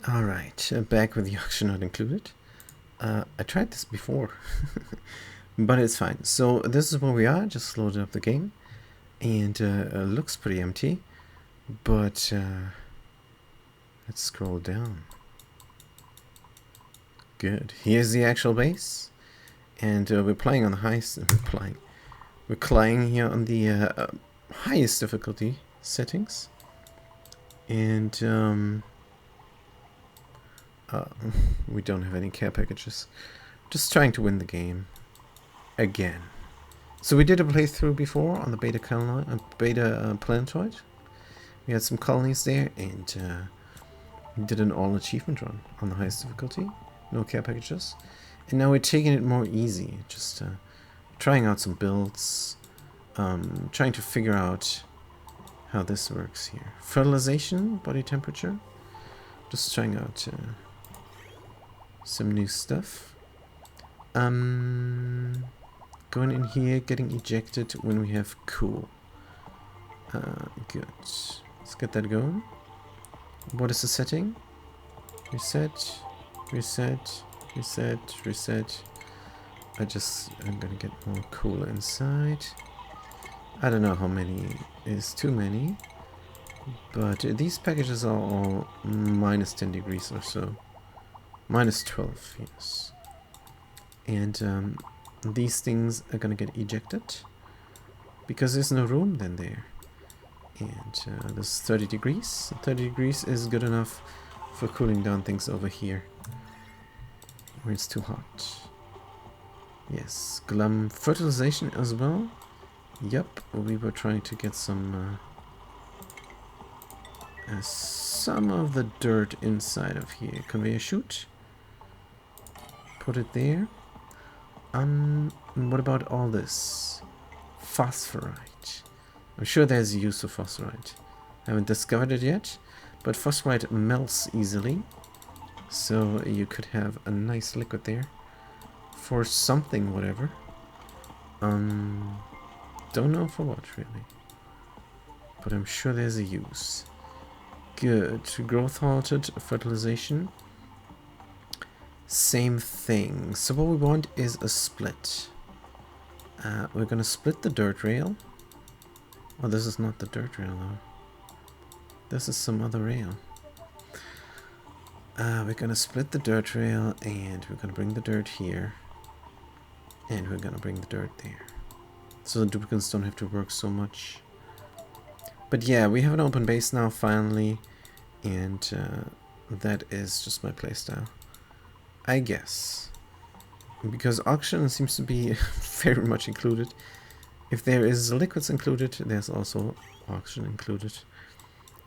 Alright, back with the auction not included. I tried this before, but it's fine. So this is where we are, just loaded up the game, and looks pretty empty, but let's scroll down. Good, here's the actual base, and we're playing on the highest, we're playing here on the highest difficulty settings, and we don't have any care packages. Just trying to win the game. Again. So we did a playthrough before on the beta planetoid. We had some colonies there, and we did an all achievement run on the highest difficulty. No care packages. And now we're taking it more easy. Just trying out some builds. Trying to figure out how this works here. Fertilization, body temperature. Just trying out some new stuff. Going in here, getting ejected when we have cool. Good. Let's get that going. What is the setting? Reset, reset, reset, reset. I'm gonna get more cool inside. I don't know how many is too many, but these packages are all minus 10 degrees or so. Minus 12, yes. And these things are gonna get ejected because there's no room then there. And this is 30 degrees. 30 degrees is good enough for cooling down things over here where it's too hot. Yes, glum fertilization as well. Yep, we were trying to get some of the dirt inside of here. Conveyor chute. Put it there. What about all this? Phosphorite. I'm sure there's a use of phosphorite. I haven't discovered it yet, but phosphorite melts easily. So you could have a nice liquid there for something, whatever. Don't know for what really, but I'm sure there's a use. Good. Growth halted, fertilization. Same thing. So what we want is a split. We're gonna split the dirt rail. Oh, this is not the dirt rail though. This is some other rail. We're gonna split the dirt rail, and we're gonna bring the dirt here, and we're gonna bring the dirt there, so the duplicates don't have to work so much. But yeah, we have an open base now finally, and that is just my playstyle, I guess, because auction seems to be very much included. If there is liquids included, there's also oxygen included,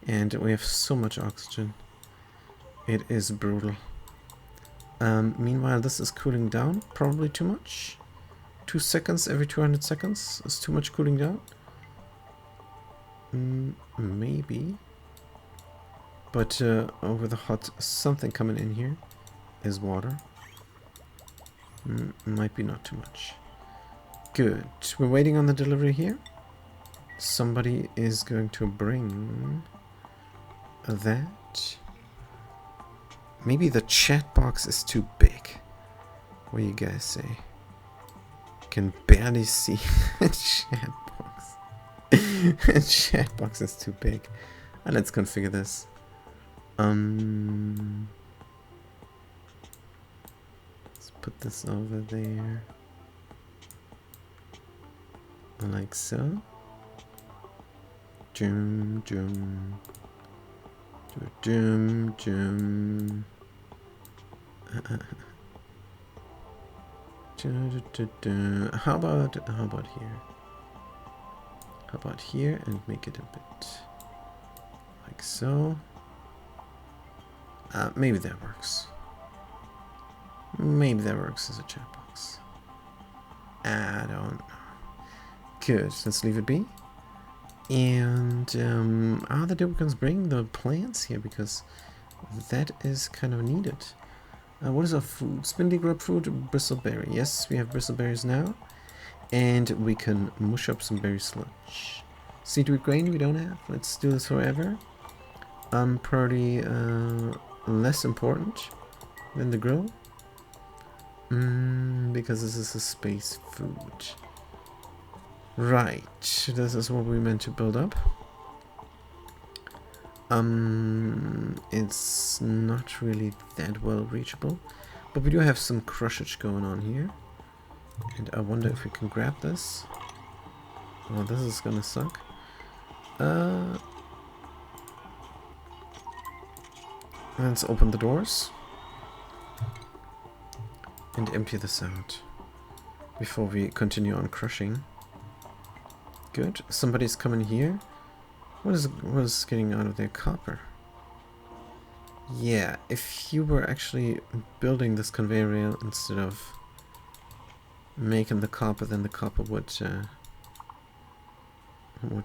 and we have so much oxygen. It is brutal. Meanwhile, this is cooling down, probably too much. 2 seconds every 200 seconds is too much cooling down. Maybe. But over the hot something coming in here is water. Might be not too much. Good. We're waiting on the delivery here. Somebody is going to bring that. Maybe the chat box is too big. What do you guys say? Can barely see a chat box. A chat box is too big. Let's configure this. Let's put this over there. Like so. Jum jum. Jum jum. How about here? How about here and make it a bit like so? Maybe that works. Maybe that works as a chat box. I don't know. Good. Let's leave it be. And the duplicates bring the plants here because that is kind of needed. What is our food? Spindly grapefruit, bristleberry. Yes, we have bristleberries now. And we can mush up some berry sludge. Seedwheat grain we don't have. Let's do this forever. Priority less important than the grill. Because this is a space food. Right, this is what we meant to build up. It's not really that well reachable, but we do have some crushage going on here. And I wonder if we can grab this. Oh, this is gonna suck. Let's open the doors and empty this out before we continue on crushing. Good. Somebody's coming here. What is getting out of their copper? Yeah, if you were actually building this conveyor rail instead of making the copper, then the copper would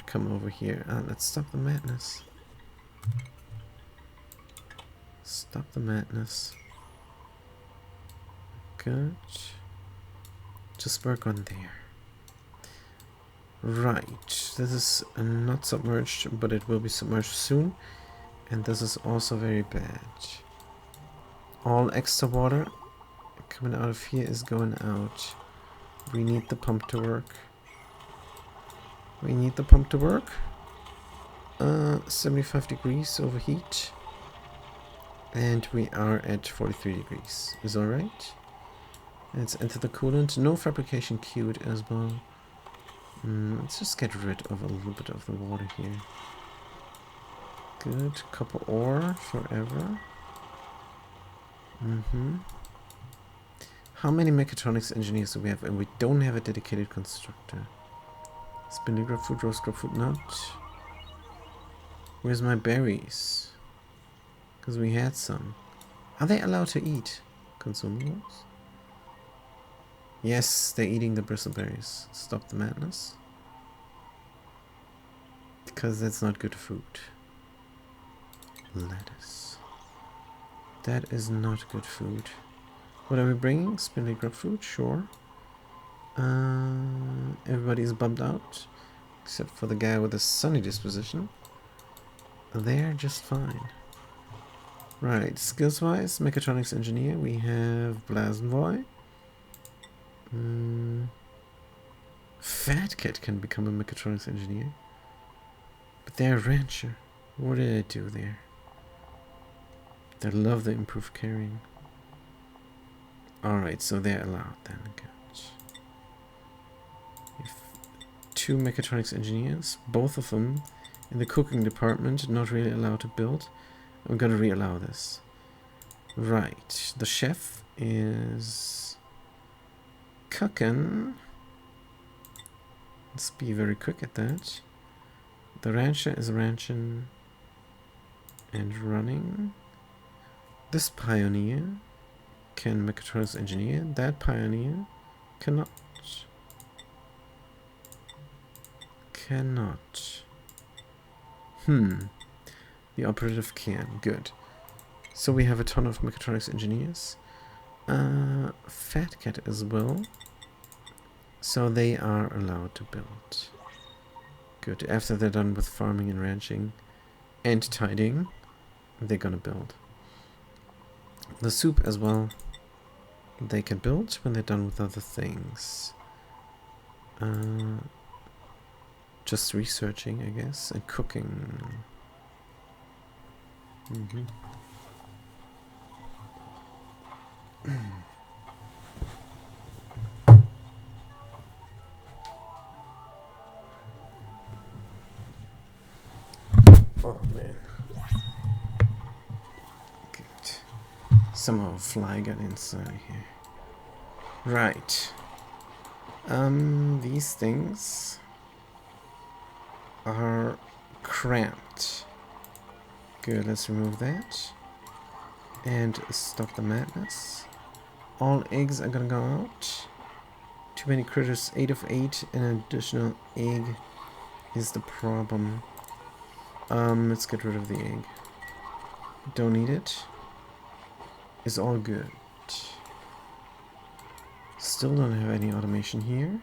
come over here. Let's stop the madness. Stop the madness. Good. Just work on there. Right. This is not submerged, but it will be submerged soon. And this is also very bad. All extra water coming out of here is going out. We need the pump to work. We need the pump to work. 75 degrees overheat. And we are at 43 degrees. Is alright. Let's enter the coolant. No fabrication queued as well. Let's just get rid of a little bit of the water here. Good. Copper ore forever. How many mechatronics engineers do we have? And we don't have a dedicated constructor. Spindly grub food, roast grub food, not. Where's my berries? Because we had some. Are they allowed to eat consumables? Yes, they're eating the bristleberries. Stop the madness. Because that's not good food. Lettuce. That is not good food. What are we bringing? Spindly grub food? Sure. Everybody's bummed out. Except for the guy with a sunny disposition. They're just fine. Right, skills-wise, mechatronics engineer, we have Blasenvoy. Fat Cat can become a mechatronics engineer. But they're a rancher. What did I do there? They love the improved carrying. Alright, so they're allowed then. Good. We have 2 mechatronics engineers, both of them in the cooking department, not really allowed to build. I'm gonna re-allow this. Right, the chef is cooking. Let's be very quick at that. The rancher is ranching and running. This pioneer can mechatronics engineer. That pioneer cannot. Cannot. The operative can. Good. So we have a ton of mechatronics engineers. Fat Cat as well. So they are allowed to build. Good. After they're done with farming and ranching and tidying, they're gonna build. The soup as well. They can build when they're done with other things. Just researching, I guess, and cooking. Oh man. Good. Somehow a fly got inside here. Right. These things are cramped. Good, let's remove that. And stop the madness. All eggs are gonna go out. Too many critters, 8 of 8, and an additional egg is the problem. Let's get rid of the egg. Don't need it. It's all good. Still don't have any automation here.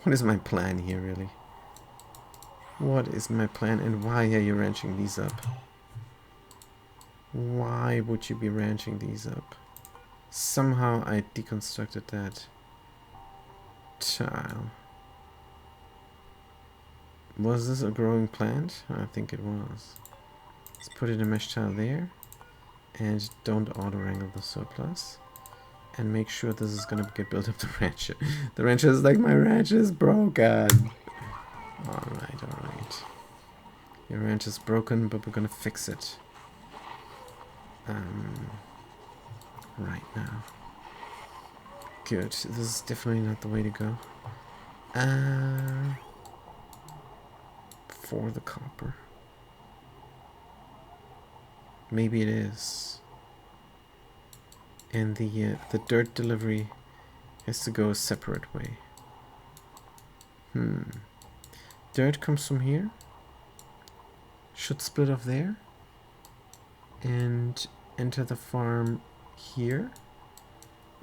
What is my plan here, really? What is my plan and why are you ranching these up? Why would you be ranching these up? Somehow I deconstructed that tile. Was this a growing plant? I think it was. Let's put in a mesh tile there. And don't auto-wrangle the surplus. And make sure this is gonna get built up the rancher. The rancher is like, my rancher is broken. Alright, alright. Your ranch is broken, but we're gonna fix it. Right now. Good. This is definitely not the way to go. For the copper. Maybe it is. And the dirt delivery has to go a separate way. Dirt comes from here. Should split off there. And enter the farm here.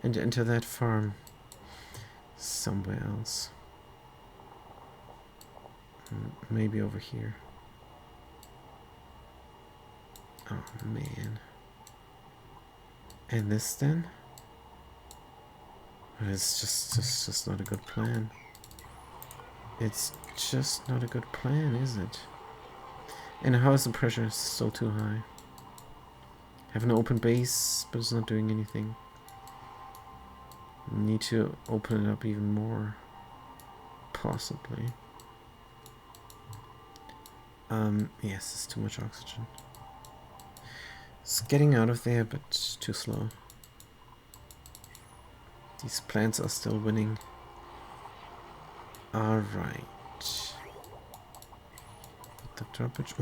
And enter that farm somewhere else. Maybe over here. Oh man. And this then? It's just not a good plan. It's just not a good plan, is it? And how is the pressure still too high? Have an open base, but it's not doing anything. Need to open it up even more. Possibly. Yes, it's too much oxygen. It's getting out of there, but too slow. These plants are still winning. Alright. The droppage.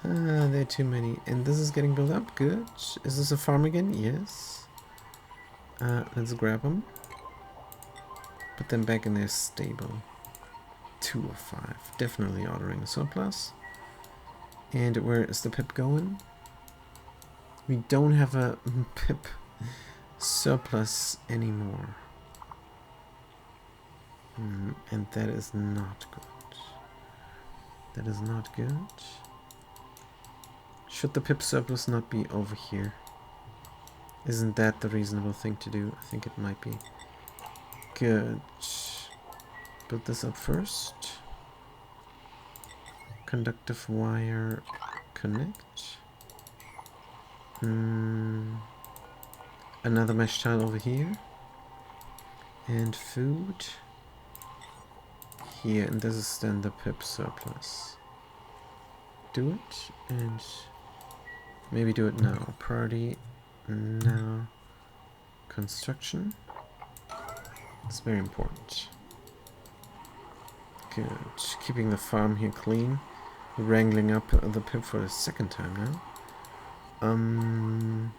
There are too many. And this is getting built up. Good. Is this a farm again? Yes. Let's grab them. Put them back in their stable. 2 of 5. Definitely ordering a surplus. And where is the pip going? We don't have a pip surplus anymore. And that is not good. That is not good. Should the pip surplus not be over here? Isn't that the reasonable thing to do? I think it might be. Good. Build this up first. Conductive wire connect. Another mesh tile over here. And food. Here, and this is then the pip surplus. Do it, and maybe do it now. Priority now. Construction. It's very important. Good. Keeping the farm here clean. Wrangling up the pip for the second time now.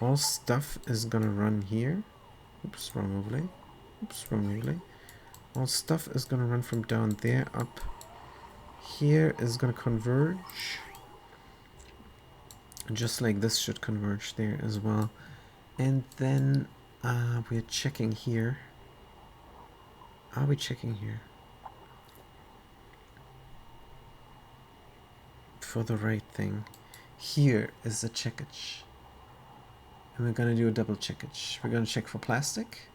All stuff is gonna run here. Oops, wrong overlay. Oops, wrong overlay. All stuff is gonna run from down there up. Here is gonna converge. Just like this should converge there as well. And then we're checking here. Are we checking here? For the right thing. Here is the checkage. And we're gonna do a double checkage. We're gonna check for plastic.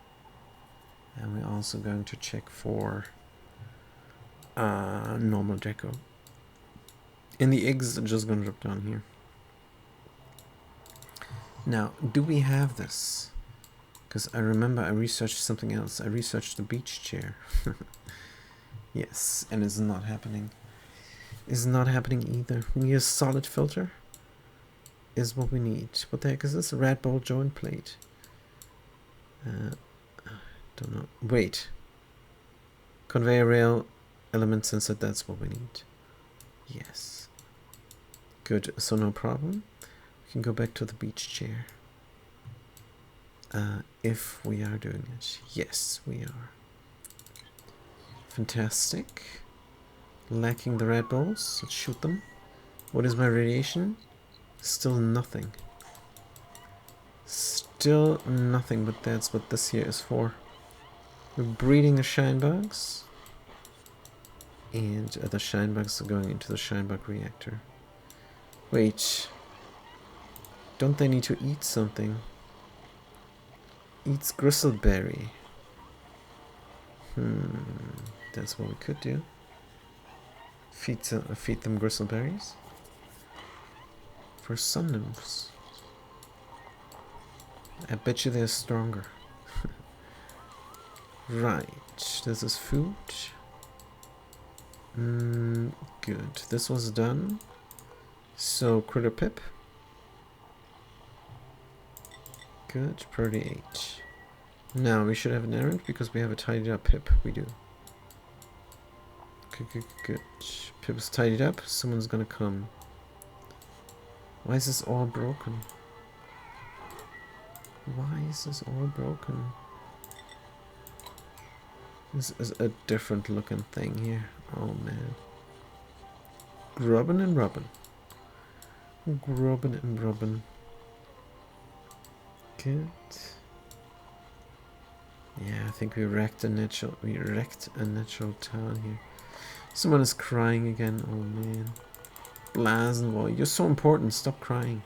And we're also going to check for normal deco. And the eggs are just gonna drop down here. Now, do we have this? Because I remember I researched something else. I researched the beach chair. Yes, and it's not happening. It's not happening either. We need a solid filter. Is what we need. What the heck is this? A rat ball joint plate. Don't know. Wait. Conveyor rail element sensor. That's what we need. Yes. Good. So no problem. We can go back to the beach chair. If we are doing it. Yes, we are. Fantastic. Lacking the red balls. Let's shoot them. What is my radiation? Still nothing. Still nothing, but that's what this here is for. We're breeding the shine bugs. And the shine bugs are going into the shine bug reactor. Wait. Don't they need to eat something? Eats gristleberry. That's what we could do. Feed them gristleberries. For sun nymphs. I bet you they're stronger. Right. This is food. Good. This was done. So, critter pip. Good. Priority 8. Now, we should have an errand because we have a tidied up pip. We do. Good. Pip is tidied up. Someone's gonna come. Why is this all broken? Why is this all broken? This is a different looking thing here. Oh man. Grubbin' and rubbin'. Grubbin' and rubbin'. Good. Yeah, I think we wrecked a natural town here. Someone is crying again. Oh man. Blasenboy, you're so important. Stop crying.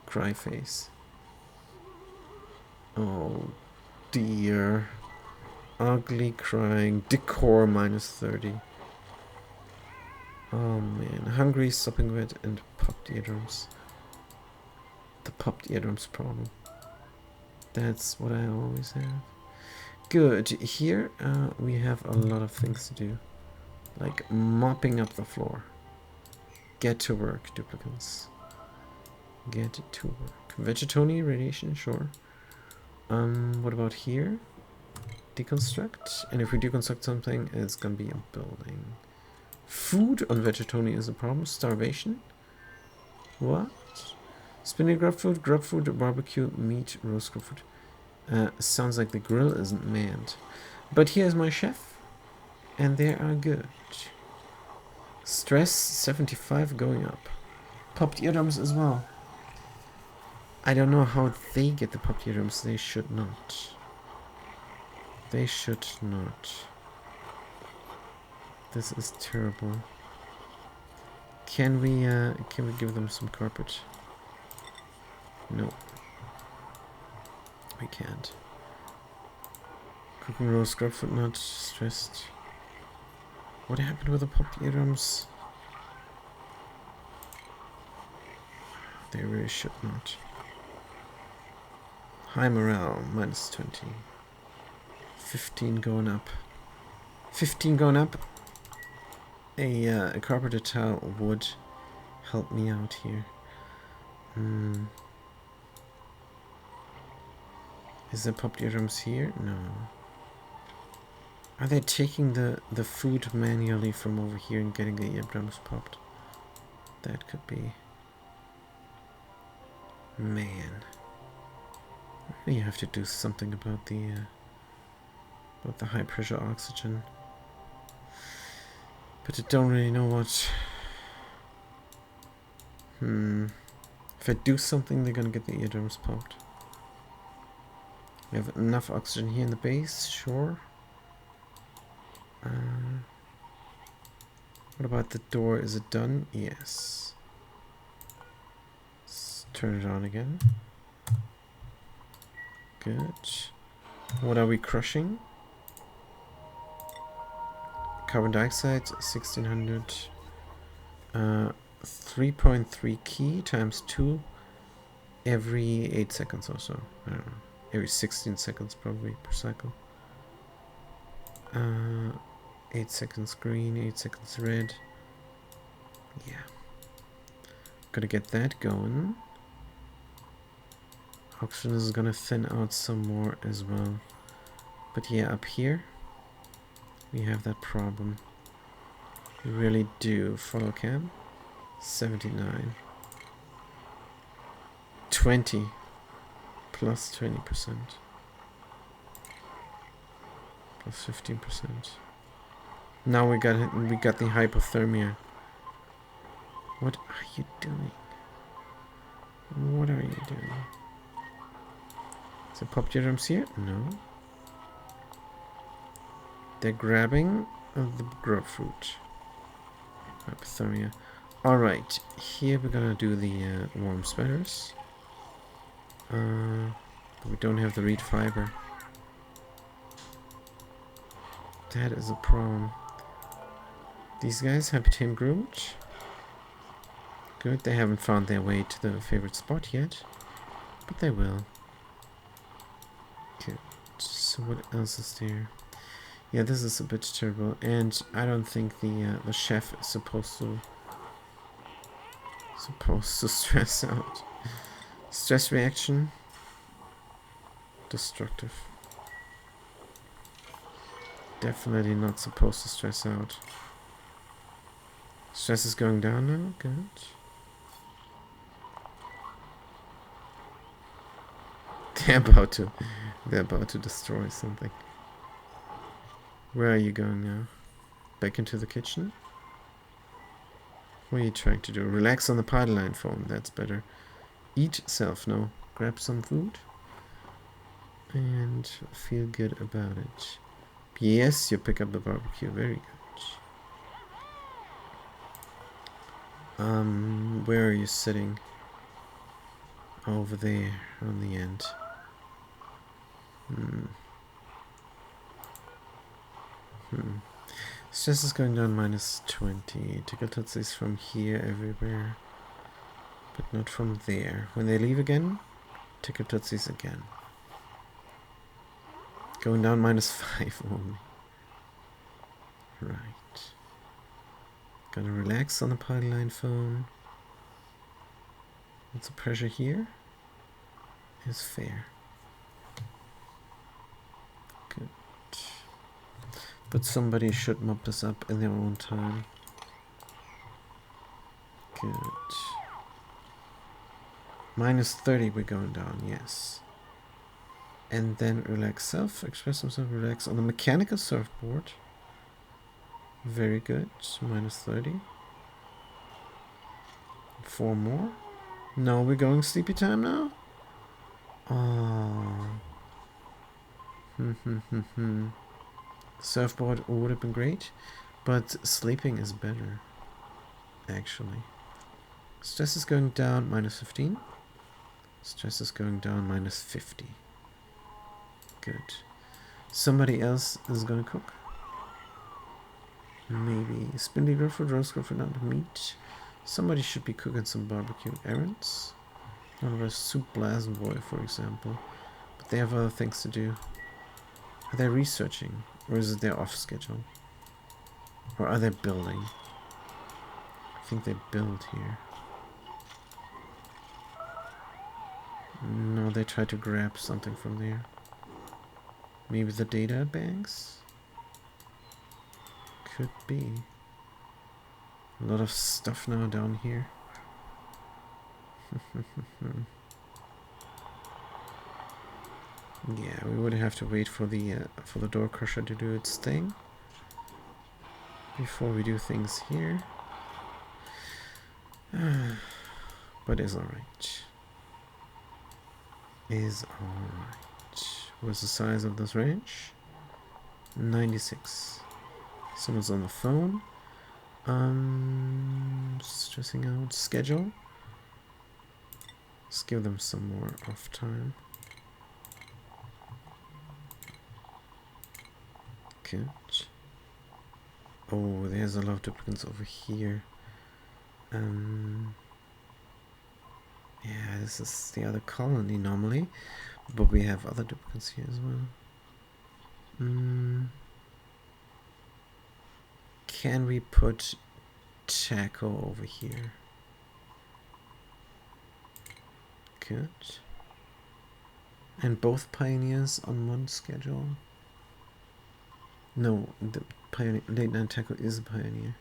Cry face. Oh dear. Ugly crying. Decor -30. Oh man. Hungry, sopping wet, and popped eardrums. The popped eardrums problem. That's what I always have. Good. Here we have a lot of things to do. Like mopping up the floor. Get to work, duplicants. Get to work. Vegetoni, radiation, sure. What about here? Deconstruct. And if we deconstruct something, it's gonna be a building. Food on Vegetoni is a problem. Starvation. What? Spinning grub food, barbecue, meat, roast grub food. Sounds like the grill isn't manned. But here's my chef. And they are good. Stress 75 going up. Popped eardrums as well. I don't know how they get the popped eardrums. They should not. They should not. This is terrible. Can we give them some carpet? No. We can't. Cooking roast, scrub foot not stressed. What happened with the popped eardrums? They really should not. High morale, -20. 15 going up. 15 going up. A carpeted tile would help me out here. Is there popped eardrums here? No. Are they taking the food manually from over here and getting the eardrums popped? That could be. Man. You have to do something about the high pressure oxygen. But I don't really know what. If I do something, they're gonna get the eardrums popped. We have enough oxygen here in the base, sure. What about the door? Is it done? Yes. Let's turn it on again. Good. What are we crushing? Carbon dioxide, 1600. 3.3 key times 2 every 8 seconds or so. I don't know. Every 16 seconds probably per cycle. 8 seconds green, 8 seconds red. Yeah. Gotta get that going. Oxygen is gonna thin out some more as well. But yeah, up here we have that problem. We really do. Follow cam. 79. 20. Plus 20%. Plus 15%. Now we got the hypothermia. What are you doing? What are you doing? Is it popped eardrums here? No. They're grabbing the grub fruit. Hypothermia. Alright, here we're gonna do the warm sweaters. But we don't have the reed fiber. That is a problem. These guys have been groomed. Good, they haven't found their way to the favorite spot yet. But they will. Okay, so what else is there? Yeah, this is a bit terrible, and I don't think the chef is supposed to stress out. Stress reaction. Destructive. Definitely not supposed to stress out. Stress is going down now. Good. They're about to destroy something. Where are you going now? Back into the kitchen? What are you trying to do? Relax on the pipeline phone. That's better. Eat self. No. Grab some food. And feel good about it. Yes, you pick up the barbecue. Very good. Where are you sitting? Over there on the end. Stress is going down -20. Tickle tootsies from here everywhere. But not from there. When they leave again, tickle tootsies again. Going down -5 only. Right. Gonna relax on the pipeline phone. What's the pressure here? Is fair. Good. But somebody should mop this up in their own time. Good. -30 we're going down, yes. And then relax self, express himself, relax on the mechanical surfboard. Very good. -30. 4 more. No, we're going sleepy time now? Oh. Surfboard would have been great, but sleeping is better, actually. Stress is going down -15. Stress is going down -50. Good. Somebody else is gonna cook. Maybe spindly Grillfoot, roast Grillfoot, not meat. Somebody should be cooking some barbecue errands. One of us, Soup Blast Boy, for example. But they have other things to do. Are they researching? Or is it their off schedule? Or are they building? I think they build here. No, they try to grab something from there. Maybe the data banks? Could be. A lot of stuff now down here. Yeah, we would have to wait for the door crusher to do its thing before we do things here. But it's alright. Is alright. What's the size of this range? 96. Someone's on the phone. Stressing out. Schedule. Let's give them some more off time. Good. Oh, there's a lot of duplicates over here. Yeah, this is the other colony normally, but we have other duplicates here as well. Can we put Taco over here? Good. And both pioneers on one schedule? No, the pioneer, late night Taco is a pioneer.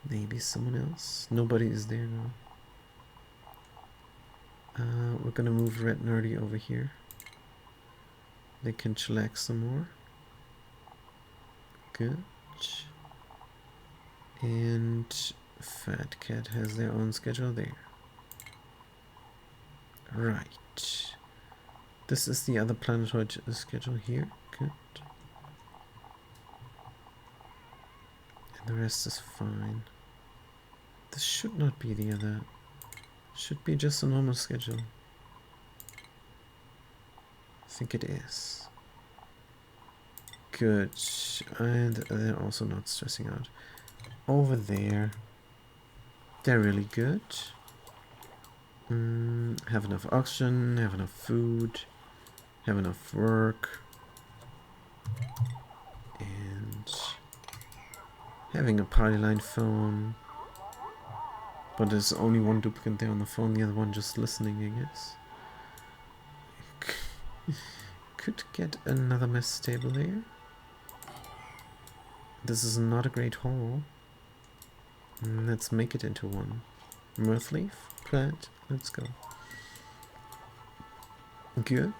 Maybe someone else? Nobody is there now. We're gonna move Red Nerdy over here. They can chillax some more. Good. And Fat Cat has their own schedule there. Right. This is the other planetoid schedule here. Good. The rest is fine. This should not be the other. Should be just a normal schedule. I think it is. Good. And they're also not stressing out. Over there. They're really good. Have enough oxygen, have enough food, have enough work. And having a party line phone. But there's only one duplicate there on the phone, the other one just listening, I guess. Could get another mess stable here. This is not a great hall. Let's make it into one. Mirth leaf, plant, let's go. Good.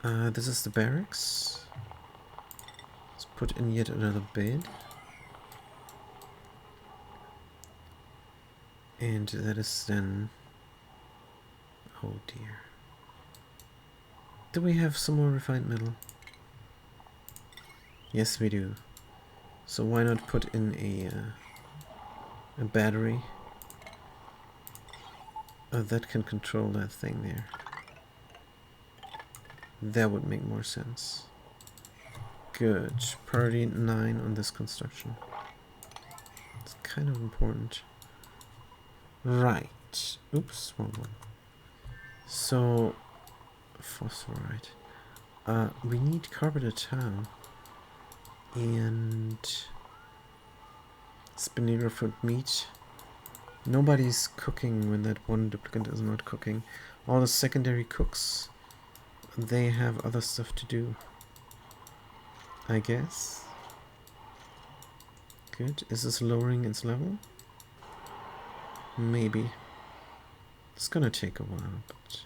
This is the barracks. Let's put in yet another bed. And that is then... Oh dear. Do we have some more refined metal? Yes, we do. So why not put in a battery that can control that thing there? That would make more sense. Good. Priority 9 on this construction. It's kind of important. Right. Oops, wrong one. So, phosphorite. We need carpeted tile. And spinner fruit meat. Nobody's cooking when that one duplicant is not cooking. All the secondary cooks, they have other stuff to do, I guess. Good. Is this lowering its level? Maybe. It's gonna take a while, but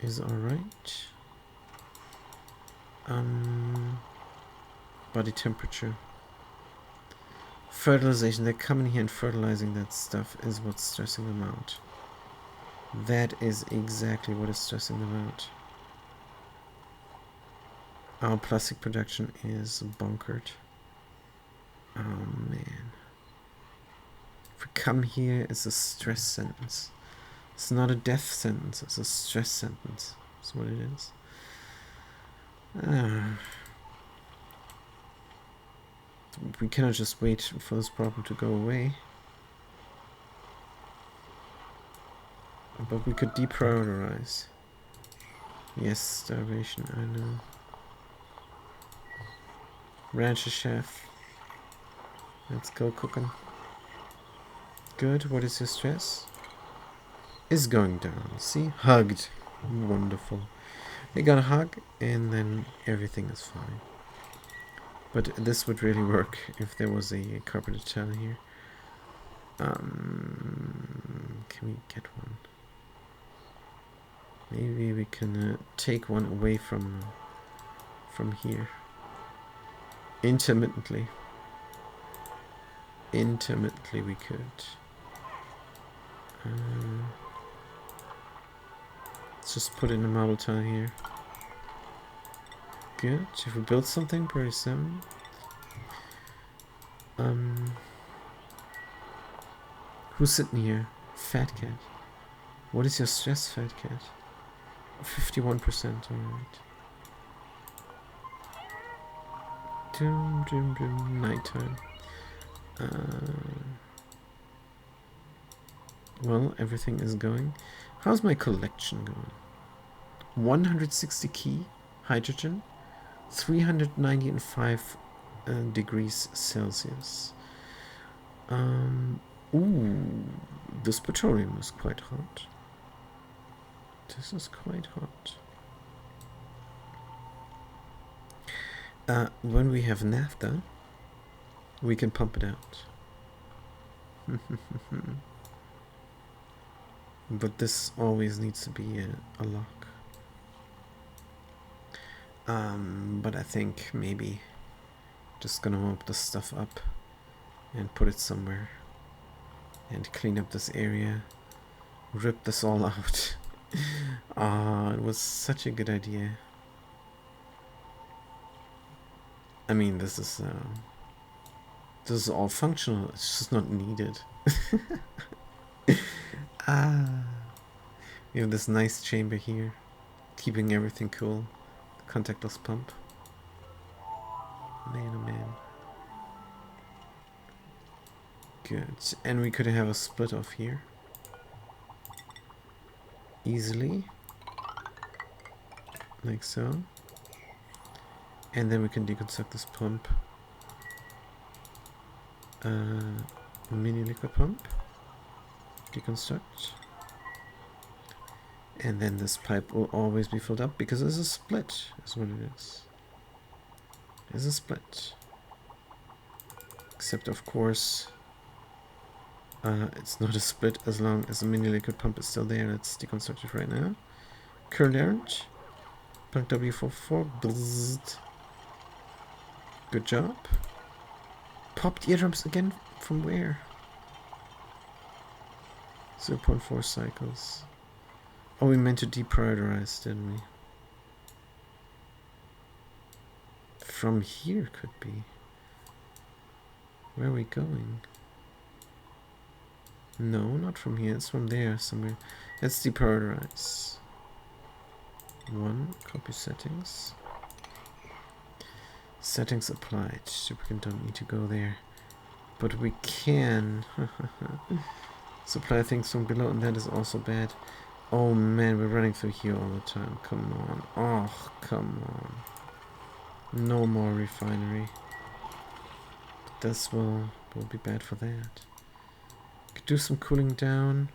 is alright. Body temperature. Fertilization. They're coming here and fertilizing that stuff is what's stressing them out. That is exactly what is stressing them out. Our plastic production is bunkered. Oh man. If we come here, it's a stress sentence. It's not a death sentence, it's a stress sentence. That's what it is. We cannot just wait for this problem to go away. But we could deprioritize. Yes, starvation, I know. Rancher chef. Let's go cooking. Good, what is your stress? Is going down. See? Hugged. Wonderful. They got a hug and then everything is fine. But this would really work if there was a carpeted tile here. Can we get one? Maybe we can take one away from here. Intermittently. Intermittently we could. Let's just put in a marble tile here. Good. If we build something, priority 7. Who's sitting here? Fat cat. What is your stress, fat cat? 51%, alright. Doom, doom, doom, nighttime. Well, everything is going. How's my collection going? 160 key hydrogen, 395 degrees Celsius. Ooh, this petroleum is quite hot. This is quite hot. When we have naphtha, we can pump it out. But this always needs to be a lock. But I think maybe just gonna mop this stuff up and put it somewhere and clean up this area, rip this all out. Ah, it was such a good idea. I mean, this is all functional. It's just not needed. Ah, we have this nice chamber here, keeping everything cool. The contactless pump. Man, oh man. Good. And we could have a split off here. Easily. Like so. And then we can deconstruct this pump. Mini liquid pump. Deconstruct. And then this pipe will always be filled up because it's a split, is what it is. It's a split. Except, of course, it's not a split as long as the mini liquid pump is still there. Let's deconstruct it right now. Current errand. Plug W44. Bzzzt. Good job. Popped eardrums again? From where? 0.4 cycles. Oh, we meant to deprioritize, didn't we? From here could be. Where are we going? No, not from here. It's from there somewhere. Let's deprioritize. 1. Copy settings. Settings applied. Duplicate don't need to go there. But we can supply things from below, and that is also bad. Oh man, we're running through here all the time. Come on. Oh, come on. No more refinery. But this will be bad for that. Could do some cooling down.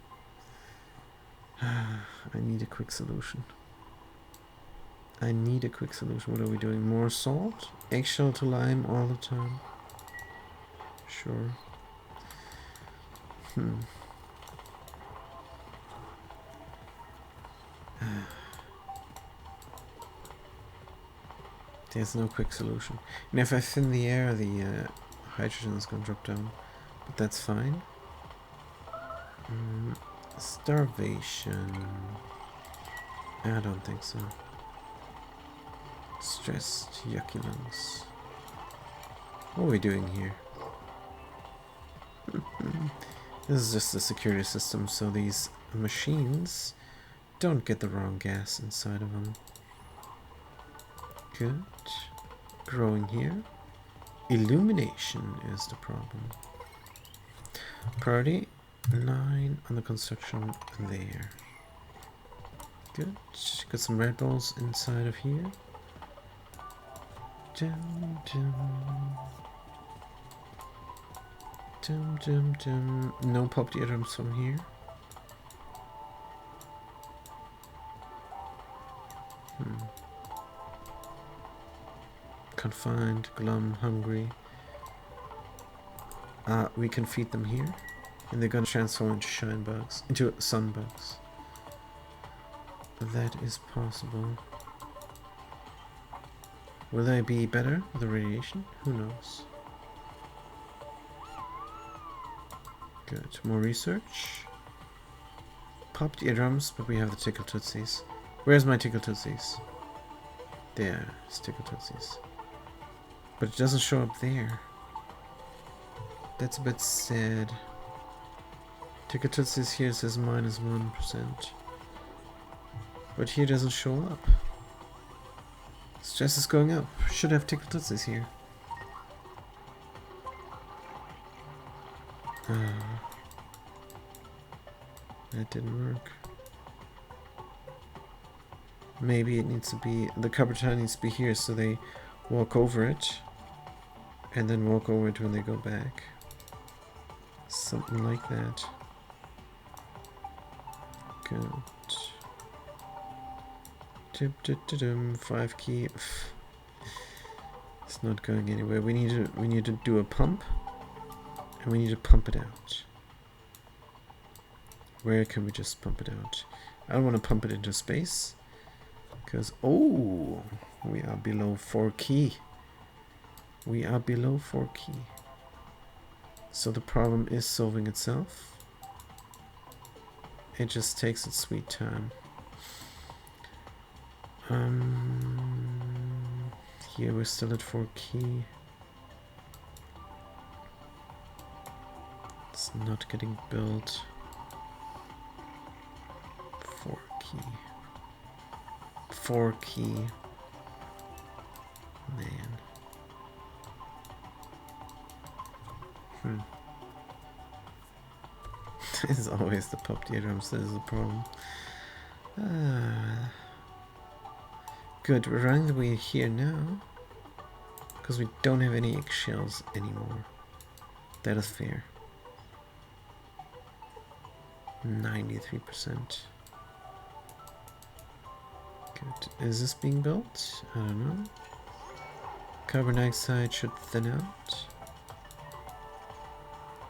I need a quick solution. I need a quick solution. What are we doing? More salt? Eggshell to lime all the time? Sure. There's no quick solution. And if I thin the air, the hydrogen is going to drop down. But that's fine. Starvation. I don't think so. Stressed, yucky lungs. What are we doing here? This is just a security system, so these machines don't get the wrong gas inside of them. Good. Growing here. Illumination is the problem. Priority 9 on the construction there. Good. Got some red balls inside of here. Dum, dum. Dum, dum, dum. No popped eardrums from here. Confined, glum, hungry. We can feed them here. And they're gonna transform into shine bugs. Into sun bugs. That is possible. Will they be better with the radiation? Who knows? Good. More research. Popped eardrums, but we have the tickle tootsies. Where's my tickle tootsies? There, it's tickle tootsies. But it doesn't show up there. That's a bit sad. Tickle tootsies here says -1%. But here doesn't show up. Stress is going up. Should have tickle tootsies here. That didn't work. Maybe it needs to be, the copper tile needs to be here so they walk over it and then walk over it when they go back. Something like that. Good. 5 key. It's not going anywhere. We need to do a pump, and we need to pump it out. Where can we just pump it out? I don't want to pump it into space, because oh, we are below 4 key. We are below 4 key. So the problem is solving itself. It just takes its sweet time. Here we're still at 4 key. It's not getting built. 4 key. 4 key. Man. It's always the pop eardrums that is the problem. Good, we're running the way here now. Because we don't have any eggshells anymore. That is fair. 93%. Good. Is this being built? I don't know. Carbon dioxide should thin out.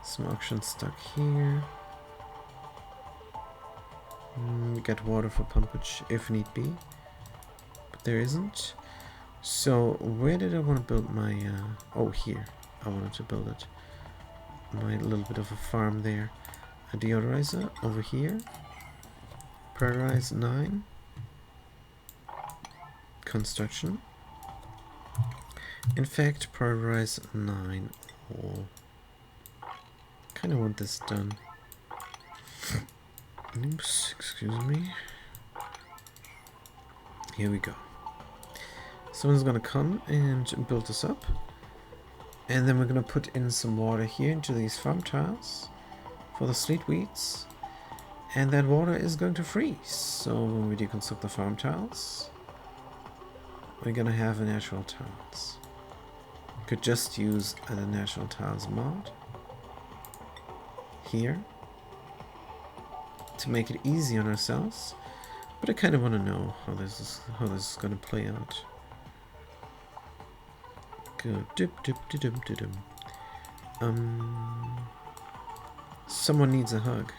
Some oxygen stuck here. We get water for pumpage if need be. But there isn't. So where did I want to build my... oh, here. I wanted to build it. My little bit of a farm there. A deodorizer over here. Prioritize 9. Construction. In fact, prioritize 9 all. Kind of want this done. Oops, excuse me. Here we go. Someone's gonna come and build this up. And then we're gonna put in some water here into these farm tiles for the sweet weeds. And that water is going to freeze. So when we deconstruct the farm tiles, we're gonna have a natural tiles. Could just use a natural tiles mod here to make it easy on ourselves, but I kind of want to know how this is going to play out. Good. Someone needs a hug.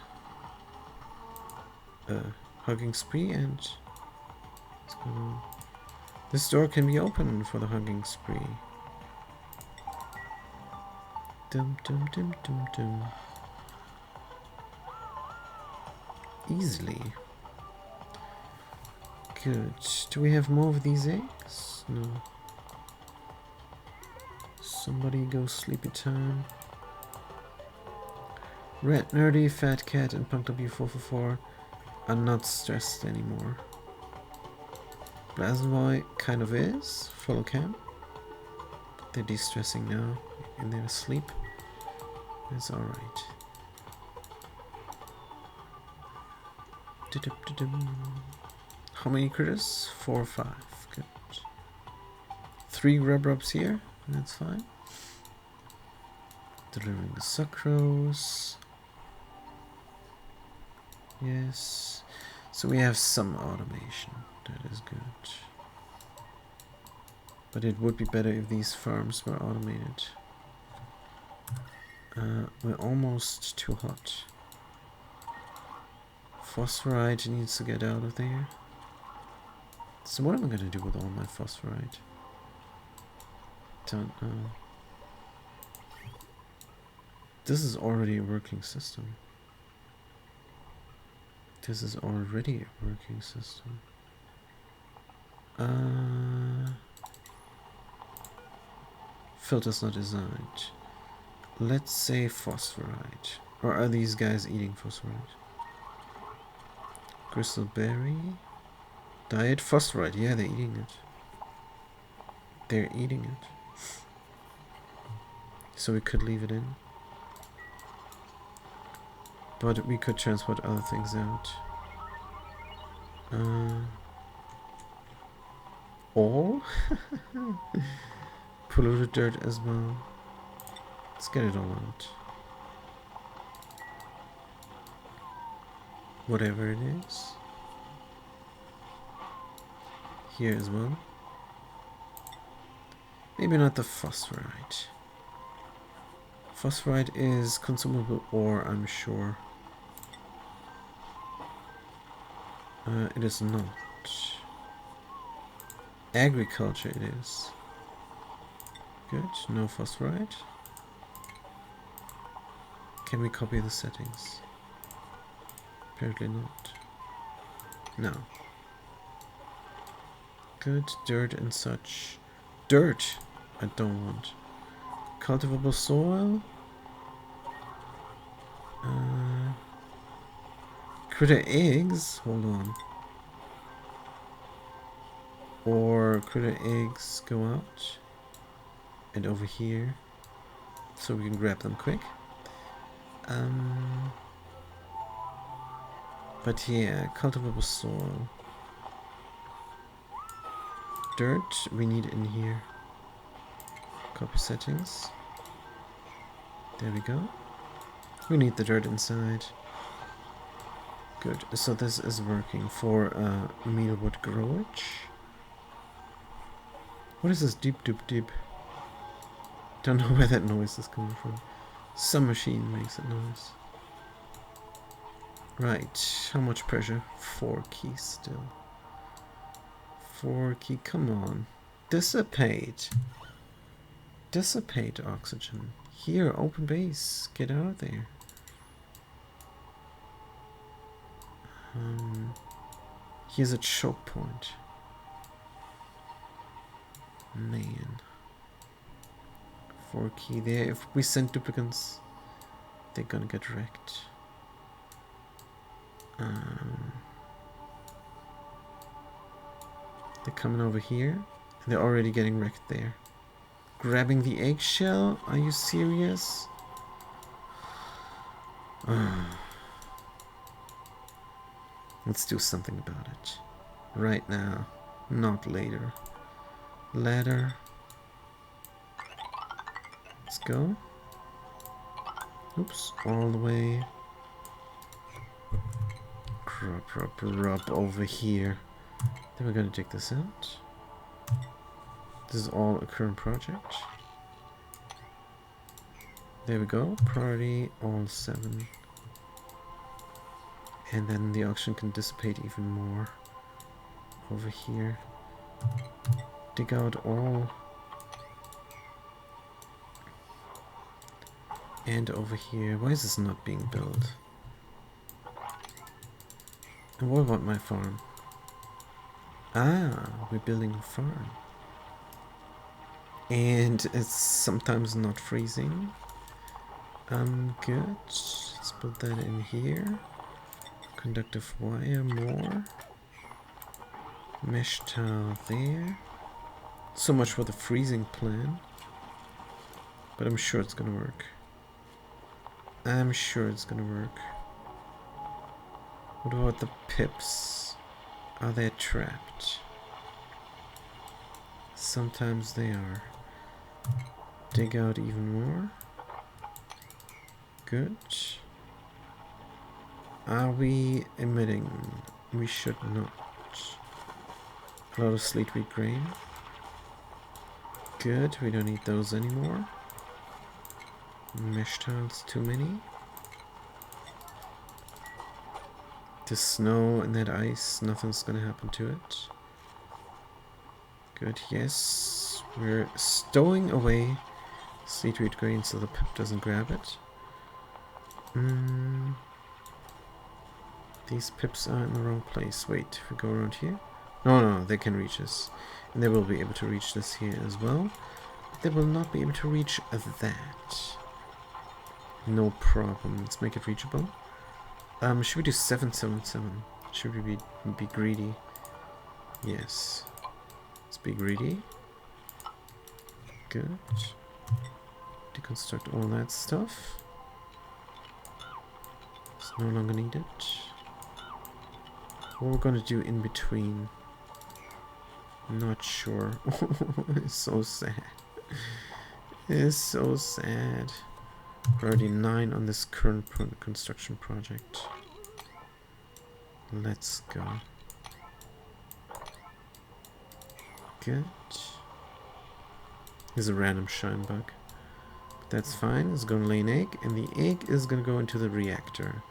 Hugging spree, and what's going on? This door can be opened for the hugging spree. Dum dum dum dum dum. Easily. Good. Do we have more of these eggs? No. Somebody go sleepy time. Red Nerdy, Fat Cat, and Punk W444 are not stressed anymore. Blazenboy kind of is. Follow cam. They're de-stressing now in their sleep. It's alright. How many critters? 4 or 5. Good. 3 rub-rubs here. That's fine. Delivering the sucrose. Yes. So we have some automation. That is good. But it would be better if these farms were automated. We're almost too hot. Phosphorite needs to get out of there. So what am I going to do with all my phosphorite? Don't know. This is already a working system. This is already a working system. Filters not designed. Let's say phosphorite. Or are these guys eating phosphorite? Crystal berry. Diet phosphorite. Yeah, they're eating it. They're eating it. So we could leave it in. But we could transport other things out. All? Polluted dirt as well. Let's get it all out. Whatever it is. Here as well. Maybe not the phosphorite. Phosphorite is consumable ore, I'm sure. It is not. Agriculture it is. Good, no phosphorite. Can we copy the settings? Apparently not. No. Good, dirt and such. Dirt. I don't want. Cultivable soil. Critter eggs. Hold on. Or critter eggs go out. And over here. So we can grab them quick. But yeah, cultivable soil. Dirt we need in here. Copy settings. There we go. We need the dirt inside. Good. So this is working for mealwood growage. What is this deep doop deep? Don't know where that noise is coming from. Some machine makes that noise. Right. How much pressure? 4 keys still. 4 key. Come on. Dissipate. Dissipate oxygen. Here, open base. Get out of there. Here's a choke point. Man. 4 key there. If we send duplicates, they're gonna get wrecked. They're coming over here. And they're already getting wrecked there. Grabbing the eggshell? Are you serious? Let's do something about it. Right now. Not later. Ladder. Let's go. Oops. All the way. Rub over here. Then we're gonna dig this out. This is all a current project. There we go. Priority all 7. And then the oxygen can dissipate even more. Over here. Dig out all. And over here. Why is this not being built? And what about my farm? Ah, we're building a farm. And it's sometimes not freezing. Good. Let's put that in here. Conductive wire, more. Mesh tile there. So much for the freezing plan. But I'm sure it's gonna work. I'm sure it's gonna work. What about the pips? Are they trapped? Sometimes they are. Dig out even more. Good. Are we emitting? We should not. A lot of sleet wheat grain. Good, we don't need those anymore. Mesh tiles, too many. The snow and that ice, nothing's gonna happen to it. Good, yes. We're stowing away sleet wheat grain so the pip doesn't grab it. These pips are in the wrong place. Wait, if we go around here. No, they can reach us. And they will be able to reach this here as well. But they will not be able to reach that. No problem. Let's make it reachable. Should we do 777? Should we be greedy? Yes. Let's be greedy. Good. Deconstruct all that stuff. It's no longer needed. What we're gonna do in between, not sure. It's so sad. It's so sad. We're already 9 on this current construction project. Let's go. Good. Here's a random shine bug. But that's fine. It's gonna lay an egg, and the egg is gonna go into the reactor.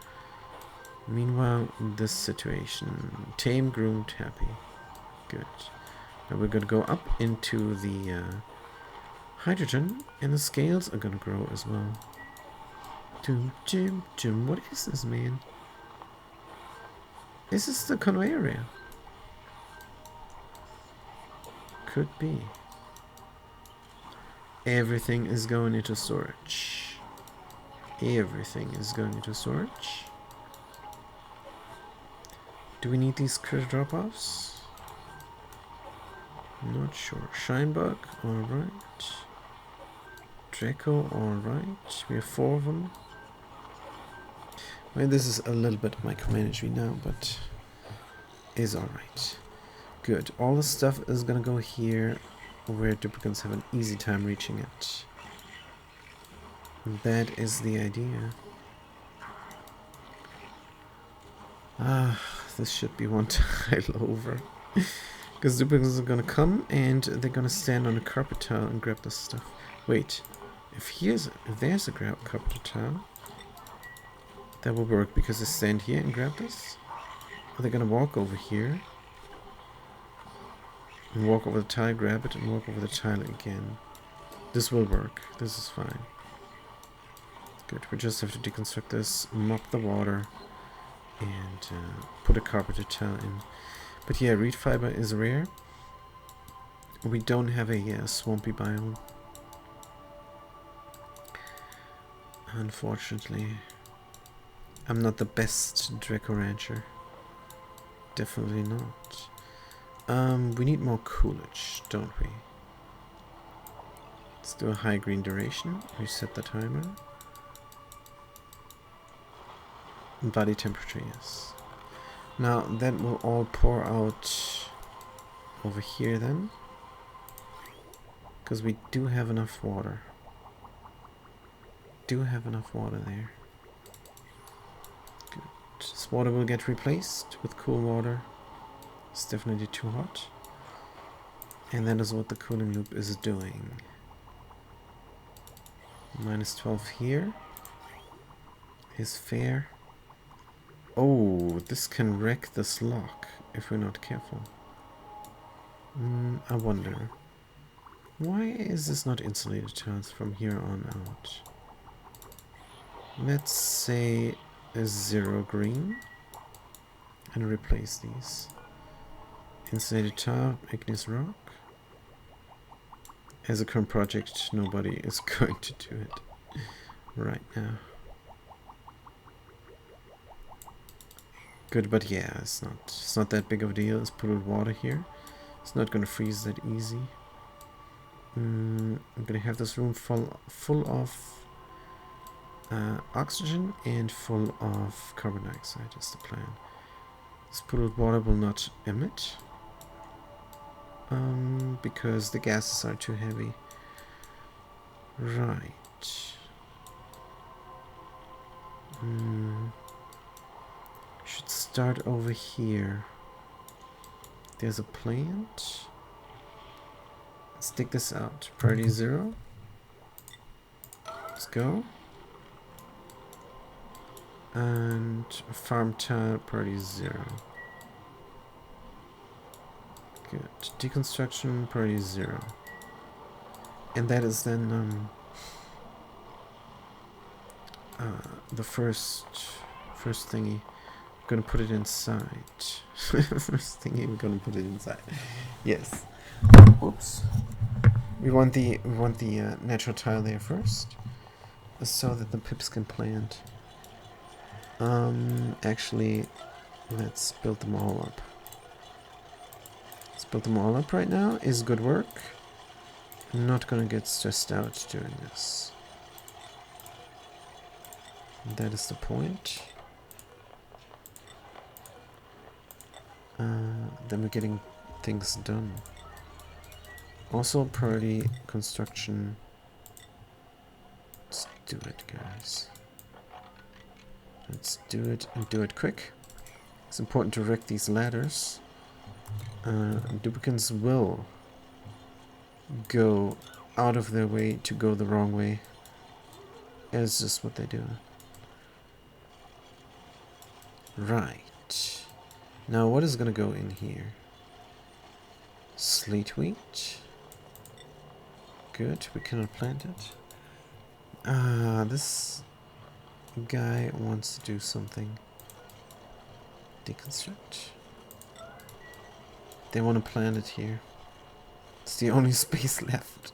Meanwhile, in this situation, tame, groomed, happy. Good. Now we're gonna go up into the hydrogen, and the scales are gonna grow as well. Jim, what is this, man? Is this the conveyor area? Could be. Everything is going into storage. Everything is going into storage. Do we need these critter drop-offs? Not sure. Shinebug, alright. Draco, alright. We have 4 of them. Well, this is a little bit micromanaging now, but is alright. Good. All the stuff is gonna go here where duplicates have an easy time reaching it. That is the idea. Ah, this should be one tile over. Because duplicates are gonna come and they're gonna stand on a carpet tile and grab this stuff. Wait, if there's a carpet tile, that will work because they stand here and grab this. Are they gonna walk over here? And walk over the tile, grab it, and walk over the tile again. This will work. This is fine. Good. We just have to deconstruct this, mop the water, and put a carpeted tile in. But yeah, reed fiber is rare. We don't have a swampy biome. Unfortunately. I'm not the best Draco rancher. Definitely not. We need more coolage, don't we? Let's do a high green duration. Reset the timer. Body temperature, yes. Now that will all pour out over here then. Because we do have enough water. Do have enough water there. Good. This water will get replaced with cool water. It's definitely too hot. And that is what the cooling loop is doing. Minus 12 here is fair. Oh, this can wreck this lock if we're not careful. I wonder. Why is this not insulated tiles from here on out? Let's say a 0 green and replace these. Insulated tile, igneous rock. As a current project, nobody is going to do it right now. Good, but yeah, it's not that big of a deal. Let's put water here. It's not going to freeze that easy. I'm going to have this room full of oxygen and full of carbon dioxide is the plan. This polluted water will not emit. Because the gases are too heavy. Right. Should start over here. There's a plant. Let's take this out. Priority 0. Let's go. And farm tile, priority 0. Good. Deconstruction, priority 0. And that is then the first thingy. We're gonna put it inside. First thingy, we're gonna put it inside. Yes. Oops. We want the natural tile there first, so that the pips can plant. Actually, let's build them all up. Let's build them all up right now. Is good work. I'm not gonna get stressed out doing this. That is the point. Then we're getting things done. Also, priority construction. Let's do it, guys. Let's do it and do it quick. It's important to wreck these ladders. Duplicants will go out of their way to go the wrong way. It's just what they do. Right. Now what is gonna go in here? Slate wheat. Good, we cannot plant it. This guy wants to do something. Deconstruct. They want to plant it here. It's the only space left.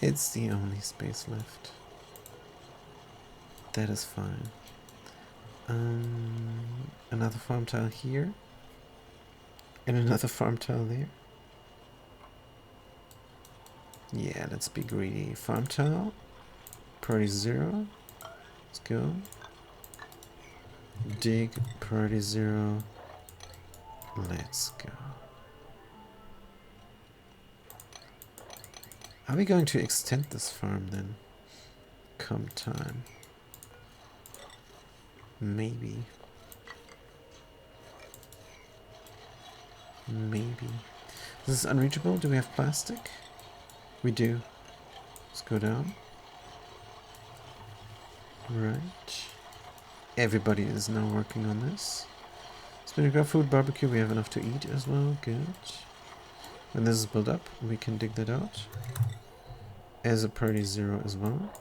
It's the only space left. That is fine. Another farm tile here. And another farm tile there. Yeah, let's be greedy. Farm tile. Priority 0. Let's go. Dig. Priority 0. Let's go. Are we going to extend this farm then? Come time. Maybe. Maybe. This is unreachable. Do we have plastic? We do. Let's go down. Right. Everybody is now working on this. Spinning food, barbecue, we have enough to eat as well. Good. When this is built up, we can dig that out. As a priority 0 as well.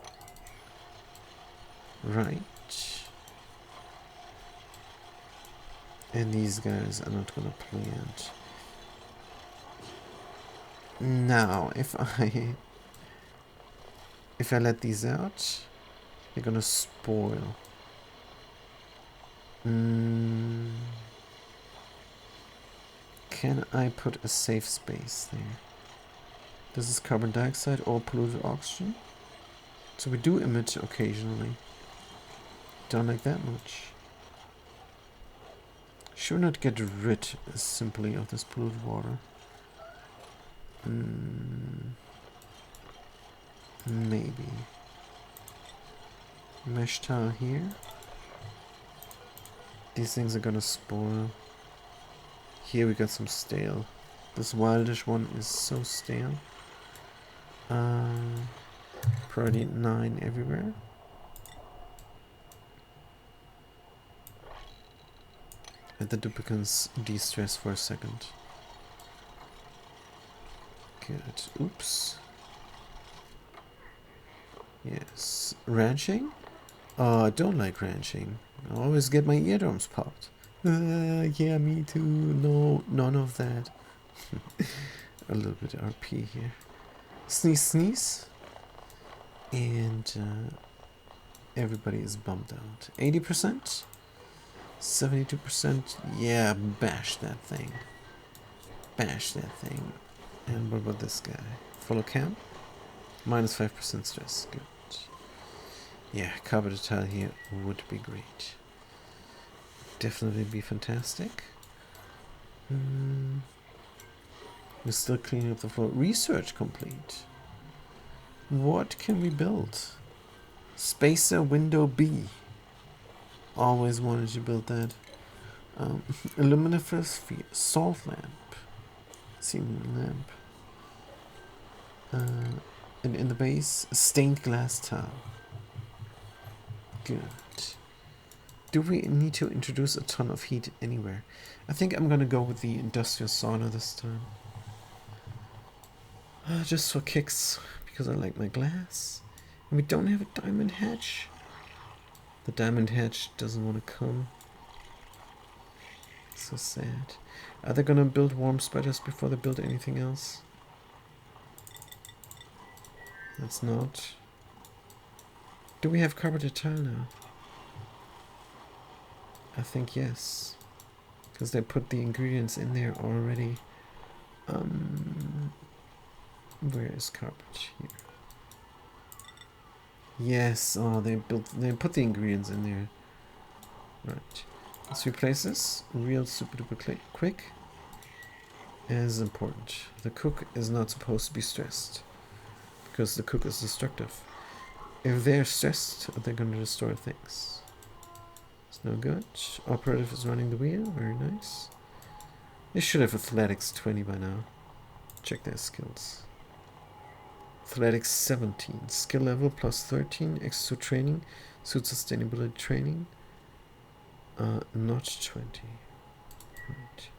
Right. And these guys are not gonna plant. Now, if I let these out, they're gonna spoil. Can I put a safe space there? This is carbon dioxide or polluted oxygen. So we do emit occasionally. Don't like that much. Should not get rid simply of this polluted water. Maybe. Mesh tile here. These things are gonna spoil. Here we got some stale. This wildish one is so stale. Priority 9 everywhere. Let the duplicants de-stress for a second. Good. Oops. Yes. Ranching? Oh, I don't like ranching. I always get my eardrums popped. Yeah, me too. No, none of that. A little bit RP here. Sneeze, sneeze. And everybody is bummed out. 80%? 72%? Yeah, bash that thing. Bash that thing. And what about this guy? Follow camp? Minus 5% stress. Good. Yeah, carpeted tile here would be great. Definitely be fantastic. We're still cleaning up the floor. Research complete. What can we build? Spacer window B. Always wanted to build that. Luminiferous sphere. Salt lamp. Ceiling lamp. And in the base, stained glass tile. Good. Do we need to introduce a ton of heat anywhere? I think I'm gonna go with the industrial sauna this time. Just for kicks, because I like my glass. And we don't have a diamond hatch. The diamond hatch doesn't want to come. So sad. Are they gonna build warm spiders before they build anything else? That's not. Do we have carpeted tile now? I think yes. Because they put the ingredients in there already. Where is carpet? Here. Yes, oh they put the ingredients in there. Right. Let's replace this real super duper quick. As important. The cook is not supposed to be stressed. Because the cook is destructive. If they're stressed, they're going to destroy things. It's no good. Operative is running the wheel. Very nice. They should have athletics 20 by now. Check their skills. Athletics 17. Skill level plus 13. Extra training. Suit sustainability training. Not 20. Right.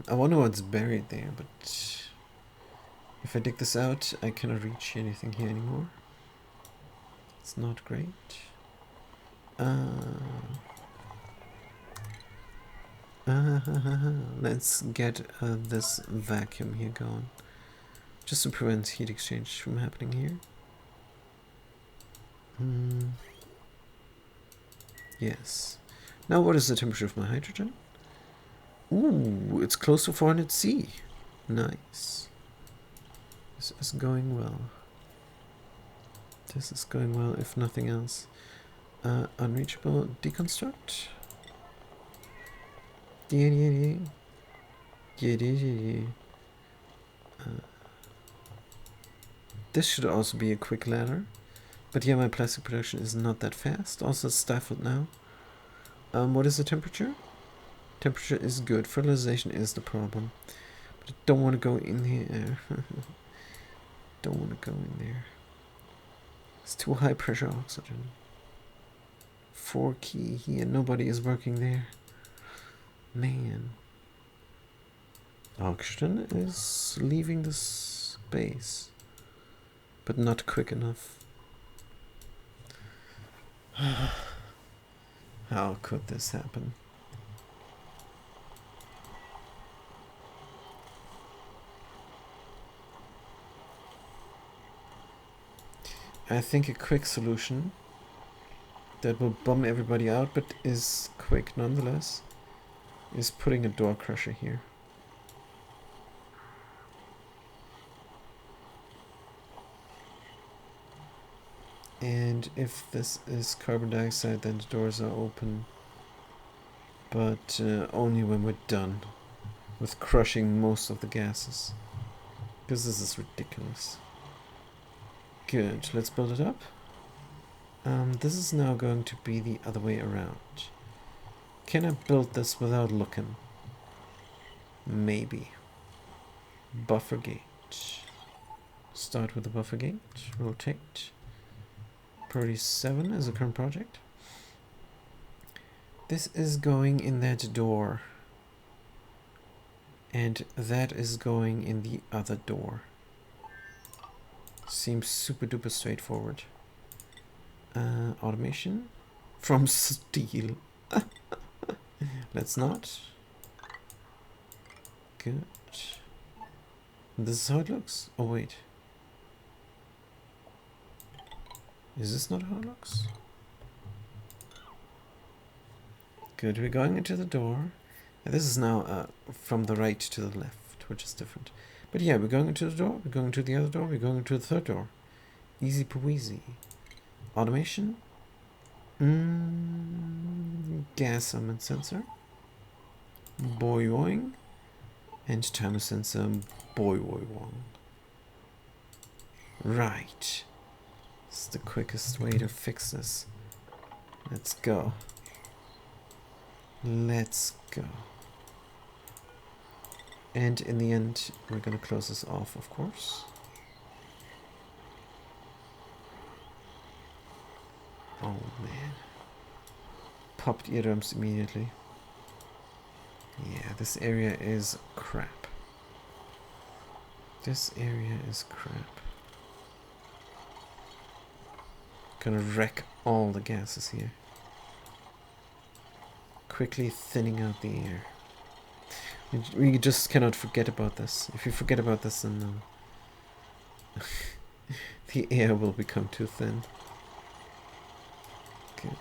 I wonder what's buried there, but if I dig this out, I cannot reach anything here anymore. It's not great. Let's get this vacuum here going. Just to prevent heat exchange from happening here. Yes. Now what is the temperature of my hydrogen? Ooh, it's close to 400 C. Nice. This is going well. This is going well, if nothing else. Unreachable deconstruct. Yeah. This should also be a quick ladder. But yeah, my plastic production is not that fast. Also stifled now. What is the temperature? Temperature is good. Fertilization is the problem. But I don't want to go in here. Don't want to go in there. It's too high pressure oxygen. 4 key here. Nobody is working there. Man. Oxygen is leaving the space. But not quick enough. How could this happen? I think a quick solution that will bum everybody out but is quick nonetheless is putting a door crusher here. And if this is carbon dioxide, then the doors are open, but only when we're done with crushing most of the gases, because this is ridiculous. Good, let's build it up. This is now going to be the other way around. Can I build this without looking? Maybe. Buffer gate. Start with the buffer gate. Rotate. Priority 7 is the current project. This is going in that door. And that is going in the other door. Seems super duper straightforward. Automation from steel. Let's not. Good. This is how it looks. Oh wait. Is this not how it looks? Good, we're going into the door. And this is now from the right to the left, which is different. But yeah, we're going into the door, we're going to the other door, we're going into the third door. Easy peasy. Automation. Gas element sensor. Boing. And timer sensor. Boing. Right. It's the quickest way to fix this. Let's go. Let's go. And in the end, we're gonna close this off, of course. Oh man. Popped eardrums immediately. Yeah, this area is crap. This area is crap. Gonna wreck all the gases here. Quickly thinning out the air. We just cannot forget about this. If you forget about this, then the air will become too thin. Good.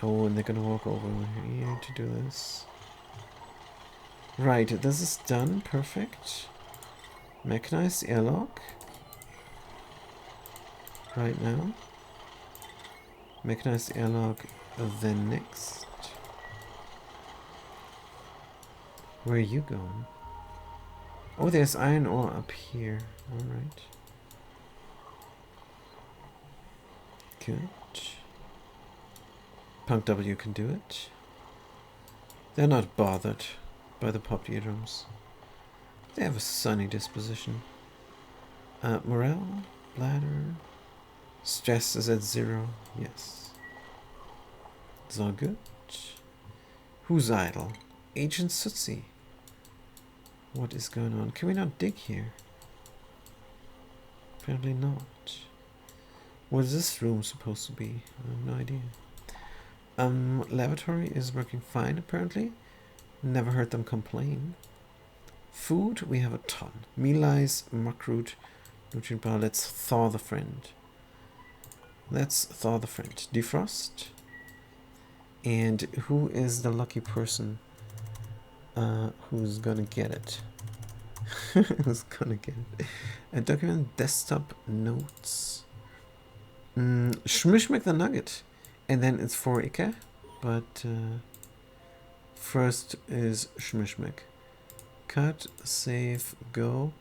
Oh, and they're gonna walk over here to do this. Right, this is done. Perfect. Mechanized airlock. Right now. Mechanized airlock then next. Where are you going? Oh, there's iron ore up here. Alright. Good. Punk W can do it. They're not bothered by the popped eardrums. They have a sunny disposition. Morale, bladder, stress is at 0. Yes. It's all good. Who's idle? Agent Sootsie. What is going on? Can we not dig here? Apparently not. What is this room supposed to be? I have no idea. Laboratory is working fine apparently. Never heard them complain. Food, we have a ton. Meal ice, muckroot, nutrient bar. Let's thaw the friend. Let's thaw the friend. Defrost. And who is the lucky person who's gonna get it? Who's gonna get it? A document, desktop, notes. Schmishmek the nugget. And then it's for Ike. But first is Schmishmek. Cut, save, go.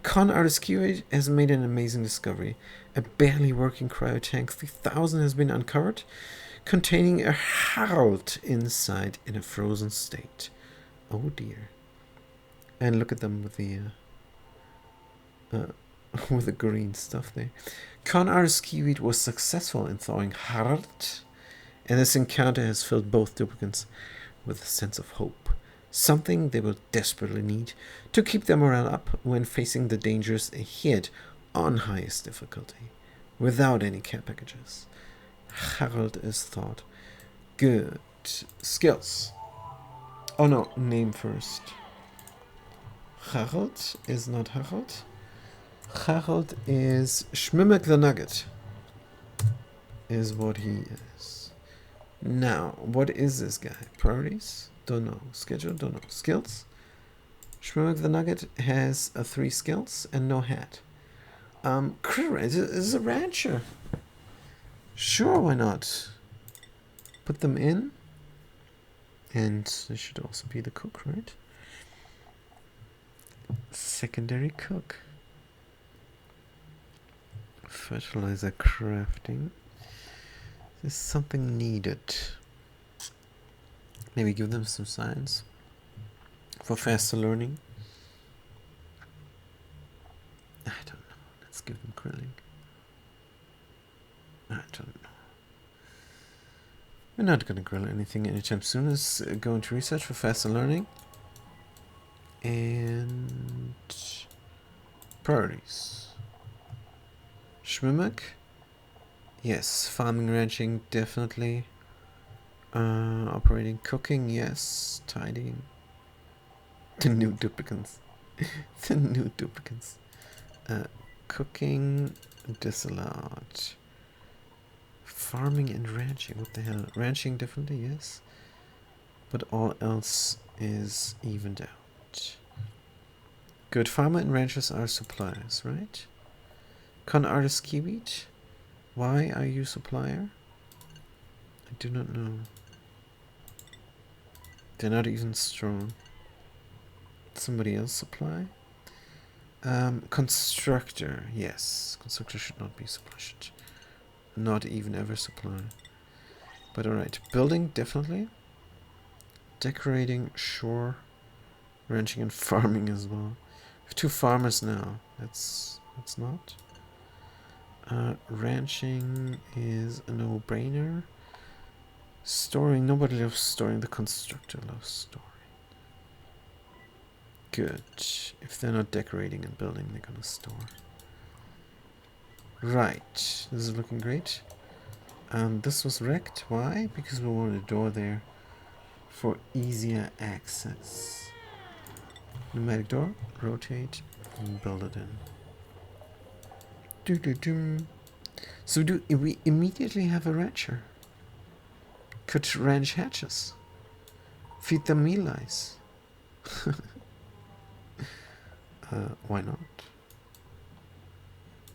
Con Artist Q8 has made an amazing discovery. A barely working cryotank 3000 has been uncovered, containing a Harald inside in a frozen state. Oh dear. And look at them with the with the green stuff there. Con Artist Q8 was successful in thawing Harald, and this encounter has filled both duplicants with a sense of hope. Something they will desperately need to keep their morale up when facing the dangers ahead on highest difficulty, without any care packages. Harold is thought. Good. Skills. Oh no, name first. Harold is not Harold. Harold is Schmimmek the Nugget. Is what he is. Now, what is this guy? Priorities? Don't know. Schedule? Don't know. Skills? Schmimmek the Nugget has 3 skills and no hat. This is a rancher. Sure, why not? Put them in. And this should also be the cook, right? Secondary cook. Fertilizer crafting. Is something needed? Maybe give them some science for faster learning. I don't know. Let's give them grilling. I don't know. We're not going to grill anything anytime soon. Let's go into research for faster learning. And priorities. Schmimmek? Yes. Farming, ranching, definitely. Operating, cooking, yes. Tidying. The new duplicants. The new duplicants. Cooking, disallowed. Farming and ranching, what the hell? Ranching definitely, yes. But all else is evened out. Good. Farmer and ranchers are suppliers, right? Con artist Kiwit? Why are you supplier? I do not know. They're not even strong. Somebody else supply? Constructor, yes. Constructor should not be supply. Should not even ever supply. But alright. Building, definitely. Decorating, sure. Ranching and farming as well. We have 2 farmers now. That's not. Ranching is a no-brainer. Storing, nobody loves storing. The constructor loves storing. Good. If they're not decorating and building, they're gonna store. Right. This is looking great. This was wrecked. Why? Because we wanted a door there for easier access. Pneumatic door. Rotate and build it in. So do we immediately have a rancher? Could ranch hatches. Feed them meal ice. Why not?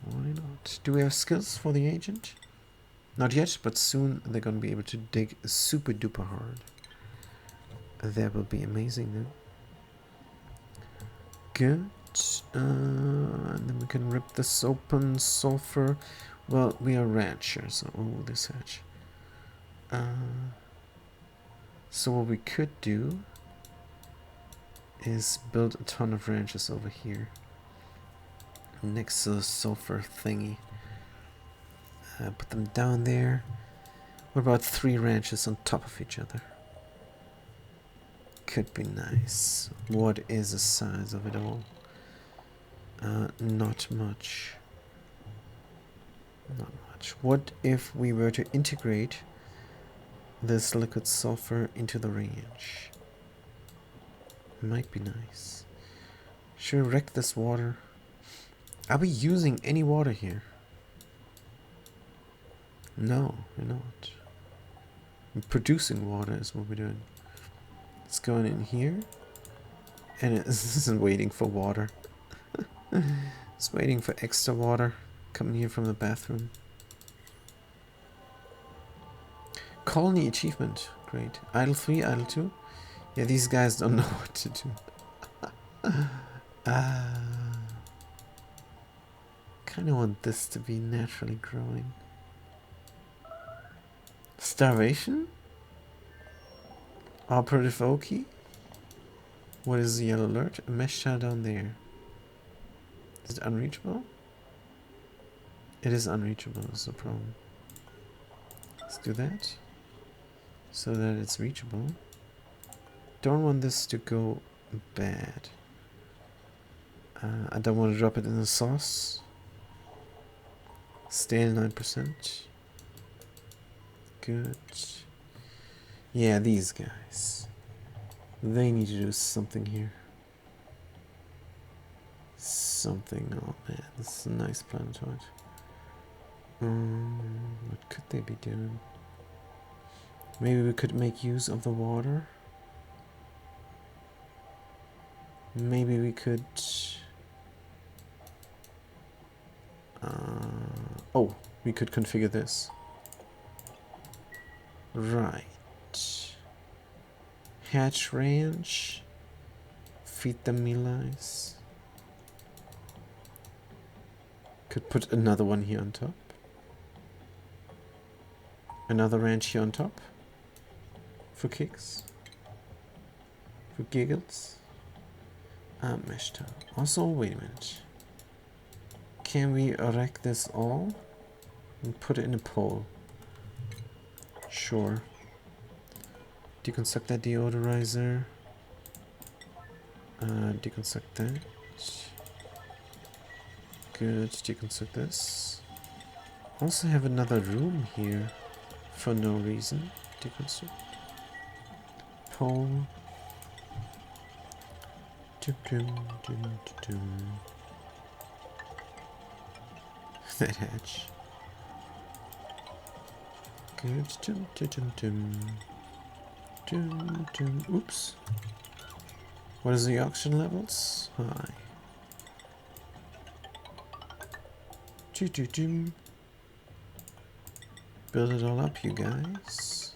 Why not? Do we have skills for the agent? Not yet, but soon they're gonna be able to dig super duper hard. That will be amazing then. Good. And then we can rip this open. Sulfur. Well, we are ranchers. Oh, this hatch. So what we could do is build a ton of ranches over here next to the sulfur thingy. Put them down there. What about 3 ranches on top of each other? Could be nice. What is the size of it all? Not much. Not much. What if we were to integrate this liquid sulfur into the range. Might be nice. Should we wreck this water? Are we using any water here? No, we're not. We're producing water is what we're doing. It's going in here. And it isn't waiting for water. It's waiting for extra water coming here from the bathroom. Colony achievement. Great. Idle 3, idle 2. Yeah, these guys don't know what to do. Kind of want this to be naturally growing. Starvation? Operative Oki? What is the yellow alert? A mesh tile down there. Is it unreachable? It is unreachable, that's the problem. Let's do that. So that it's reachable. Don't want this to go bad. I don't want to drop it in the sauce. Stay at 9%. Good. Yeah, these guys. They need to do something here. Something. Oh man, this is a nice planetoid. What could they be doing? Maybe we could make use of the water. Maybe we could... oh, we could configure this. Right. Hatch range. Feed them meal ice. Could put another one here on top. Another ranch here on top. For kicks. For giggles. Mesh tile. Also, wait a minute. Can we erect this all? And put it in a pole? Sure. Deconstruct that deodorizer. Deconstruct that. Good. Deconstruct this. Also have another room here. For no reason. Deconstruct. Pole. That hatch. Good. Oops. What is the oxygen levels? High. Build it all up, you guys.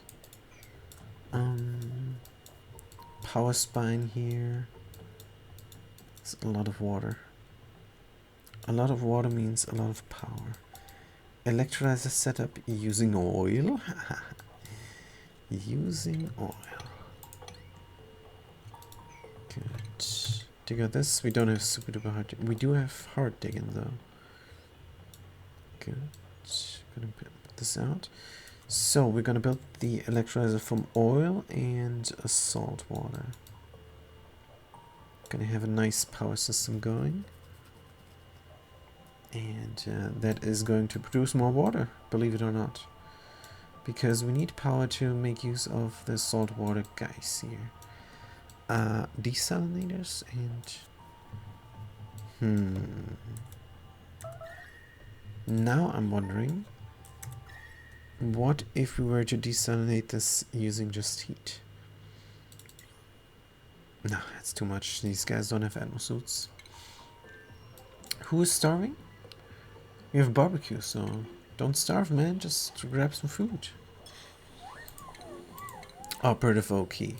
Power spine here. It's a lot of water. A lot of water means a lot of power. Electrolyzer setup using oil. Using oil. Good. Dig out this. We don't have super duper hard. We do have hard digging though. Good. Gonna put this out. So we're gonna build the electrolyzer from oil and salt water. Gonna have a nice power system going. And that is going to produce more water, believe it or not. Because we need power to make use of the salt water guys here. Desalinators and... Now I'm wondering, what if we were to desalinate this using just heat? No, that's too much. These guys don't have atmosuits. Who is starving? We have barbecue, so don't starve, man. Just grab some food. Operative OK.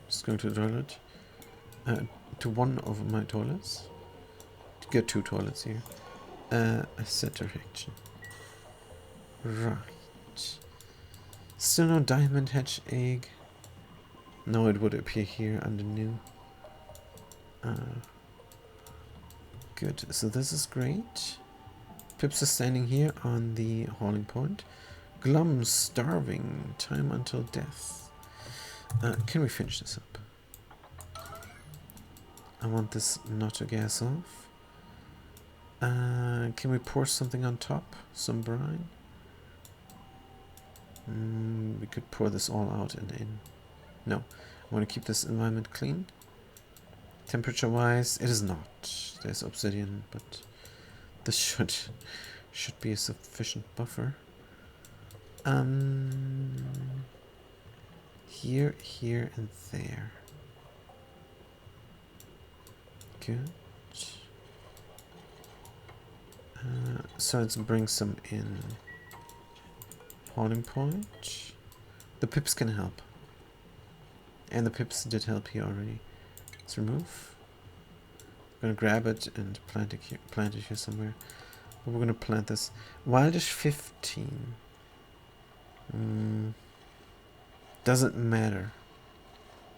Just going to the toilet. To one of my toilets. To get 2 toilets here. Set direction. Right. Still no diamond hatch egg. No, it would appear here under new. Good. So this is great. Pips is standing here on the hauling point. Glum starving. Time until death. Can we finish this up? I want this not to gas off. Can we pour something on top? Some brine? We could pour this all out and in. No, I want to keep this environment clean. Temperature-wise, it is not. There's obsidian, but this should be a sufficient buffer. Here, here, and there. Good. So let's bring some in. Holding point. The pips can help. And the pips did help here already. Let's remove. I'm gonna grab it and plant it here somewhere. But we're gonna plant this. Wildish 15. Doesn't matter.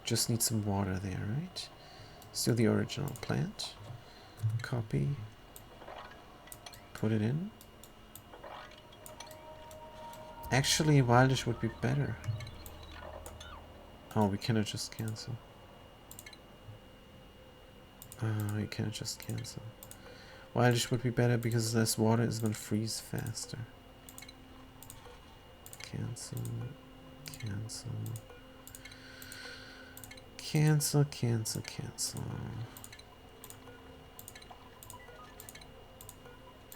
Just need some water there, right? Still the original plant. Copy. Put it in. Actually, Wildish would be better. Oh, we cannot just cancel. We cannot just cancel. Wildish would be better because less water is going to freeze faster. Cancel. Cancel. Cancel, cancel, cancel.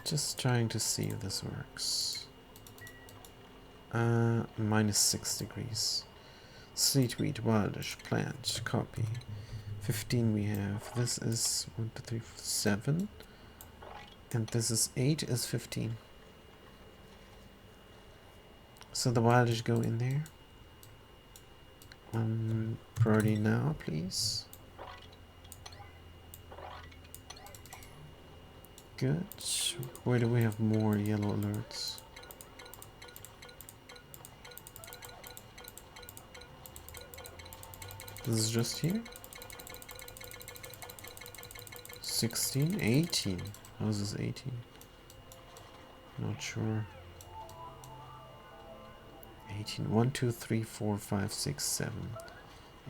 Just trying to see if this works. -6 degrees. Sleetweed, wildish, plant, copy. 15 we have. This is 1, 2, 3, 4, 7. And this is 8 is 15. So the wildish go in there. Priority now, please. Good. Where do we have more yellow alerts? This is just here. 16, 18. How's this 18? Not sure. 18. 1, 2, 3, 4, 5, 6, 7.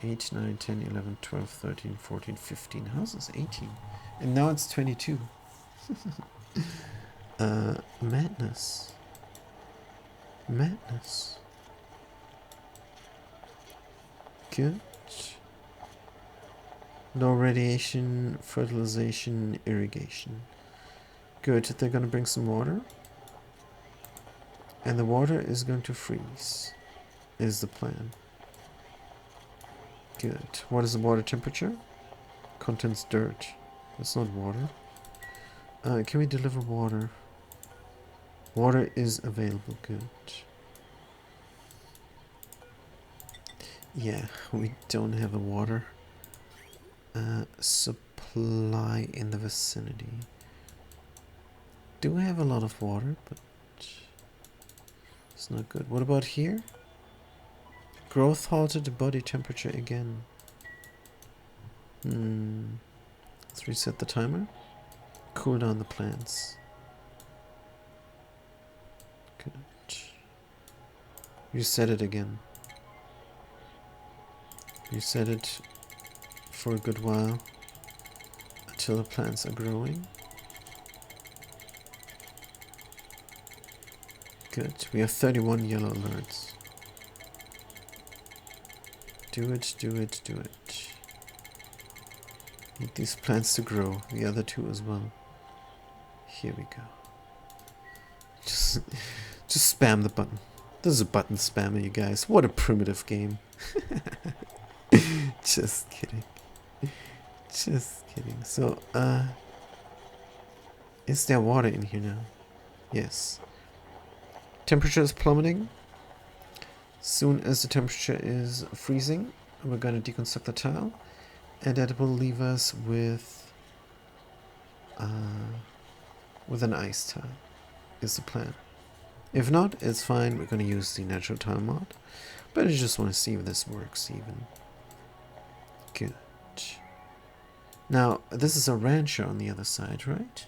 8, 9, 10, 11, 12, 13, 14, 15. How's this 18? And now it's 22. Madness. Madness. Good. No radiation, fertilization, irrigation. Good. They're going to bring some water. And the water is going to freeze. Is the plan. Good. What is the water temperature? Contains dirt. That's not water. Can we deliver water? Water is available. Good. Yeah, we don't have a water supply in the vicinity. Do have a lot of water, but it's not good. What about here? Growth halted, body temperature again. Let's reset the timer. Cool down the plants. Good. Reset it again. Reset it for a good while until the plants are growing. Good. We have 31 yellow alerts. Do it, do it, do it. Need these plants to grow. The other two as well. Here we go. Just spam the button. This is a button spammer, you guys. What a primitive game. Just kidding. Just kidding. So, is there water in here now? Yes. Temperature is plummeting. Soon as the temperature is freezing, we're going to deconstruct the tile. And that will leave us with an ice tile, is the plan. If not, it's fine. We're going to use the natural tile mod. But I just want to see if this works even. Good. Now, this is a rancher on the other side, right?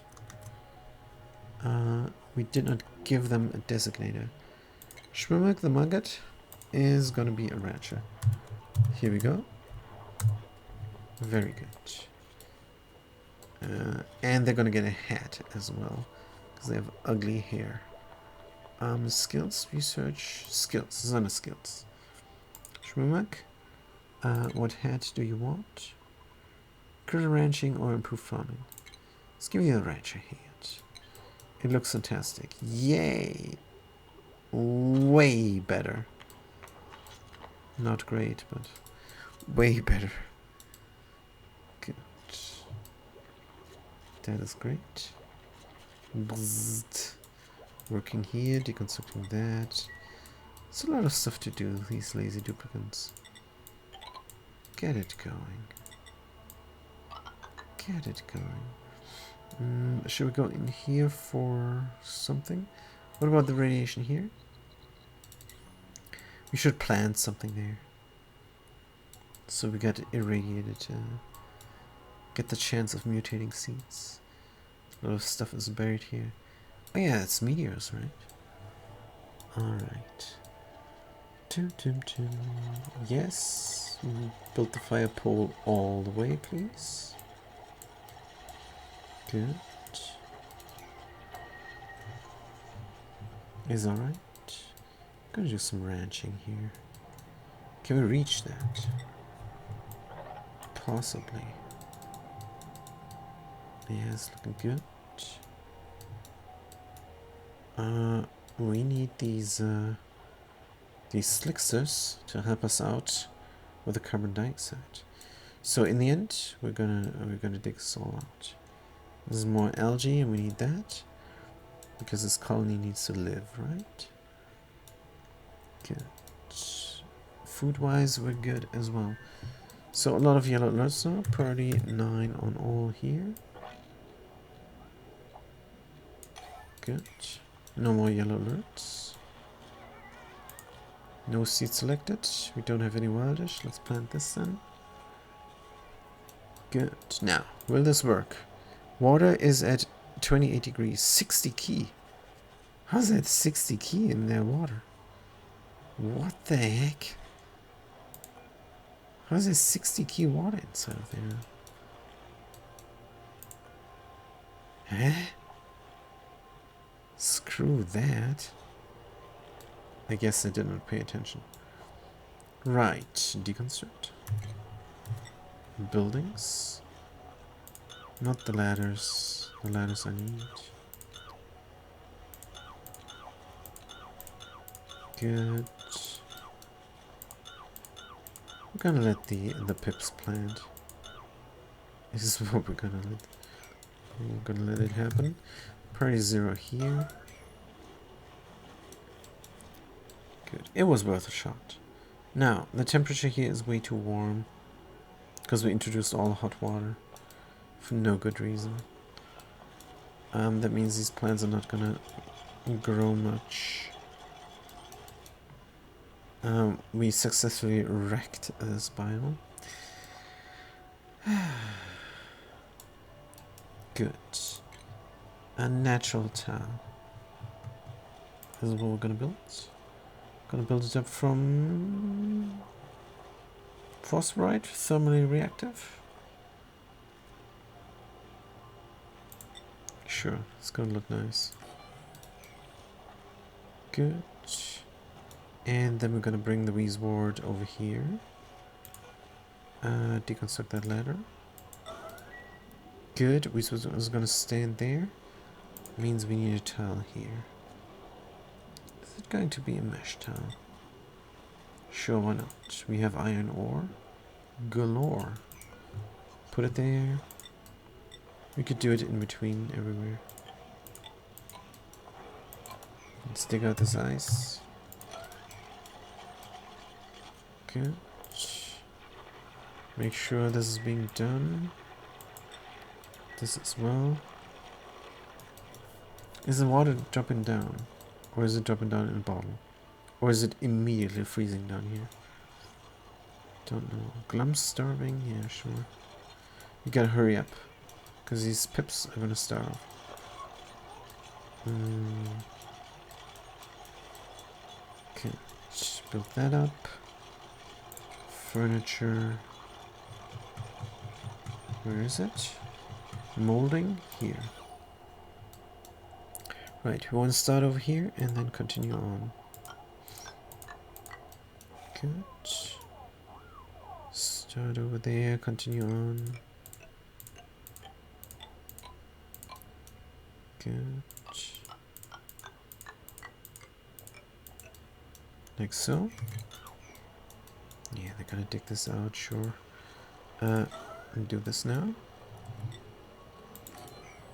We did not give them a designator. Schwimmerk the Mugget is going to be a rancher. Here we go. Very good. And they're going to get a hat as well, because they have ugly hair. Skills, research, skills. This is under skills. Shmumak, what hat do you want? Critter ranching or improved farming? Let's give you a rancher hat. It looks fantastic. Yay! Way better. Not great, but way better. Good. That is great. Bzzzt. Working here, deconstructing that. It's a lot of stuff to do, these lazy duplicants. Get it going. Get it going. Should we go in here for something? What about the radiation here? We should plant something there. So we get irradiated. Get the chance of mutating seeds. A lot of stuff is buried here. Oh yeah, it's meteors, right? Alright. Yes. Build the fire pole all the way, please. Good. Is alright. Gonna do some ranching here. Can we reach that? Possibly. Yeah, it's looking good. We need these slicksters to help us out with the carbon dioxide. So in the end, we're gonna dig this all out. This is more algae, and we need that because this colony needs to live, right? Good. Food-wise, we're good as well. So a lot of yellow alerts now. Priority 9 on all here. Good. No more yellow alerts. No seed selected. We don't have any wildish. Let's plant this then. Good. Now, will this work? Water is at 28 degrees. 60 key. How's that 60 key in their water? What the heck? How's there 60 key water inside of there? Huh? Screw that. I guess I did not pay attention. Right, deconstruct. Buildings. Not the ladders. The ladders I need. Good. We're gonna let the pips plant. This is what we're gonna let it happen. Priority 0 here. Good. It was worth a shot. Now, the temperature here is way too warm because we introduced all the hot water for no good reason. That means these plants are not gonna grow much. We successfully wrecked this biome. Good. A natural tile. This is what we're gonna build. Gonna build it up from phosphorite, thermally reactive. Sure, it's gonna look nice. Good. And then we're gonna bring the Weezward over here. Deconstruct that ladder. Good. Weezward is gonna stand there. Means we need a tile here. Is it going to be a mesh tile? Sure, why not? We have iron ore galore. Put it there. We could do it in between everywhere. Let's dig out this ice. Good. Make sure this is being done. This as well. Is the water dropping down? Or is it dropping down in a bottle? Or is it immediately freezing down here? Don't know. Glum's starving? Yeah, sure. You gotta hurry up. Because these pips are gonna starve. Okay, just build that up. Furniture. Where is it? Molding? Here. Right, we want to start over here and then continue on. Good. Start over there, continue on. Good. Like so. Yeah, they're gonna dig this out, sure. Do this now.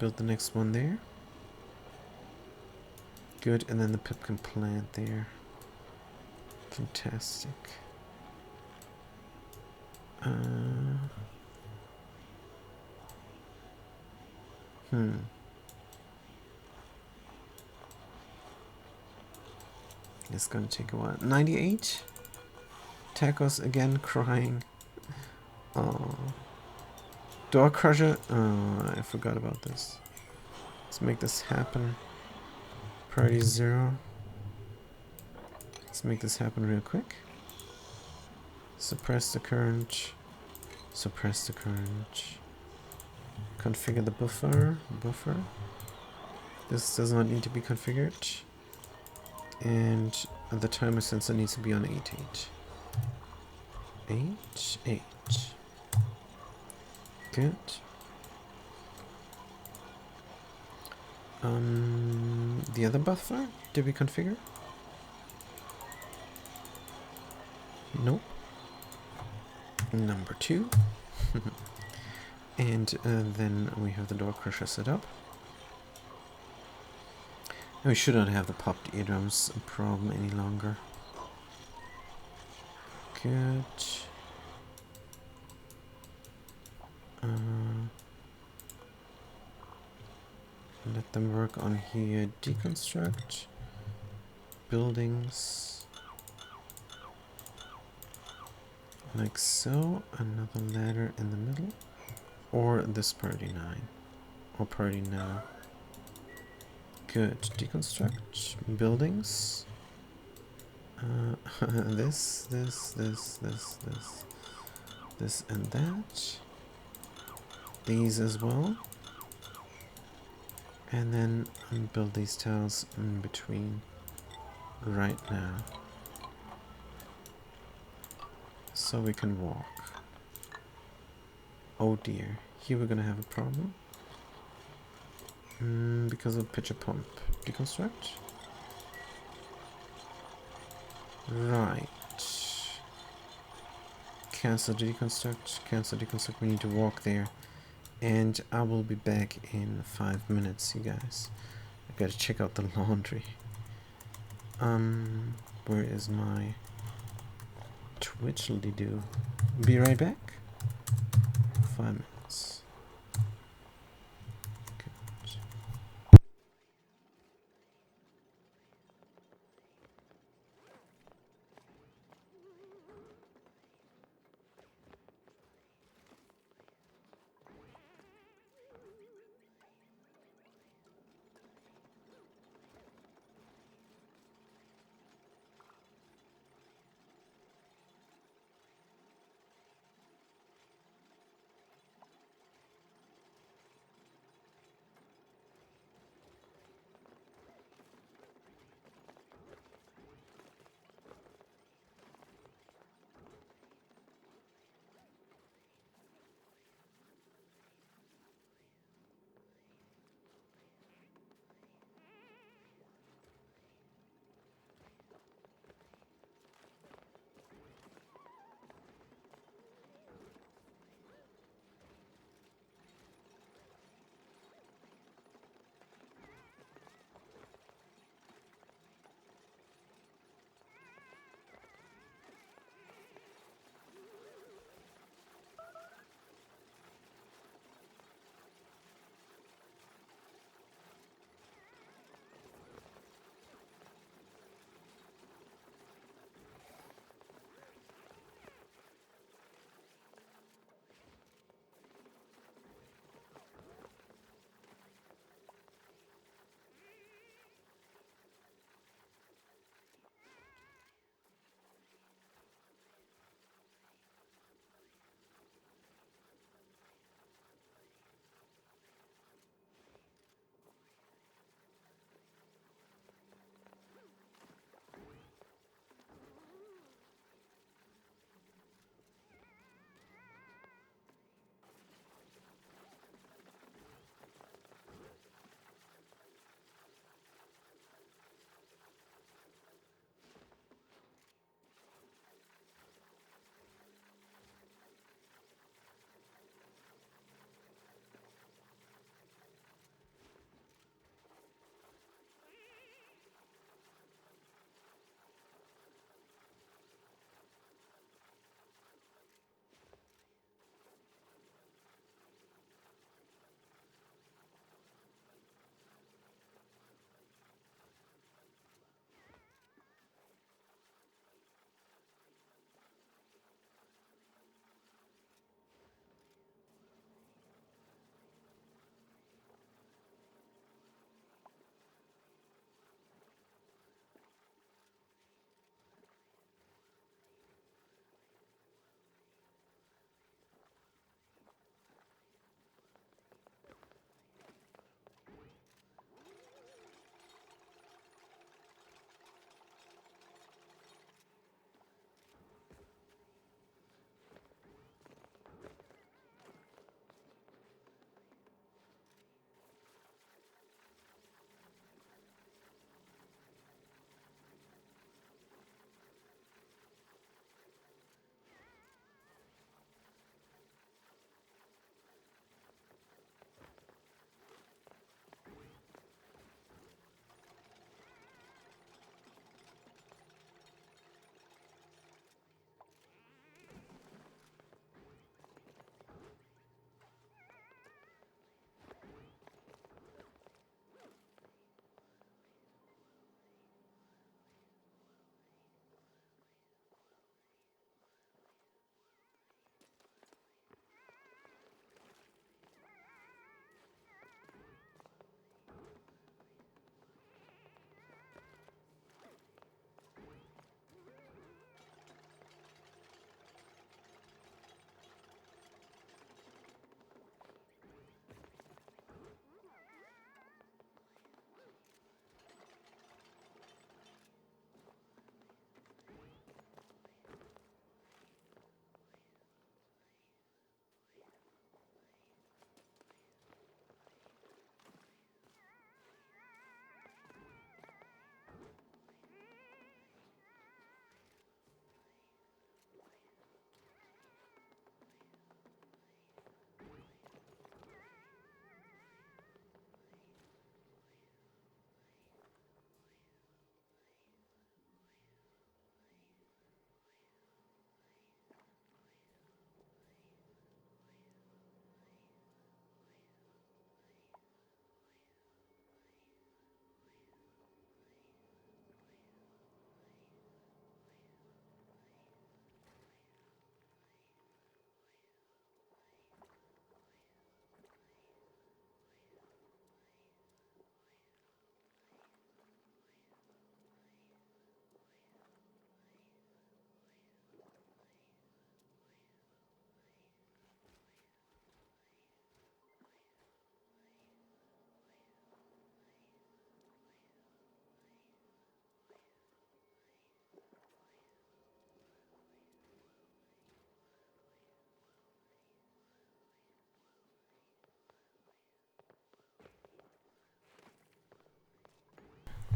Build the next one there. Good, and then the pip can plant there. Fantastic. It's gonna take a while. 98? Tacos again crying. Oh. Door crusher? Oh, I forgot about this. Let's make this happen. Priority 0. Let's make this happen real quick. Suppress the current. Suppress the current. Configure the buffer. This does not need to be configured. And the timer sensor needs to be on 8.8. 8.8. Good. The other buffer, did we configure? Nope. Number 2. And then we have the door crusher set up. And we should not have the popped eardrums problem any longer. Good. Let them work on here. Deconstruct. Buildings. Like so. Another ladder in the middle. Or this priority 9. Or priority now. Good. Deconstruct. Buildings. This and that. These as well. And then build these tiles in between right now. So we can walk. Oh dear. Here we're gonna have a problem. Because of pitcher pump. Deconstruct. Right. Cancel deconstruct. Cancel deconstruct. We need to walk there. And I will be back in 5 minutes, you guys. I gotta check out the laundry. Where is my Twitchly-do? Be right back. 5 minutes. Good.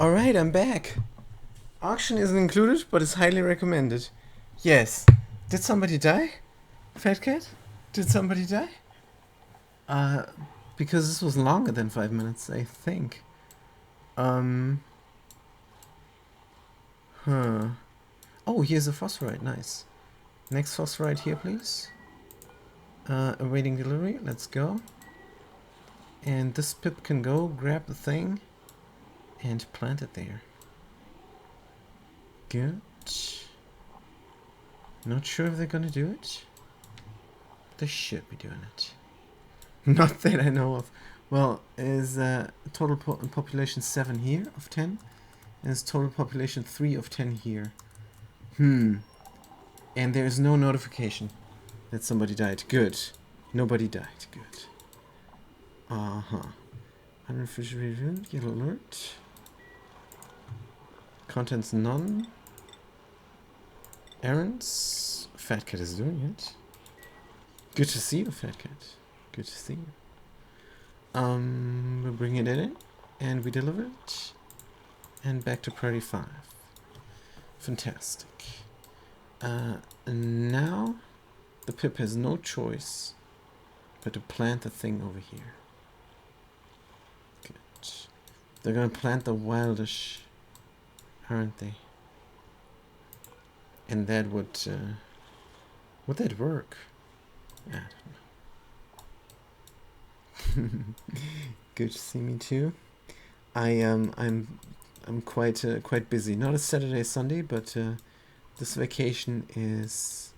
Alright, I'm back. Auction isn't included, but is highly recommended. Yes. Did somebody die? Fat Cat? Did somebody die? Because this was longer than 5 minutes, I think. Huh. Oh, here's a phosphorite, nice. Next phosphorite here, please. Awaiting delivery, let's go. And this pip can go, grab the thing, and plant it there. Good. Not sure if they're gonna do it. They should be doing it. Not that I know of. Well, is total population 7 here of 10? And is total population 3 of 10 here. And there is no notification that somebody died. Good. Nobody died. Good. Unrefrigerated. Yellow alert. Contents none. Errands. Fat Cat is doing it. Good to see you, Fat Cat. Good to see you. We bring it in and we deliver it. And back to priority 5. Fantastic. Now the pip has no choice but to plant the thing over here. Good. They're gonna plant the wildish, aren't they? And that would that work? I don't know. Good to see me too. I'm quite busy. Not a Saturday, Sunday, but this vacation is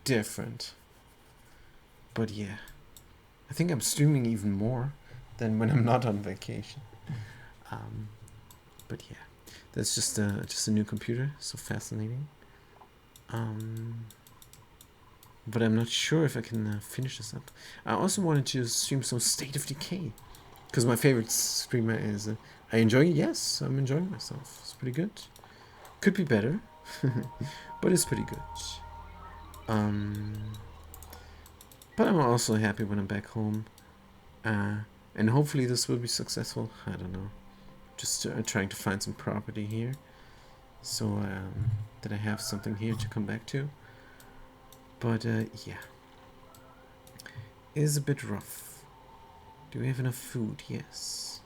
different. But yeah, I think I'm streaming even more than when I'm not on vacation. But yeah, that's just a new computer. So fascinating. But I'm not sure if I can finish this up. I also wanted to stream some State of Decay, because my favorite streamer is. I enjoy it. Yes, I'm enjoying myself. It's pretty good. Could be better, but it's pretty good. But I'm also happy when I'm back home, and hopefully this will be successful. I don't know. Just trying to find some property here, so that I have something here to come back to. But yeah, it is a bit rough. Do we have enough food? Yes.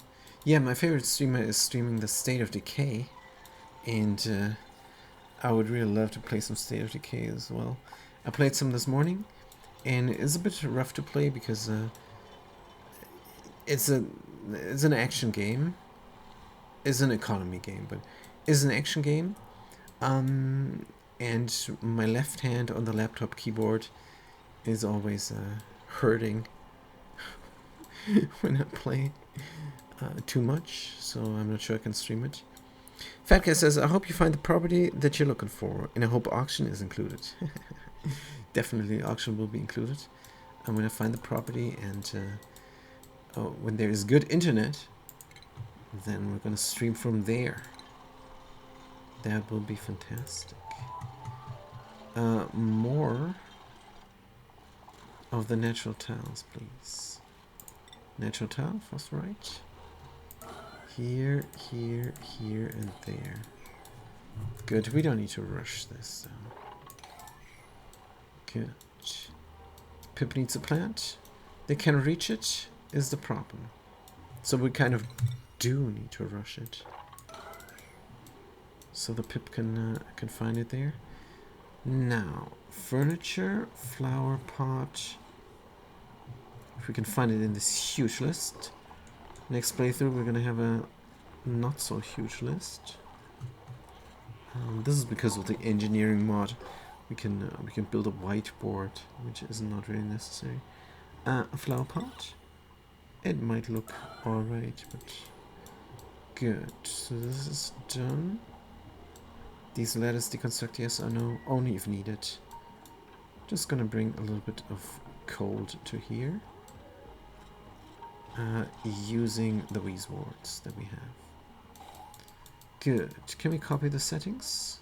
Yeah, my favorite streamer is streaming the State of Decay, and I would really love to play some State of Decay as well. I played some this morning, and it's a bit rough to play because it's an action game. It's an economy game, but it's an action game. And my left hand on the laptop keyboard is always hurting when I play too much, so I'm not sure I can stream it. Fatcat says, I hope you find the property that you're looking for, and I hope auction is included. Definitely auction will be included. I'm going to find the property, and when there is good internet, then we're going to stream from there. That will be fantastic. More of the natural tiles, please. Natural tile, phosphorite. Here, here, here, and there. Good, we don't need to rush this though. Good. Pip needs a plant. They can reach it, is the problem. So we kind of do need to rush it. So the pip can find it there. Now, furniture, flower pot. If we can find it in this huge list. Next playthrough, we're gonna have a not so huge list. This is because of the engineering mod. We can build a whiteboard, which is not really necessary. A flower pot. It might look alright, but good. So this is done. These ladders deconstruct, yes or no, only if needed. Just gonna bring a little bit of cold to here. Using the Wheeze wards that we have. Good. Can we copy the settings?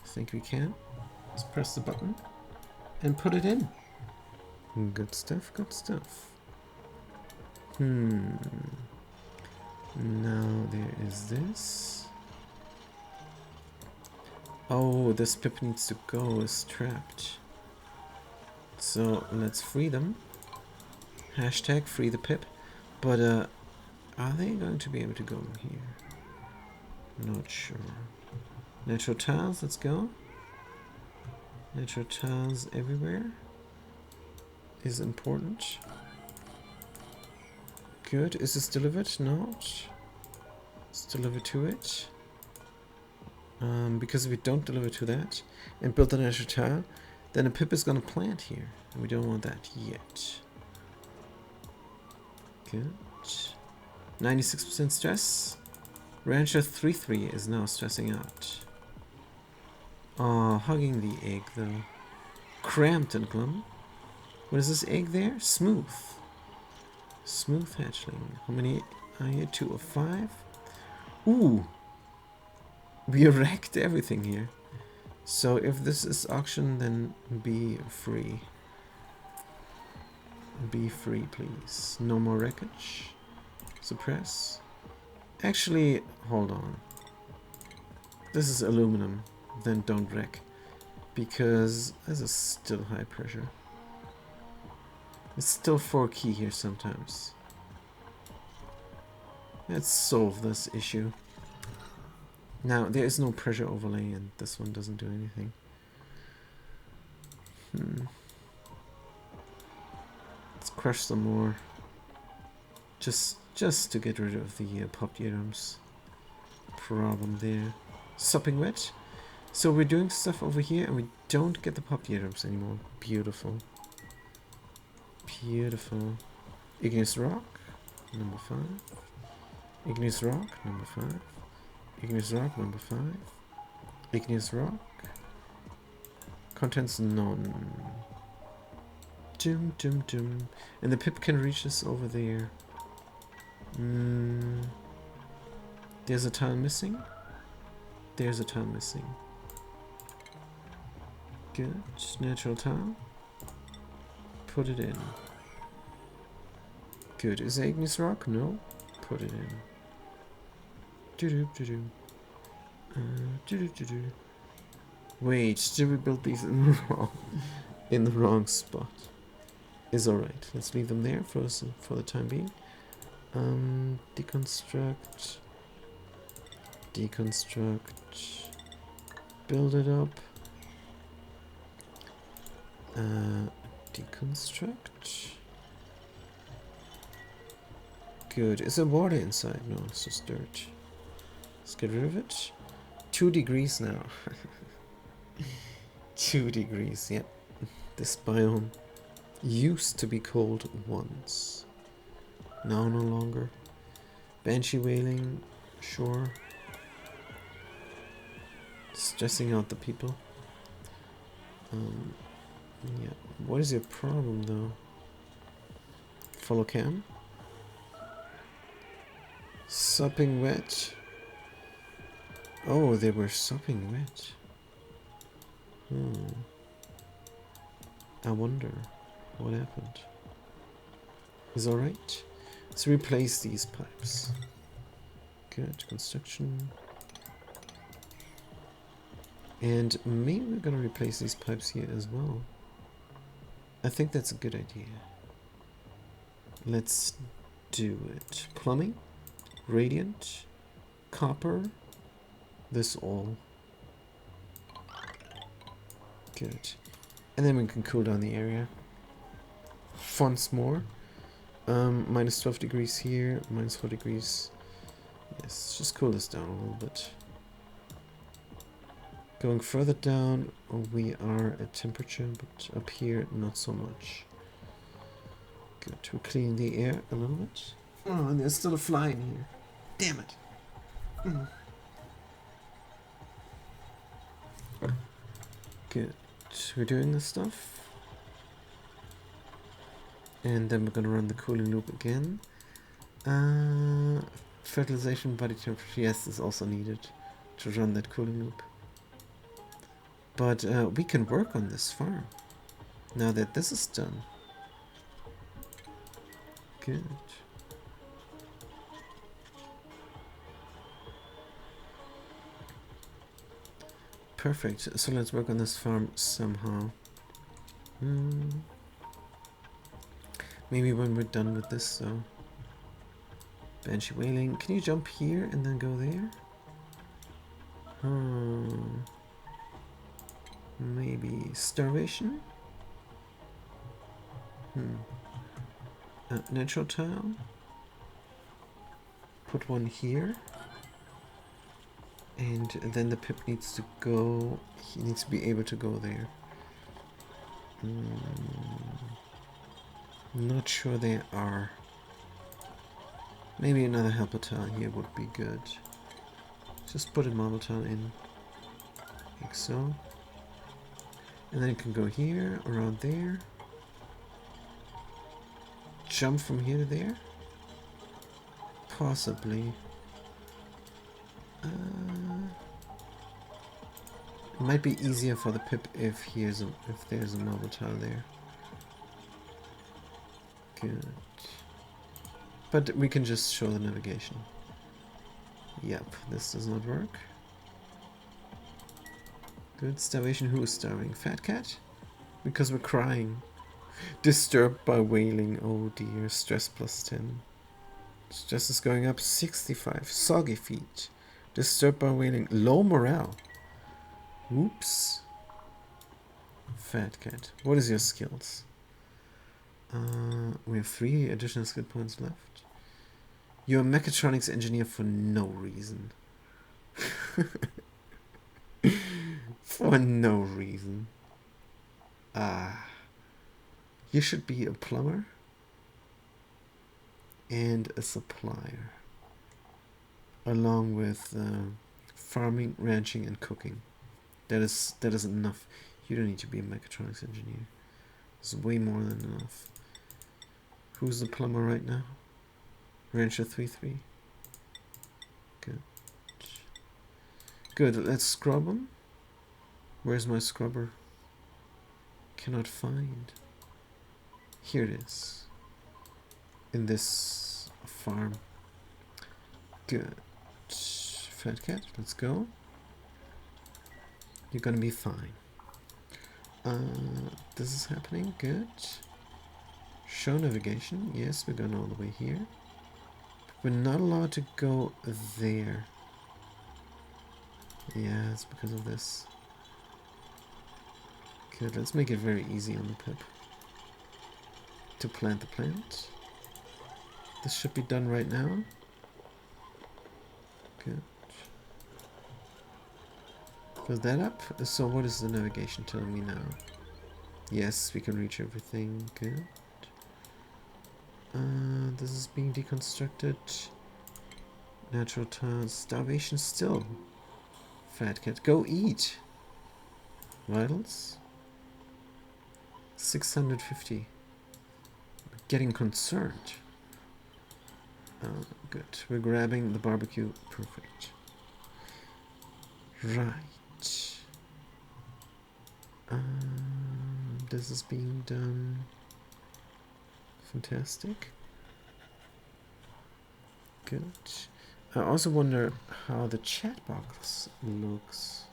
I think we can. Let's press the button and put it in. Good stuff, good stuff. Now there is this. Oh, this pip needs to go, is trapped. So let's free them. Hashtag free the pip. But are they going to be able to go here? Not sure. Natural tiles, let's go. Natural tiles everywhere is important. Good. Is this delivered? Not. Let's deliver to it. Because if we don't deliver to that and build the natural tile, then a pip is going to plant here. And we don't want that yet. Good. 96% stress. Rancher 3-3 is now stressing out. Oh, hugging the egg though. Cramped and glum. What is this egg there? Smooth. Smooth hatchling. How many are here? 2 of 5. Ooh. We wrecked everything here. So if this is auction, then be free. Be free, please. No more wreckage. Suppress. Actually, hold on. This is aluminum. Then don't wreck. Because this is still high pressure. It's still 4 key here sometimes. Let's solve this issue. Now, there is no pressure overlay and this one doesn't do anything. Let's crush some more. Just to get rid of the popped eardrums. Problem there. Sopping wet. So we're doing stuff over here and we don't get the popped eardrums anymore. Beautiful. Beautiful. Igneous rock, number 5. Igneous rock, number 5. Igneous rock, number 5. Igneous rock. Contents none. Dum dum dum. And the pip can reach us over there. There's a tile missing. There's a tile missing. Good. Natural tile. Put it in. Good. Is it igneous rock? No. Put it in. Wait, did we build these in the wrong spot? Is alright. Let's leave them there for the time being. Deconstruct. Deconstruct. Build it up. Deconstruct. Good. Is there water inside? No, it's just dirt. Let's get rid of it. 2 degrees now. 2 degrees, yep. This biome used to be cold once. Now no longer. Banshee wailing, sure. Stressing out the people. Yeah. What is your problem though? Follow cam. Sopping wet. Oh, they were sopping wet. I wonder what happened. Is alright. Let's replace these pipes. Good. Construction. And maybe we're gonna replace these pipes here as well. I think that's a good idea. Let's do it. Plumbing, radiant, copper, this all. Good. And then we can cool down the area once more. Minus 12 degrees here, minus 4 degrees. Yes, just cool this down a little bit. Going further down, we are at temperature, but up here, not so much. Good, to clean the air a little bit. Oh, and there's still a fly in here. Damn it. Good, we're doing this stuff. And then we're gonna run the cooling loop again. Fertilization, body temperature, yes, is also needed to run that cooling loop. But we can work on this farm now that this is done. Good. perfect. So let's work on this farm somehow. Maybe when we're done with this, though. Banshee whaling. Can you jump here and then go there? Maybe starvation? Natural tile. Put one here. And then the pip needs to go... He needs to be able to go there. Not sure they are. Maybe another helper tile here would be good. Just put a marble tile in. Like so. And then it can go here, around there. Jump from here to there? Possibly. It might be easier for the pip if there's a marble tile there. Good. But we can just show the navigation. Yep, this does not work. Good. Starvation. Who is starving? Fat cat? Because we're crying. Disturbed by wailing. Oh dear. Stress plus 10. Stress is going up 65. Soggy feet. Disturbed by wailing. Low morale. Oops. Fat cat. What is your skills? We have 3 additional skill points left. You're a mechatronics engineer for no reason. For no reason. You should be a plumber and a supplier, along with farming, ranching, and cooking. That is enough. You don't need to be a mechatronics engineer. It's way more than enough. Who's the plumber right now? Rancher 3-3. Good. Good. Let's scrub them. Where's my scrubber? Cannot find. Here it is. In this farm. Good. Fat cat, let's go. You're gonna be fine. This is happening. Good. Show navigation. Yes, we're going all the way here. We're not allowed to go there. Yeah, it's because of this. Good, let's make it very easy on the pip. To plant the plant. This should be done right now. Good. Fill that up. So what is the navigation telling me now? Yes, we can reach everything. Good. This is being deconstructed. Natural tiles. Starvation still. Fat cat. Go eat. Vitals. 650. Getting concerned. Good. We're grabbing the barbecue. Perfect. Right. This is being done. Fantastic. Good. I also wonder how the chat box looks.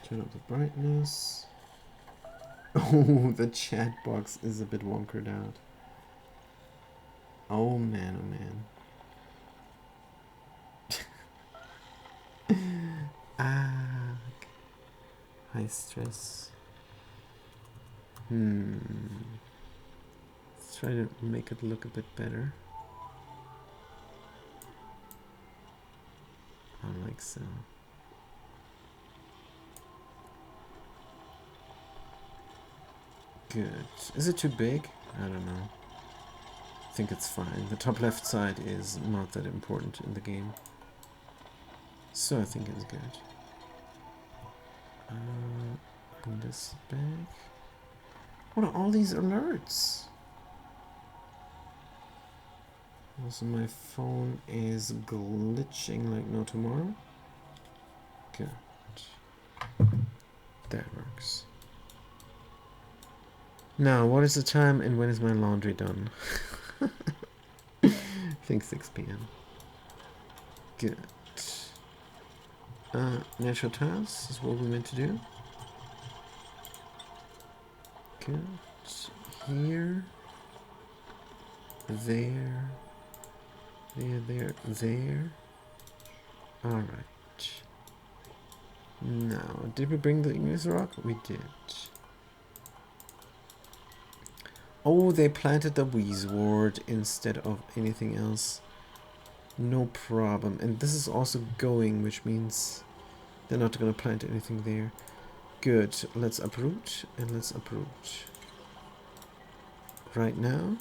Turn up the brightness. Oh, the chat box is a bit wonkered out. Oh man, oh man. High stress. Let's try to make it look a bit better. Like so. Good. Is it too big? I don't know. I think it's fine. The top left side is not that important in the game. So I think it's good. Bring this back. What are all these alerts? Also, my phone is glitching like no tomorrow. Good. That works. Now, what is the time and when is my laundry done? think 6 p.m. Good. Natural tiles is what we meant to do. Good. Here. There. There. Alright. Now, did we bring the igneous rock? We did. Oh, they planted the Weezwort instead of anything else. No problem. And this is also going, which means they're not going to plant anything there. Good. Let's uproot and let's uproot. Right now.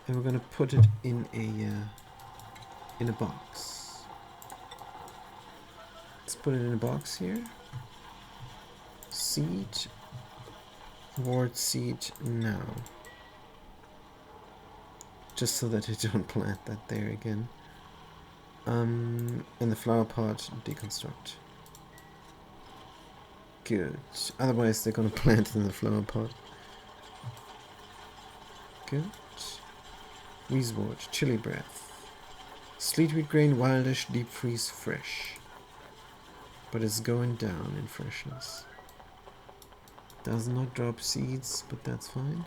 And we're going to put it in a box. Let's put it in a box here. Seed. Wart seed now. Just so that I don't plant that there again. In the flower pot, deconstruct. Good. Otherwise they're gonna plant it in the flower pot. Good. Weezwort, chili breath. Sleet wheat grain, wildish, deep freeze, fresh. But it's going down in freshness. Does not drop seeds, but that's fine.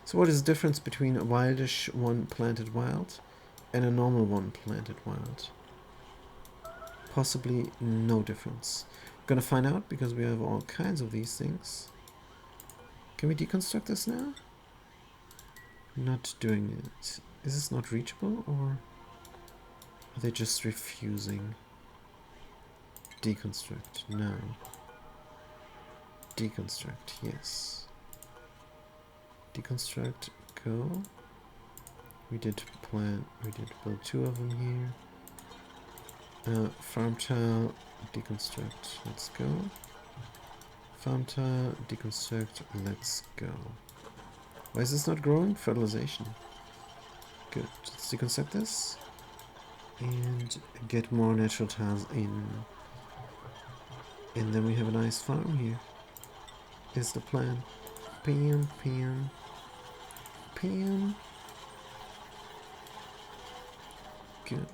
So what is the difference between a wildish one planted wild and a normal one planted wild? Possibly no difference. Gonna find out because we have all kinds of these things. Can we deconstruct this now? Not doing it. Is this not reachable or are they just refusing? Deconstruct, no. Deconstruct, yes. Deconstruct, go. We did build 2 of them here. Farm tile, deconstruct, let's go. Farm tile, deconstruct, let's go. Why is this not growing? Fertilization. Good, let's deconstruct this. And get more natural tiles in. And then we have a nice farm here. Is the plan. Pam. Good.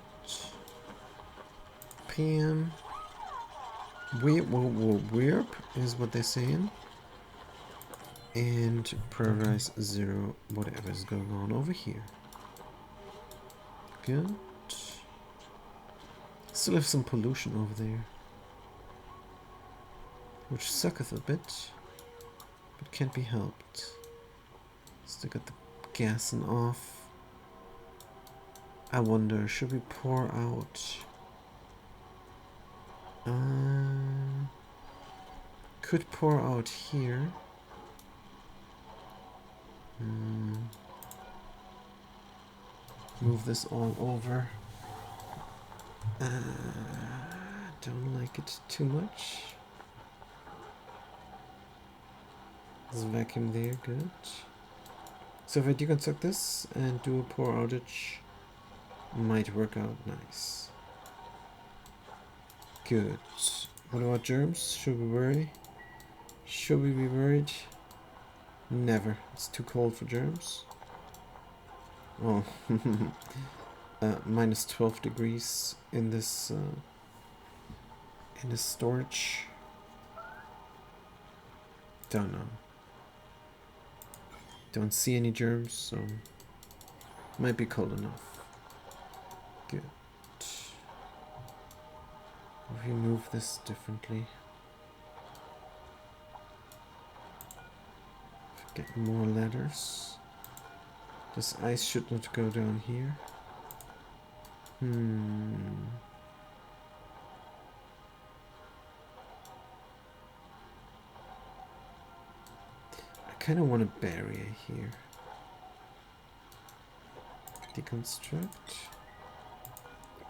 Pam. Weirp is what they're saying. And prioritize 0, whatever is going on over here. Good. Still have some pollution over there. Which sucketh a bit. But can't be helped. Still got the gassing off. I wonder, should we pour out? Could pour out here. Move this all over. Don't like it too much. This vacuum there, good. So if I deconstruct this and do a pour outage, might work out nice. Good. What about germs? Should we worry? Should we be worried? Never. It's too cold for germs. Oh, minus 12 degrees in this storage. Don't know. Don't see any germs, so might be cold enough. Good. Remove this differently. Get more ladders. This ice should not go down here. I kind of want a barrier here. Deconstruct.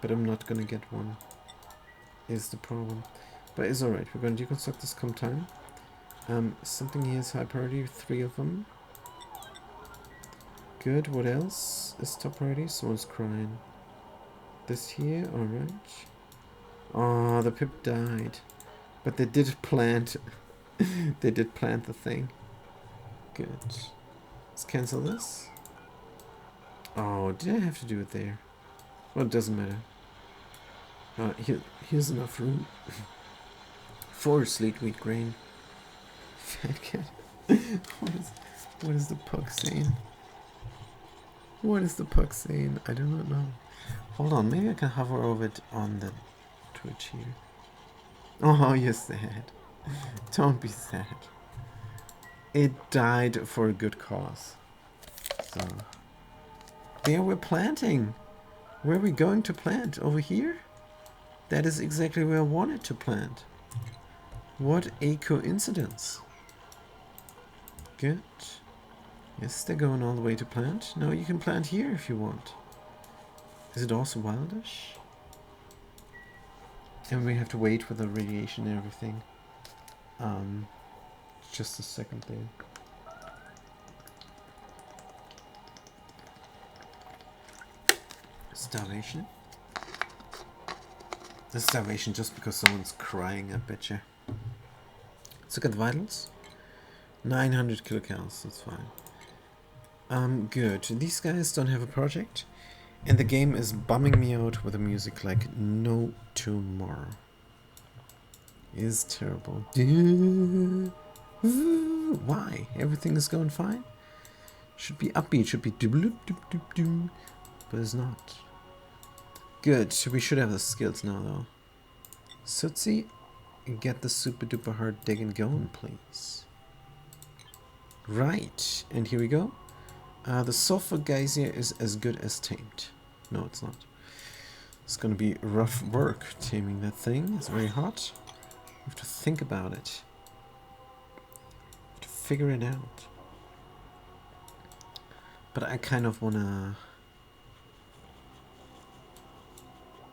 But I'm not gonna get one. Is the problem. But it's alright. We're gonna deconstruct this come time. Something here is high priority. 3 of them. Good. What else is top priority? Someone's crying. This here. Alright. Oh, the pip died. But they did plant. They did plant the thing. Good. Let's cancel this. Oh, did I have to do it there? Well, it doesn't matter. Here's enough room for sleet wheat grain. Fat cat. What is the puck saying? What is the puck saying? I do not know. Hold on, maybe I can hover over it on the Twitch here. Oh, you're sad. Don't be sad. It died for a good cause. So, there we're planting. Where are we going to plant? Over here? That is exactly where I wanted to plant. What a coincidence. Good. Yes, they're going all the way to plant. No, you can plant here if you want. Is it also wildish? And we have to wait for the radiation and everything. Just a second there. Starvation? The starvation just because someone's crying, I betcha. Let's look at the vitals. 900 kilocalories, that's fine. Good. These guys don't have a project. And the game is bumming me out with the music like no tomorrow. It is terrible. Why? Everything is going fine? Should be upbeat, should be doop doop doop doop, but it's not. Good, so we should have the skills now though. Sootsie, get the super duper hard digging going, please. Right, and here we go. The sulfur geyser is as good as tamed. No, it's not. It's gonna be rough work taming that thing. It's very hot. We have to think about it. We have to figure it out. But I kind of wanna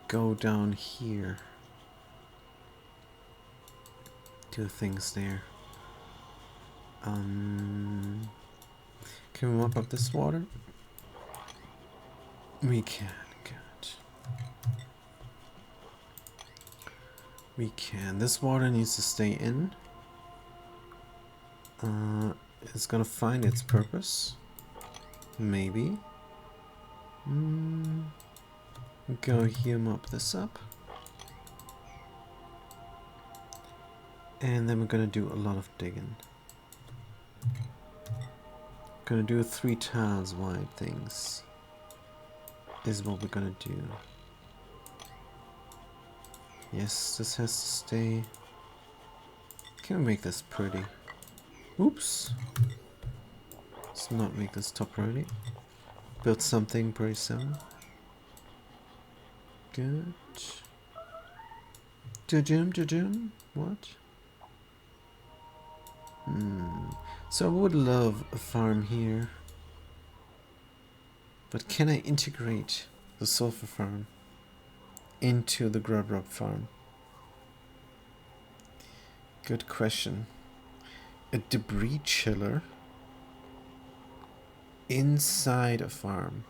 go down here. Do things there. Can we mop up this water? We can, good. We can. This water needs to stay in. It's gonna find its purpose. Maybe. Go here, mop this up. And then we're gonna do a lot of digging. Gonna do 3 tiles wide things. Is what we're gonna do. Yes, this has to stay. Can we make this pretty? Oops. Let's not make this top priority. Build something pretty soon. Good. Dujum. What? So I would love a farm here. But can I integrate the sulfur farm into the grub farm? Good question. A debris chiller inside a farm.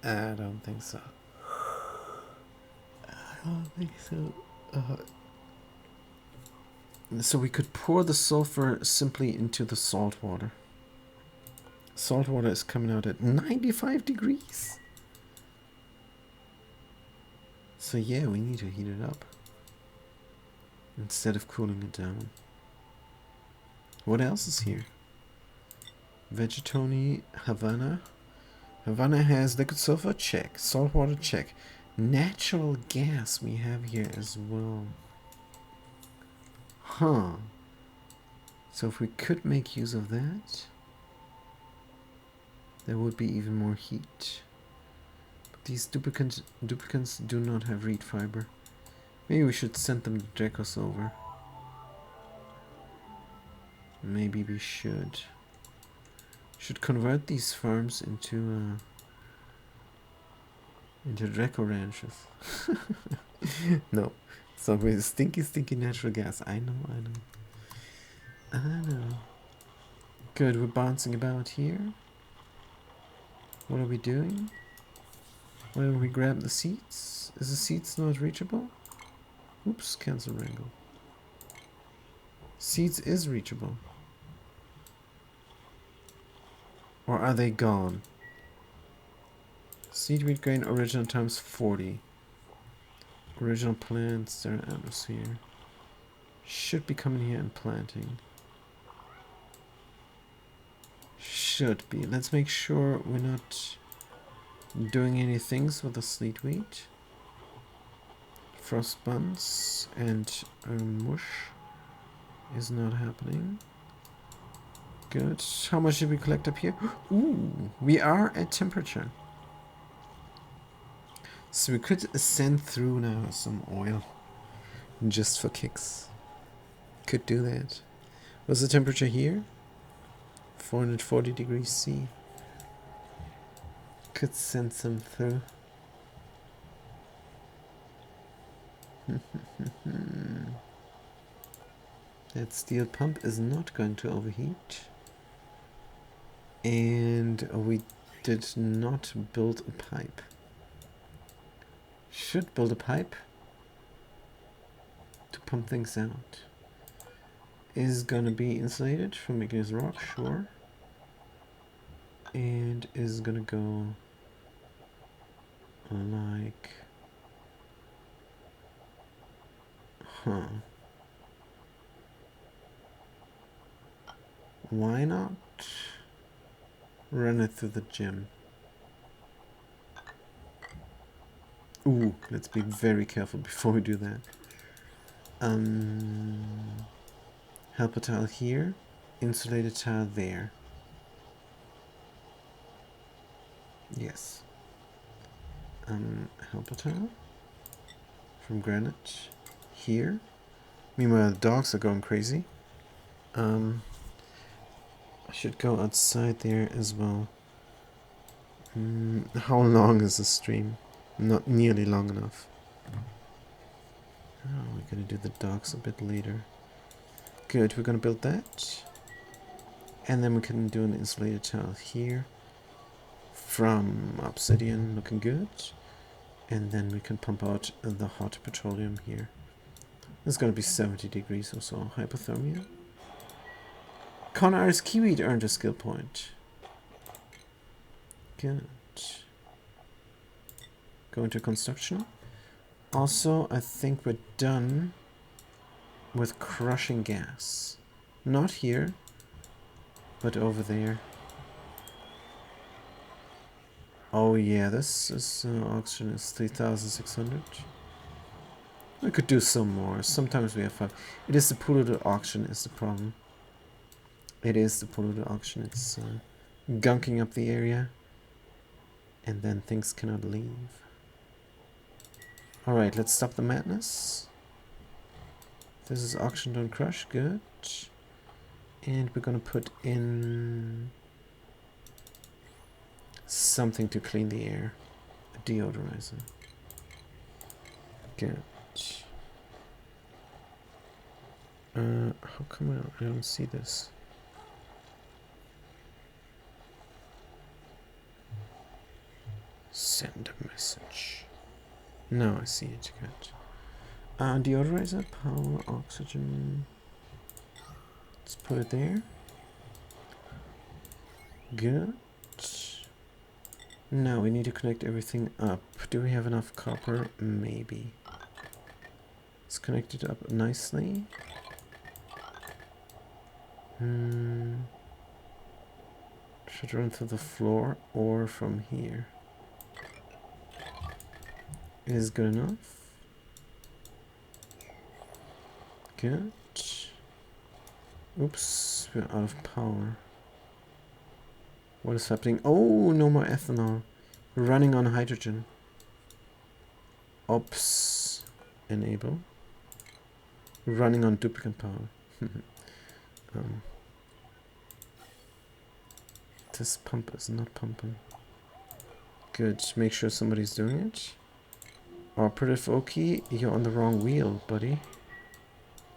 I don't think so. So we could pour the sulfur simply into the salt water. Salt water is coming out at 95 degrees. So yeah, we need to heat it up instead of cooling it down. What else is here? Vegetoni, Havana. Havana has liquid sulfur, check. Salt water, check. Natural gas we have here as well. Huh. So if we could make use of that, there would be even more heat. But these duplicants do not have reed fiber. Maybe we should send them to Dracos over. Maybe we should. Should convert these farms into Draco ranches. No. So with stinky natural gas. I know. Good, we're bouncing about here. What are we doing? Why don't we grab the seats? Is the seats not reachable? Oops, cancel wrangle. Seats is reachable. Or are they gone? Seed, wheat, grain, original times 40. Original plants, they're in atmosphere. Should be coming here and planting. Should be. Let's make sure we're not doing any things with the sleet wheat. Frost buns and mush is not happening. Good. How much did we collect up here? Ooh, we are at temperature. So we could send through now some oil. Just for kicks. Could do that. What's the temperature here? 440 degrees C. Could send some through. That steel pump is not going to overheat. And we did not build a pipe. Should build a pipe to pump things out. Is gonna be insulated from igneous rock, sure. And is gonna go like, why not run it through the gym? Ooh, let's be very careful before we do that. Helper tile here, insulated tile there. Yes. Helper tile from granite here. Meanwhile, the dogs are going crazy. I should go outside there as well. How long is the stream? Not nearly long enough. Oh, we're gonna do the dogs a bit later. Good, we're gonna build that. And then we can do an insulated tile here. From obsidian, looking good. And then we can pump out the hot petroleum here. It's gonna be 70 degrees or so. Hypothermia. Conar's kiwi earned a skill point. Good. Go into construction. Also, I think we're done with crushing gas. Not here, but over there. Oh yeah, this is oxygen is 3,600. We could do some more. Sometimes we have 5. It is the polluted oxygen is the problem. It is the polluted oxygen. It's gunking up the area. And then things cannot leave. Alright, let's stop the madness. This is oxygen, don't crush. Good. And we're gonna put in something to clean the air. A deodorizer. Good. How come I don't see this? Send a message. No, I see it. Good. Deodorizer, power, oxygen. Let's put it there. Good. Now we need to connect everything up. Do we have enough copper? Maybe. Let's connect it up nicely. Should run through the floor or from here. Is good enough. Good. Oops, we're out of power. What is happening? Oh, no more ethanol. We're running on hydrogen. Ops. Enable. Running on duplicate power. This pump is not pumping. Good. Make sure somebody's doing it. Operative Oki, you're on the wrong wheel, buddy.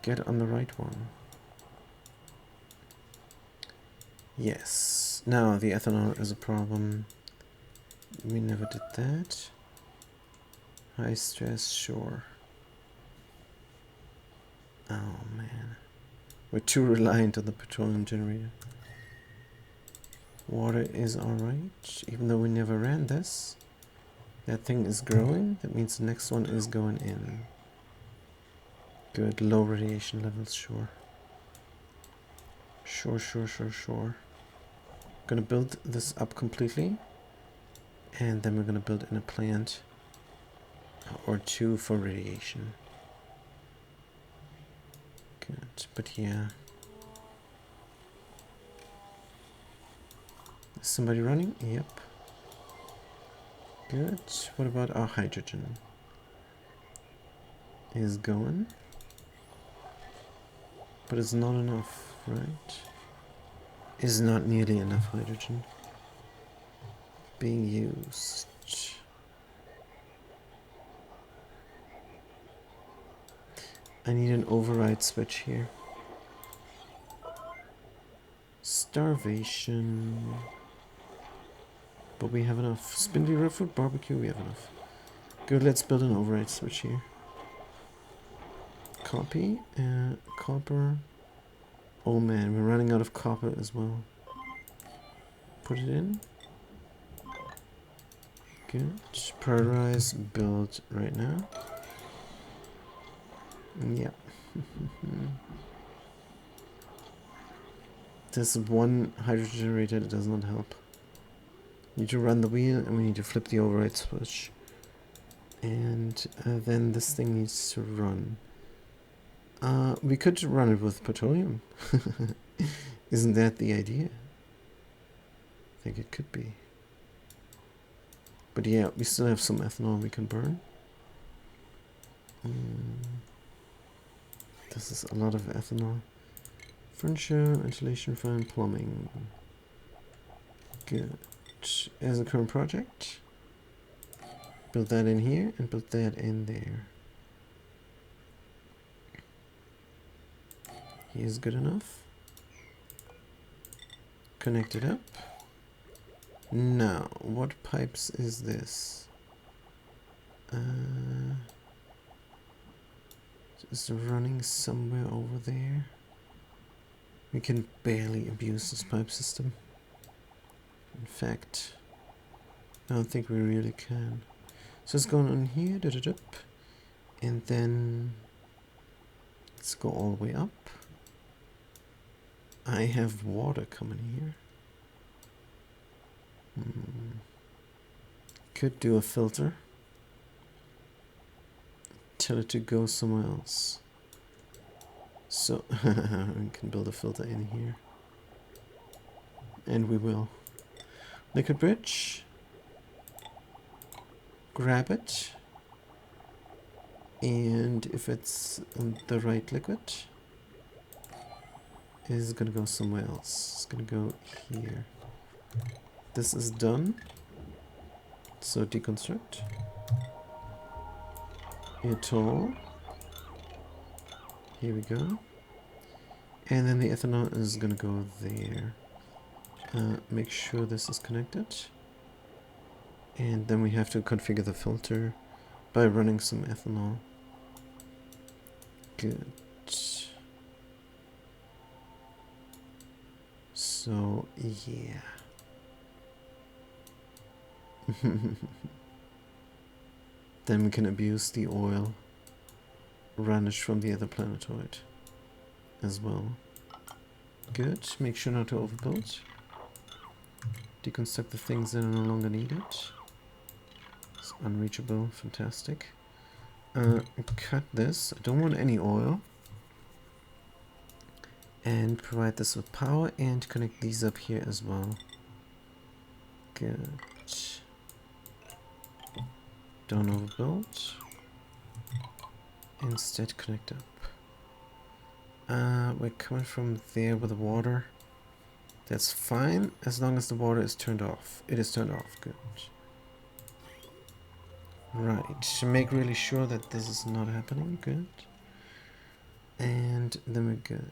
Get on the right one. Yes. Now the ethanol is a problem. We never did that. High stress, sure. Oh man. We're too reliant on the petroleum generator. Water is alright, even though we never ran this. That thing is growing, that means the next one is going in. Good, low radiation levels, sure. Sure. Gonna build this up completely, and then we're gonna build in a plant or two for radiation. Good, but yeah. Is somebody running? Yep. Good. What about our hydrogen? Is going. But it's not enough, right? Is not nearly enough hydrogen being used. I need an override switch here. Starvation. But we have enough. Spindly red fruit barbecue, we have enough. Good, let's build an override switch here. Copy. Copper. Oh man, we're running out of copper as well. Put it in. Good. Prioritize build right now. Yep. There's one hydrogen generator that does not help. We need to run the wheel and we need to flip the override switch. And then this thing needs to run. We could run it with petroleum. Isn't that the idea? I think it could be. But yeah, we still have some ethanol we can burn. This is a lot of ethanol. Furniture, ventilation fan, plumbing. Good. As a current project, build that in here and build that in there. Here's good enough. Connect it up. Now, what pipes is this? Is it running somewhere over there? We can barely abuse this pipe system. In fact, I don't think we really can. So it's going on here, and then let's go all the way up. I have water coming here. Could do a filter. Tell it to go somewhere else. So we can build a filter in here. And we will. Liquid bridge. Grab it. And if it's the right liquid, it's gonna go somewhere else. It's gonna go here. This is done. So deconstruct. It all. Here we go. And then the ethanol is gonna go there. Make sure this is connected. And then we have to configure the filter by running some ethanol. Good. So, yeah. Then we can abuse the oil vanished from the other planetoid as well. Good. Make sure not to overbuild. Deconstruct the things that are no longer needed. It's unreachable. Fantastic. Cut this. I don't want any oil. And provide this with power and connect these up here as well. Good. Don't overbuild. Instead connect up. We're coming from there with the water. That's fine as long as the water is turned off. It is turned off. Good. Right. Make really sure that this is not happening. Good. And then we're good.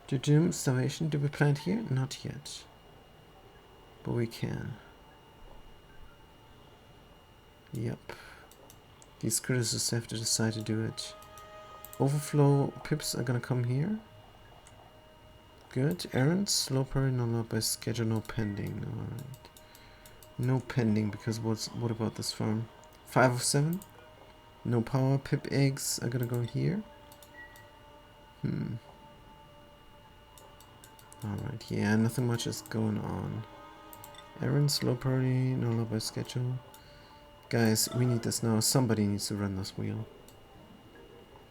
To doom starvation, do we plant here? Not yet. But we can. Yep. These critters just have to decide to do it. Overflow pips are gonna come here. Good. Errands, slow priority, not allowed by schedule, no pending. Alright. No pending, because what about this farm? 5 of 7? No power. Pip eggs are gonna go here. Alright, yeah, nothing much is going on. Errands, slow priority, not allowed by schedule. Guys, we need this now. Somebody needs to run this wheel.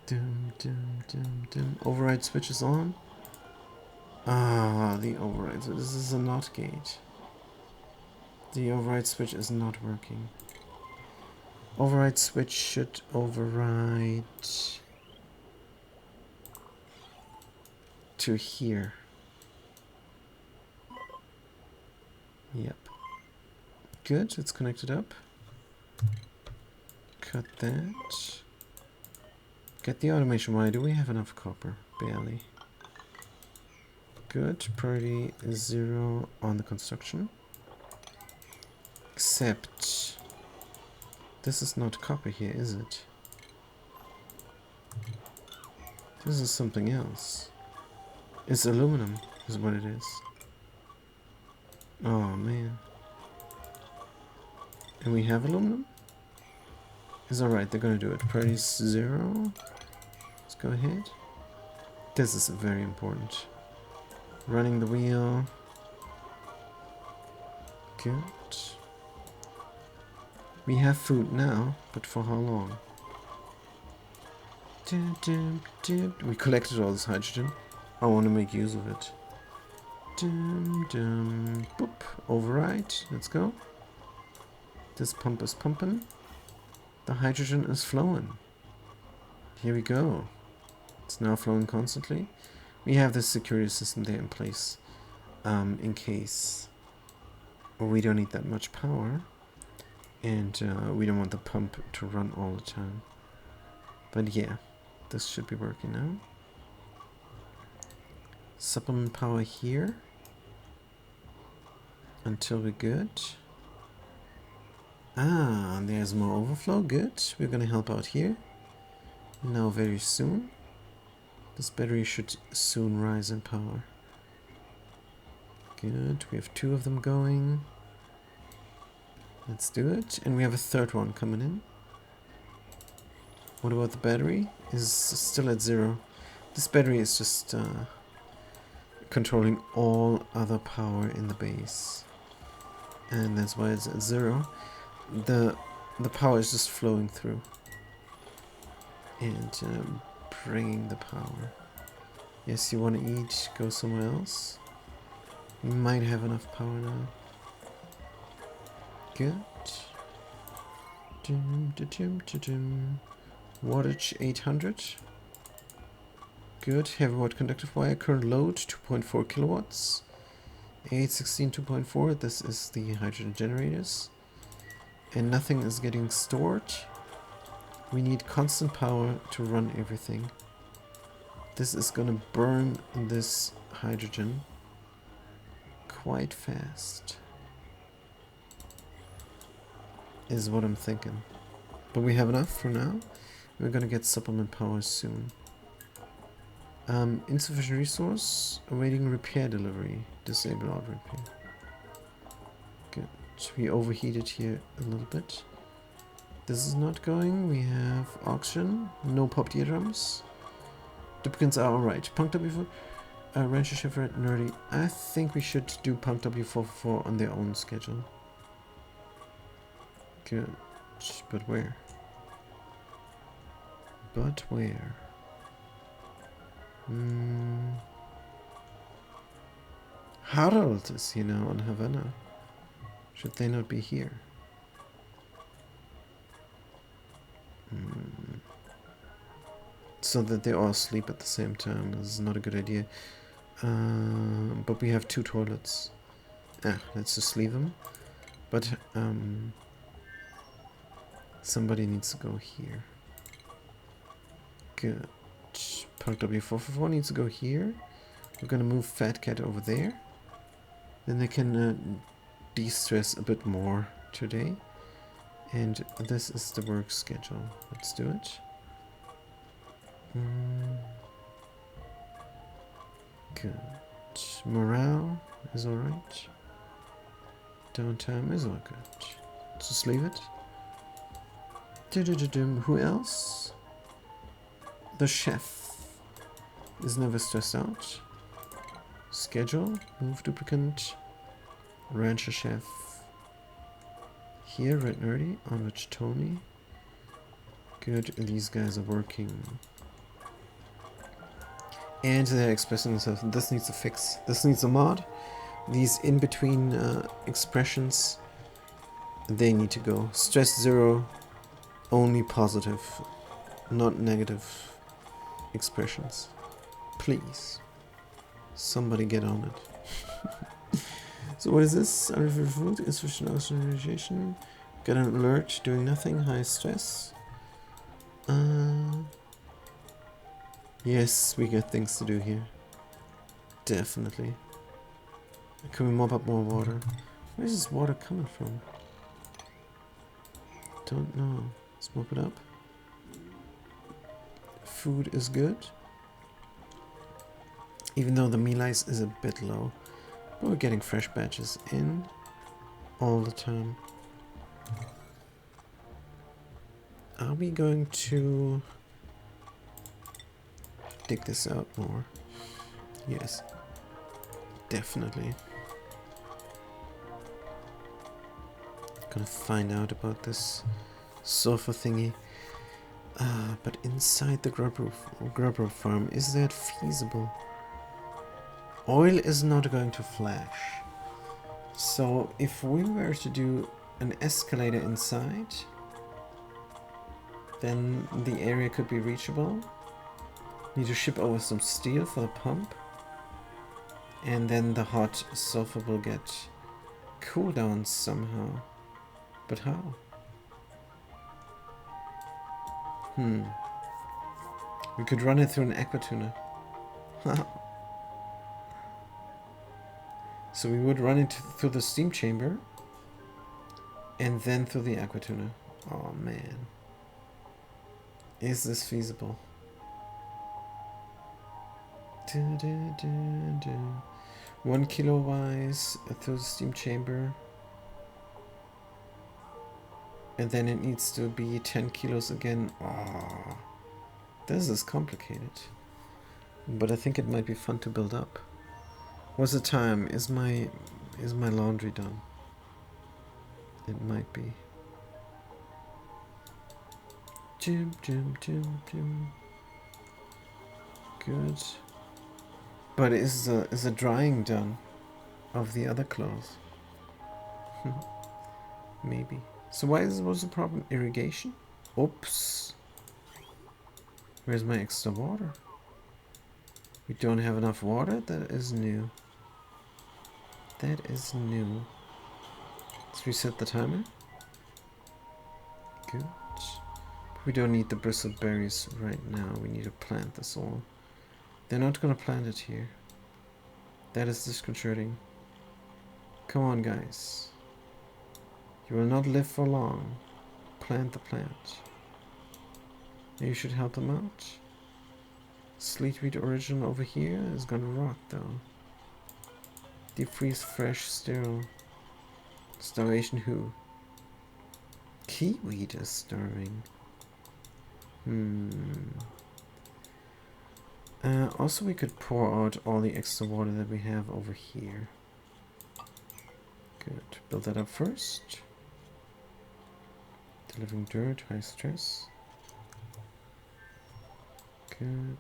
Dum, dum, dum, dum. Override switch is on. Ah, the override. So this is a NOT gate. The override switch is not working. Override switch should override to here. Yep. Good, it's connected up. Cut that. Get the automation. Why do we have enough copper? Barely. Good. Priority is 0 on the construction. Except this is not copper here, is it? This is something else. It's aluminum, is what it is. Oh man. And we have aluminum? It's alright, they're gonna do it. Priority is 0. Let's go ahead. This is very important. Running the wheel. Good. We have food now, but for how long? We collected all this hydrogen. I want to make use of it. Boop. Override. Let's go. This pump is pumping. The hydrogen is flowing. Here we go. It's now flowing constantly. We have this security system there in place. In case we don't need that much power. And we don't want the pump to run all the time. But yeah, this should be working now. Supplement power here. Until we're good. Ah, there's more overflow. Good. We're gonna help out here. Now very soon. This battery should soon rise in power. Good. We have 2 of them going. Let's do it. And we have a 3rd one coming in. What about the battery? Is still at 0. This battery is just controlling all other power in the base. And that's why it's at 0. The power is just flowing through. And bringing the power. Yes, you want to eat, go somewhere else. You might have enough power now. Good. Wattage 800. Good. Heavy watt conductive wire. Current load 2.4 kilowatts. 816 2.4. This is the hydrogen generators. And nothing is getting stored. We need constant power to run everything. This is gonna burn this hydrogen quite fast. Is what I'm thinking. But we have enough for now. We're gonna get supplement power soon. Insufficient resource. Awaiting repair delivery. Disable auto repair. Good. We overheated here a little bit. This is not going. We have oxygen. No pop eardrums. Duplicates are alright. Punk W4. Rancher Shifter Nerdy. I think we should do Punk W444 on their own schedule. Good. But where? But where? Harold is, you know, on Havana. Should they not be here? So that they all sleep at the same time. This is not a good idea. But we have 2 toilets. Let's just leave them. But somebody needs to go here. Good. Punk W444 needs to go here. We're gonna move Fat Cat over there. Then they can de-stress a bit more today. And this is the work schedule. Let's do it. Mm, good. Morale is alright. Downtime is all good. Just leave it. Who else? The chef is never stressed out. Schedule, move duplicant, rancher chef. Here, red nerdy, on which Tony. Good, these guys are working. And they're expressing themselves. This needs a fix. This needs a mod. These in-between expressions, they need to go. Stress 0, only positive, not negative expressions. Please. Somebody get on it. So what is this? Food, insufficient oxygenation. Got an alert, doing nothing, high stress. Yes, we got things to do here. Definitely. Can we mop up more water? Where's this water coming from? Don't know. Let's mop it up. Food is good. Even though the meal ice is a bit low. But we're getting fresh batches in all the time. Are we going to dig this out more? Yes. Definitely. Gonna find out about this sofa thingy. But inside the grubber farm, is that feasible? Oil is not going to flash. So if we were to do an escalator inside, then the area could be reachable. Need to ship over some steel for the pump. And then the hot sulfur will get cooled down somehow. But how? We could run it through an aquatuner. So we would run it through the steam chamber. And then through the aquatuner. Oh man. Is this feasible? 1 kilo wise through the steam chamber. And then it needs to be 10 kilos again. Oh, this is complicated. But I think it might be fun to build up. What's the time? Is my laundry done? It might be. Good. But is the drying done of the other clothes? Maybe. So what's the problem? Irrigation? Oops. Where's my extra water? We don't have enough water? That is new. That is new. Let's reset the timer. Good. We don't need the bristled berries right now. We need to plant this all. They're not going to plant it here. That is disconcerting. Come on, guys. You will not live for long. Plant the plant. You should help them out. Sleetweed original over here is gonna rot though. Deep freeze fresh sterile. Starvation who? Kiwi is starving. Also we could pour out all the extra water that we have over here. Good. Build that up first. Delivering dirt, high stress. Good.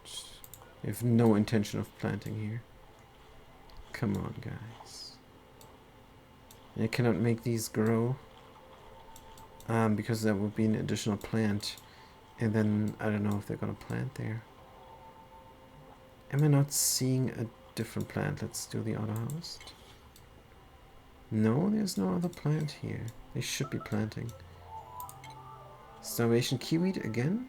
We have no intention of planting here. Come on, guys. I cannot make these grow. Because that would be an additional plant. And then I don't know if they're gonna plant there. Am I not seeing a different plant? Let's do the other house. No, there's no other plant here. They should be planting. Starvation kiwi again?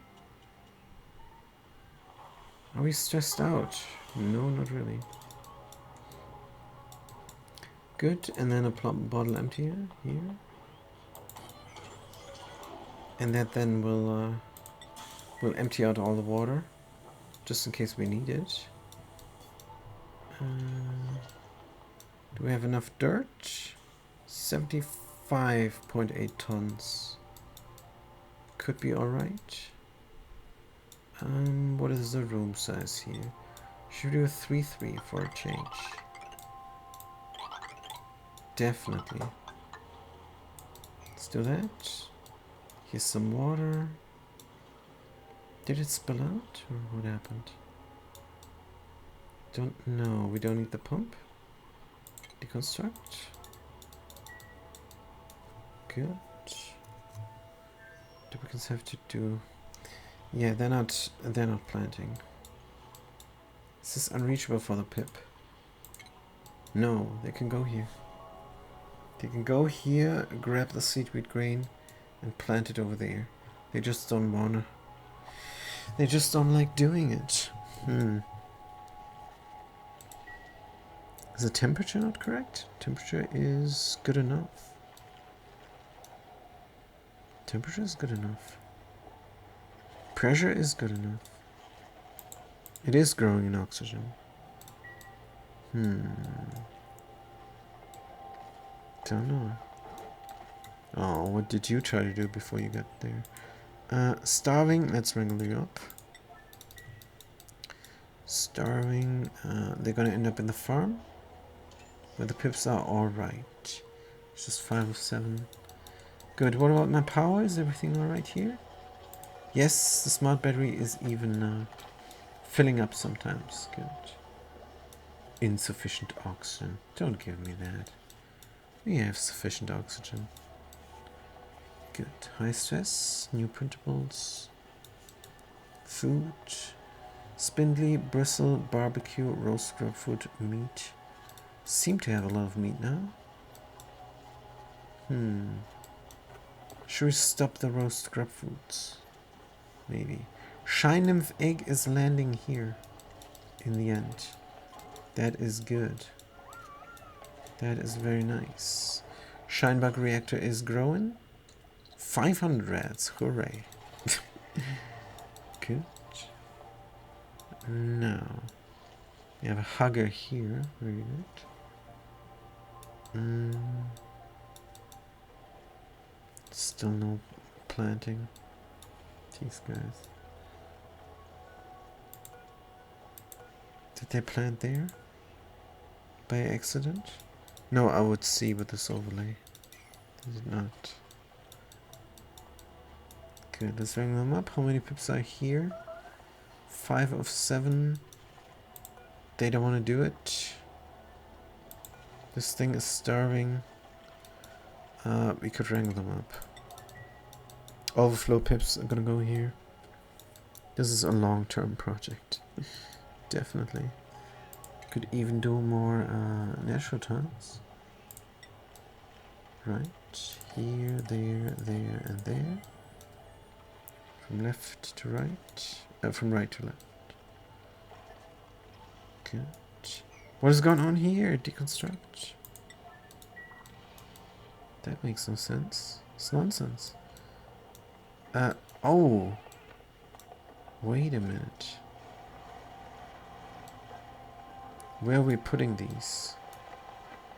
Are we stressed out? No, not really. Good, and then a bottle emptier here. And that then will empty out all the water. just in case we need it. Do we have enough dirt? 75.8 tons. Could be alright. What is the room size here? Should we do a 3-3 for a change? Definitely. Let's do that. Here's some water. Did it spill out or what happened? Don't know. We don't need the pump. Deconstruct. Good. Duplicates have to do. Yeah, they're not planting. This is unreachable for the pip. No, they can go here. They can go here, grab the seedweed grain, and plant it over there. They just don't wanna. They just don't like doing it. Is the temperature not correct? Temperature is good enough. Temperature is good enough. Pressure is good enough. It is growing in oxygen. Don't know. Oh, what did you try to do before you got there? Starving, let's wrangle you up. Starving, they're gonna end up in the farm. Where the pips are alright. It's just 5 of 7. Good, what about my power? Is everything alright here? Yes, the smart battery is even filling up sometimes. Good. Insufficient oxygen. Don't give me that. We have sufficient oxygen. Good. High stress, new printables. Food. Spindly, bristle, barbecue, roast scrub food, meat. Seem to have a lot of meat now. Should we stop the roast scrub foods? Maybe. Shine nymph egg is landing here. In the end. That is good. That is very nice. Shinebug reactor is growing. 500 rats. Hooray. Good. Now. We have a hugger here. Very good. Still no planting. These guys. Did they plant there? By accident? No, I would see with this overlay. They did not. Good, let's ring them up. How many pips are here? 5 of 7. They don't want to do it. This thing is starving. We could wrangle them up. Overflow pips are gonna go here. This is a long-term project. Definitely. Could even do more natural tiles. Right. Here, there, there, and there. From left to right. From right to left. Good. What is going on here? Deconstruct. That makes no sense. It's nonsense. Oh. Wait a minute. Where are we putting these?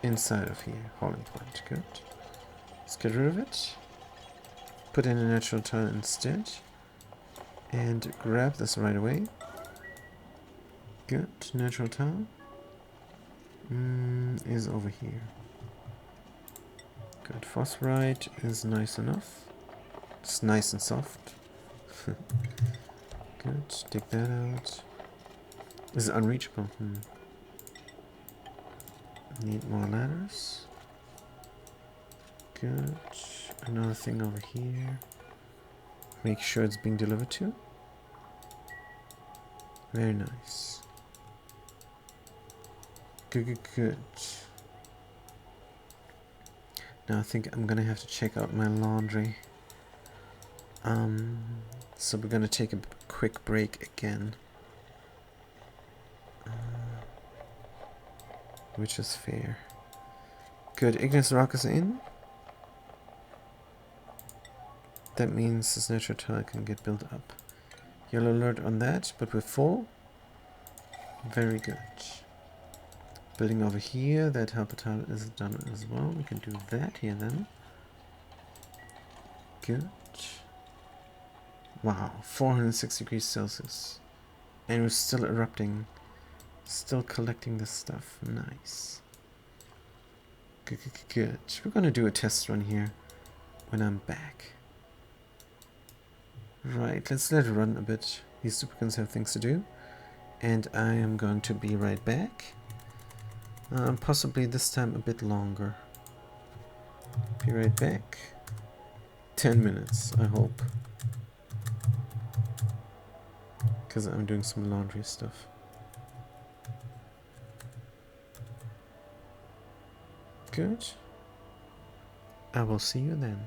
Inside of here. Hauling point. Good. Let's get rid of it. Put in a natural tile instead. And grab this right away. Good. Natural tile. Is over here. Good. Phosphorite is nice enough. It's nice and soft. Good. Take that out. This is unreachable. Need more ladders. Good. Another thing over here. Make sure it's being delivered to. Very nice. Good, good, good. Now I think I'm gonna have to check out my laundry. So we're gonna take a quick break again. Which is fair. Good, Ignis Rock is in. That means this natural tile can get built up. Yellow alert on that, but we're full. Very good. Building over here, that habitat is done as well. We can do that here then. Good. Wow, 406 degrees Celsius. And we're still erupting. Still collecting this stuff. Nice. Good, good, good. We're gonna do a test run here when I'm back. Right, let's let it run a bit. These duplicants have things to do. And I am going to be right back. Possibly this time a bit longer. Be right back. 10 minutes, I hope. Because I'm doing some laundry stuff. Good. I will see you then.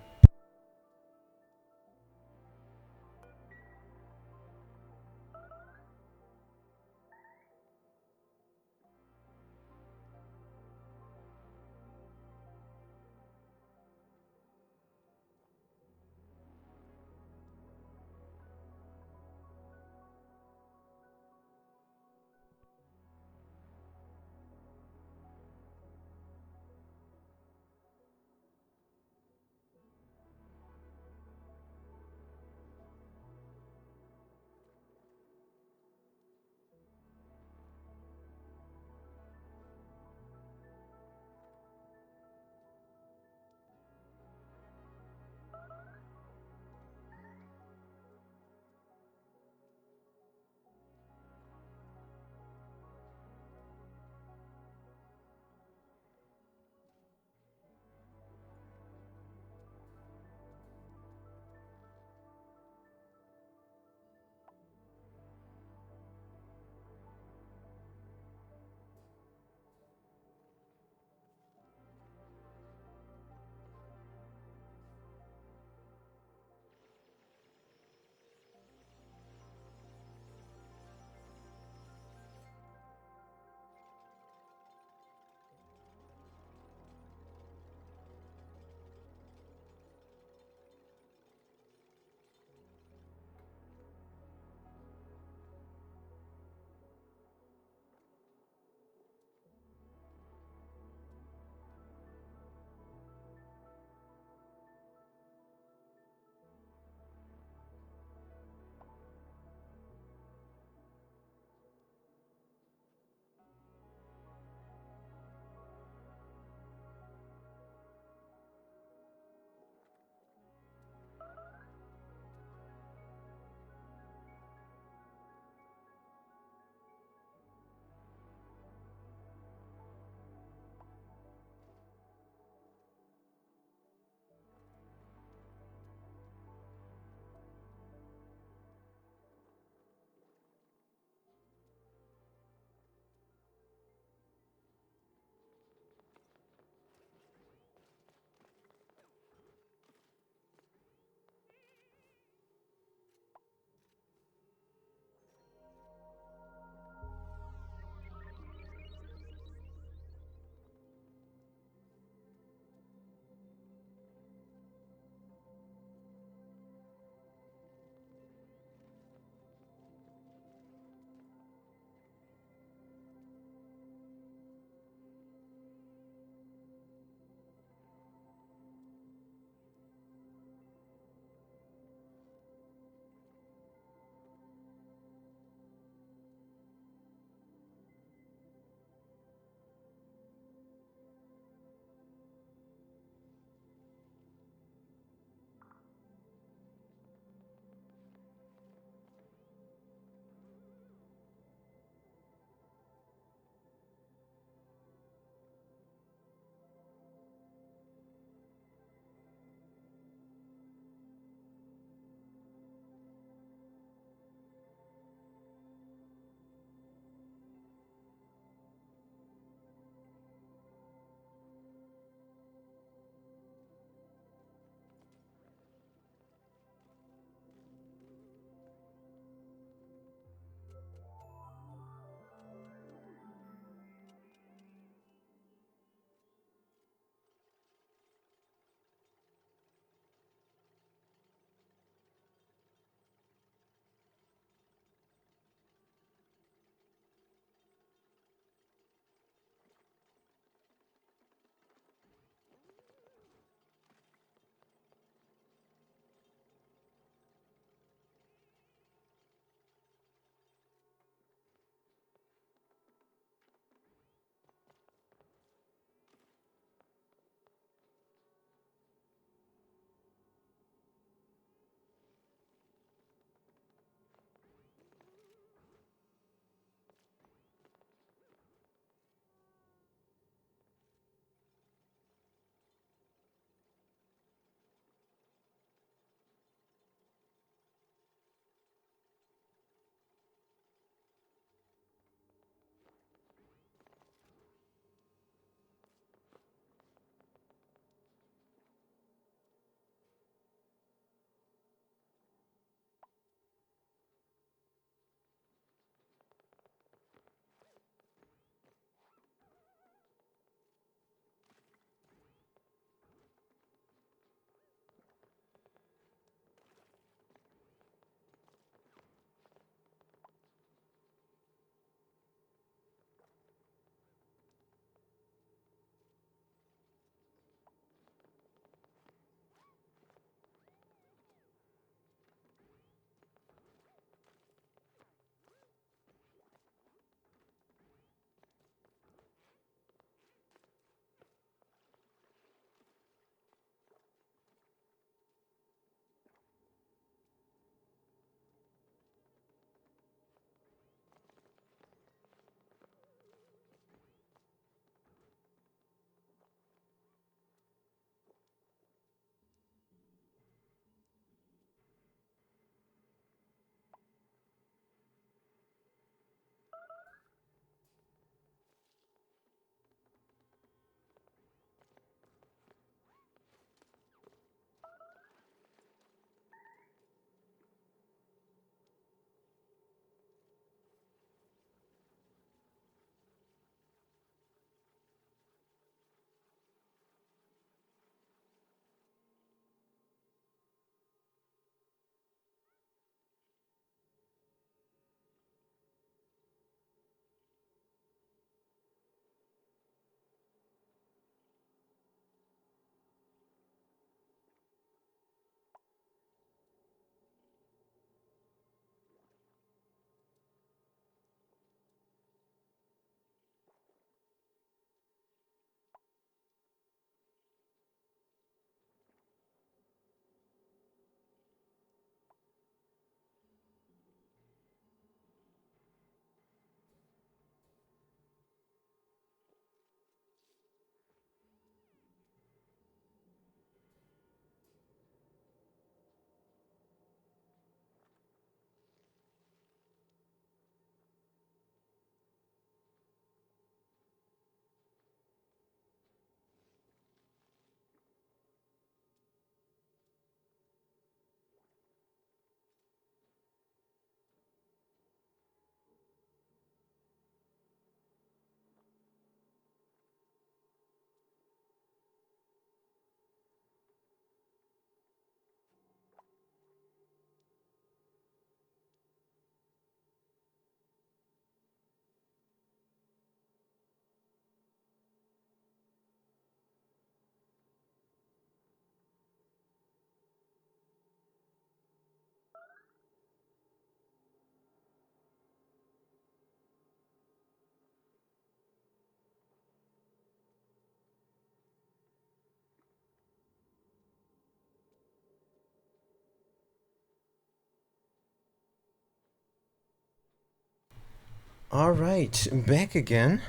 Alright, back again.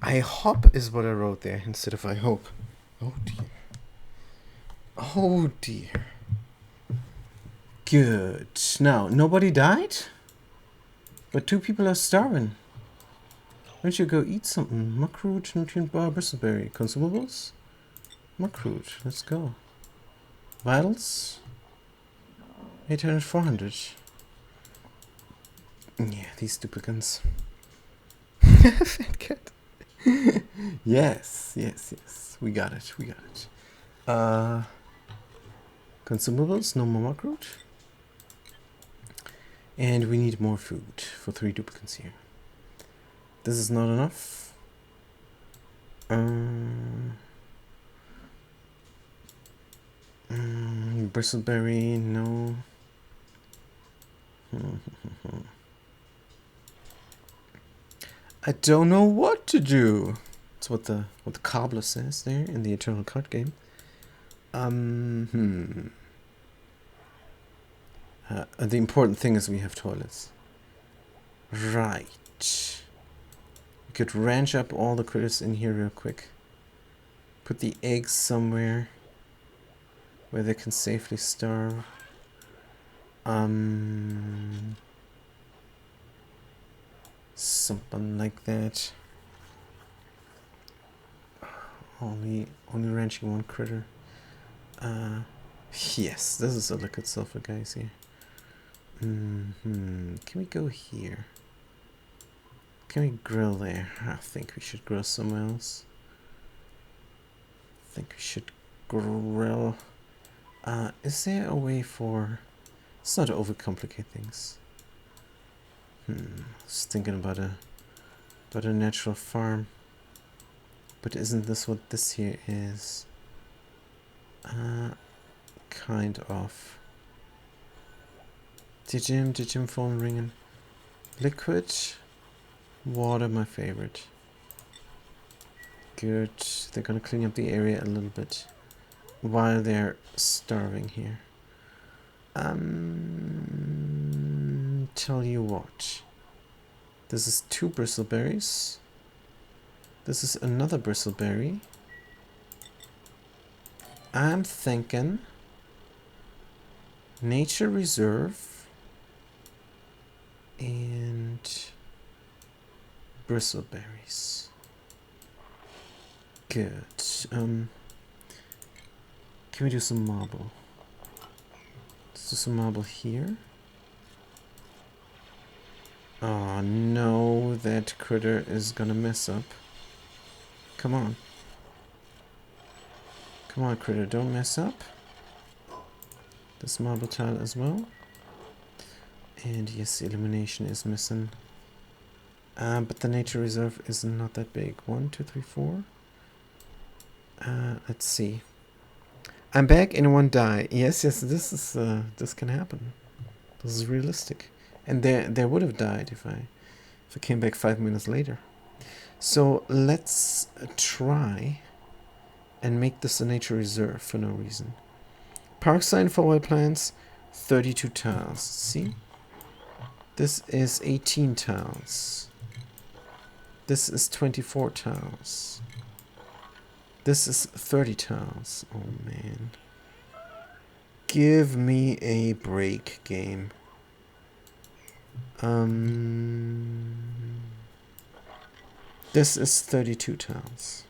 I hop is what I wrote there instead of I hope. Oh dear. Oh dear. Good. Now, nobody died? But 2 people are starving. Why don't you go eat something? Muckroot, nutrient bar, bristleberry. Consumables? Muckroot, let's go. Vitals? 800, 400. Yeah, these duplicants. Fat cat. Yes, yes, yes. We got it, we got it. Consumables, no more muckroot. And we need more food for 3 duplicates here. This is not enough. Bristleberry, no. I don't know what to do. That's what the cobbler says there in the Eternal Card game. The important thing is we have toilets. Right. We could ranch up all the critters in here real quick. Put the eggs somewhere where they can safely starve. Something like that. Only ranching 1 critter. Yes, this is a liquid sulfur, guys, here. Can we go here? Can we grill there? I think we should grill somewhere else. I think we should grill. Is there a way for... Let's not overcomplicate things. I was thinking about a natural farm. But isn't this what this here is? Kind of. Digim phone ringing. Liquid. Water, my favorite. Good. They're gonna clean up the area a little bit while they're starving here. Tell you what. This is 2 bristleberries. This is another bristleberry. I'm thinking nature reserve and bristleberries. Good. Can we do some marble? Let's do some marble here. Oh no, that critter is gonna mess up. Come on. Come on, critter, don't mess up. This marble tile as well. And yes, illumination is missing. But the nature reserve is not that big. 1, 2, 3, 4. Let's see. I'm back. Anyone die? Yes, this is this can happen. This is realistic. And there would have died if I came back 5 minutes later. So let's try and make this a nature reserve for no reason. Park sign for wild plants, 32 tiles. See? This is 18 tiles. This is 24 tiles. This is 30 tiles. Oh man. Give me a break, game. This is 32 tiles.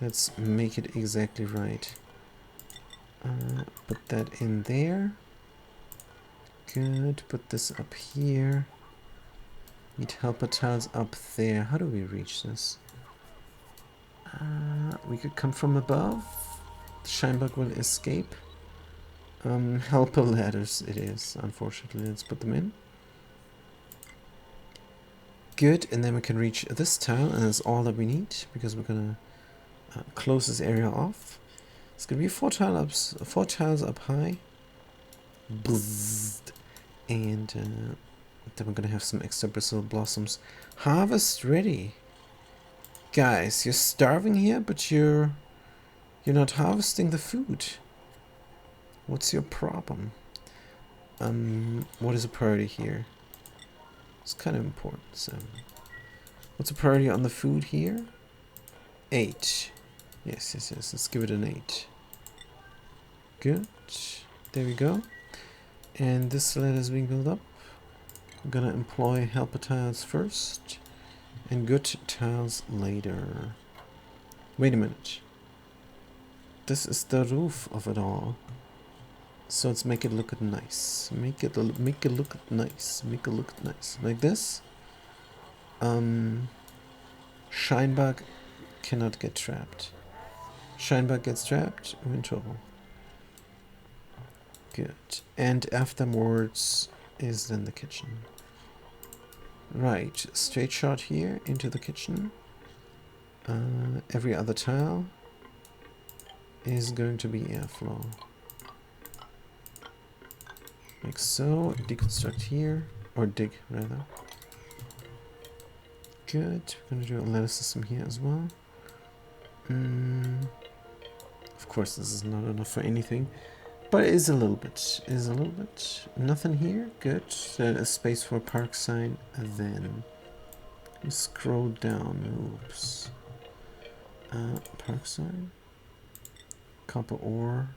Let's make it exactly right. Put that in there. Good. Put this up here. Need helper tiles up there. How do we reach this? We could come from above. The Scheinberg will escape. Helper ladders it is, unfortunately. Let's put them in. Good, and then we can reach this tile, and that's all that we need, because we're gonna close this area off. It's gonna be 4 tiles up high. Bzzzt. And then we're gonna have some extra bristle blossoms. Harvest ready. Guys, you're starving here, but you're not harvesting the food. What's your problem? What is a priority here? It's kind of important. 7. What's the priority on the food here? 8. Yes. Let's give it an 8. Good. There we go. And this sled is being built up. I'm gonna employ helper tiles first and good tiles later. Wait a minute. This is the roof of it all. So let's make it look nice. Make it look nice. Make it look nice. Like this. Shinebug cannot get trapped. Shinebug gets trapped, we're in trouble. Good. And afterwards is then the kitchen. Right, straight shot here into the kitchen. Every other tile is going to be airflow. Like so. Deconstruct here, or dig rather. Good. We're going to do a ladder system here as well. Of course, this is not enough for anything, but it is a little bit. Nothing here. Good. There is space for a park sign. Then scroll down. Oops. Park sign. Copper ore.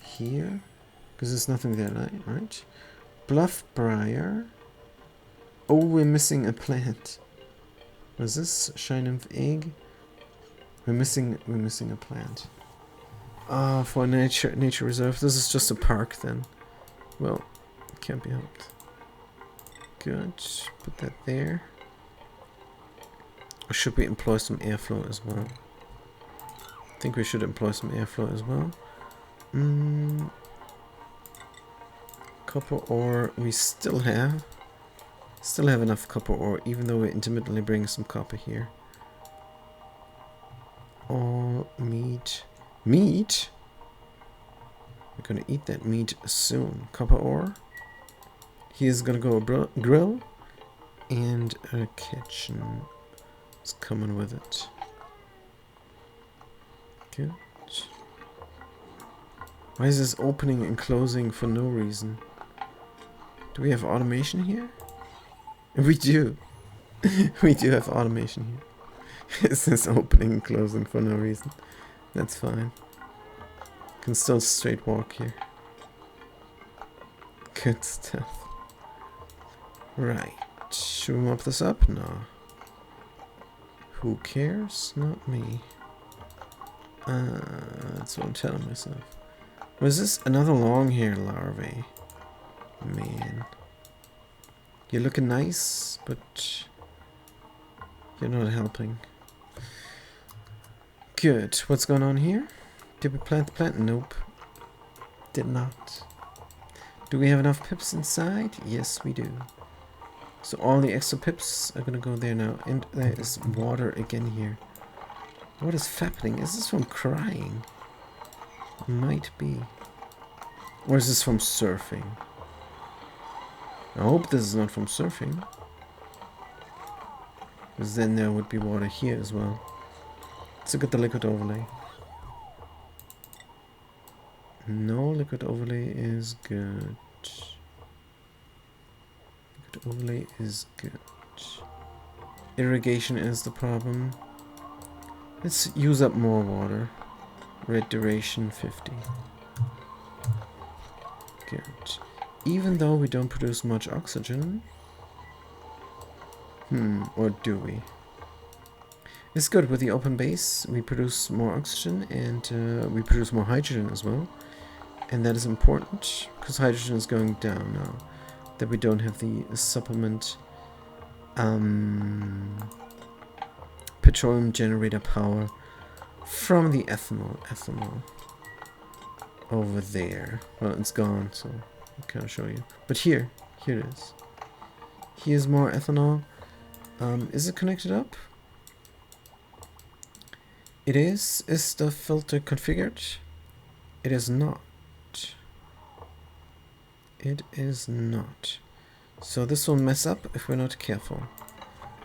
Here, because there's nothing there, right? Bluff briar. Oh, we're missing a plant. Was this shine of egg? We're missing a plant. For nature reserve. This is just a park then. Well, it can't be helped. Good. Put that there. Or should we employ some airflow as well? I think we should employ some airflow as well. Copper ore we still have enough copper ore, even though we're intermittently bringing some copper here. Or meat. We're gonna eat that meat soon. Copper ore. Here's gonna go a grill and a kitchen. It's coming with it. Good. Why is this opening and closing for no reason? Do we have automation here? We do. We do have automation here. Is this opening and closing for no reason? That's fine. Can still straight walk here. Good stuff. Right. Should we mop this up? No. Who cares? Not me. That's what I'm telling myself. Was this another long hair larvae? Man. You're looking nice, but you're not helping. Good. What's going on here? Did we plant the plant? Nope. Did not. Do we have enough pips inside? Yes, we do. So all the extra pips are gonna go there now. And there is water again here. What is happening? Is this from crying? Might be. Or is this from surfing? I hope this is not from surfing. Because then there would be water here as well. Let's look at the liquid overlay. No, liquid overlay is good. Liquid overlay is good. Irrigation is the problem. Let's use up more water. Red duration 50. Good. Even though we don't produce much oxygen. Or do we? It's good with the open base. We produce more oxygen and we produce more hydrogen as well. And that is important because hydrogen is going down now. That we don't have the supplement petroleum generator power from the ethanol over there. Well, it's gone, so I can't show you. But here it is. Here's more ethanol. Is it connected up? It is. Is the filter configured? It is not. It is not. So this will mess up if we're not careful.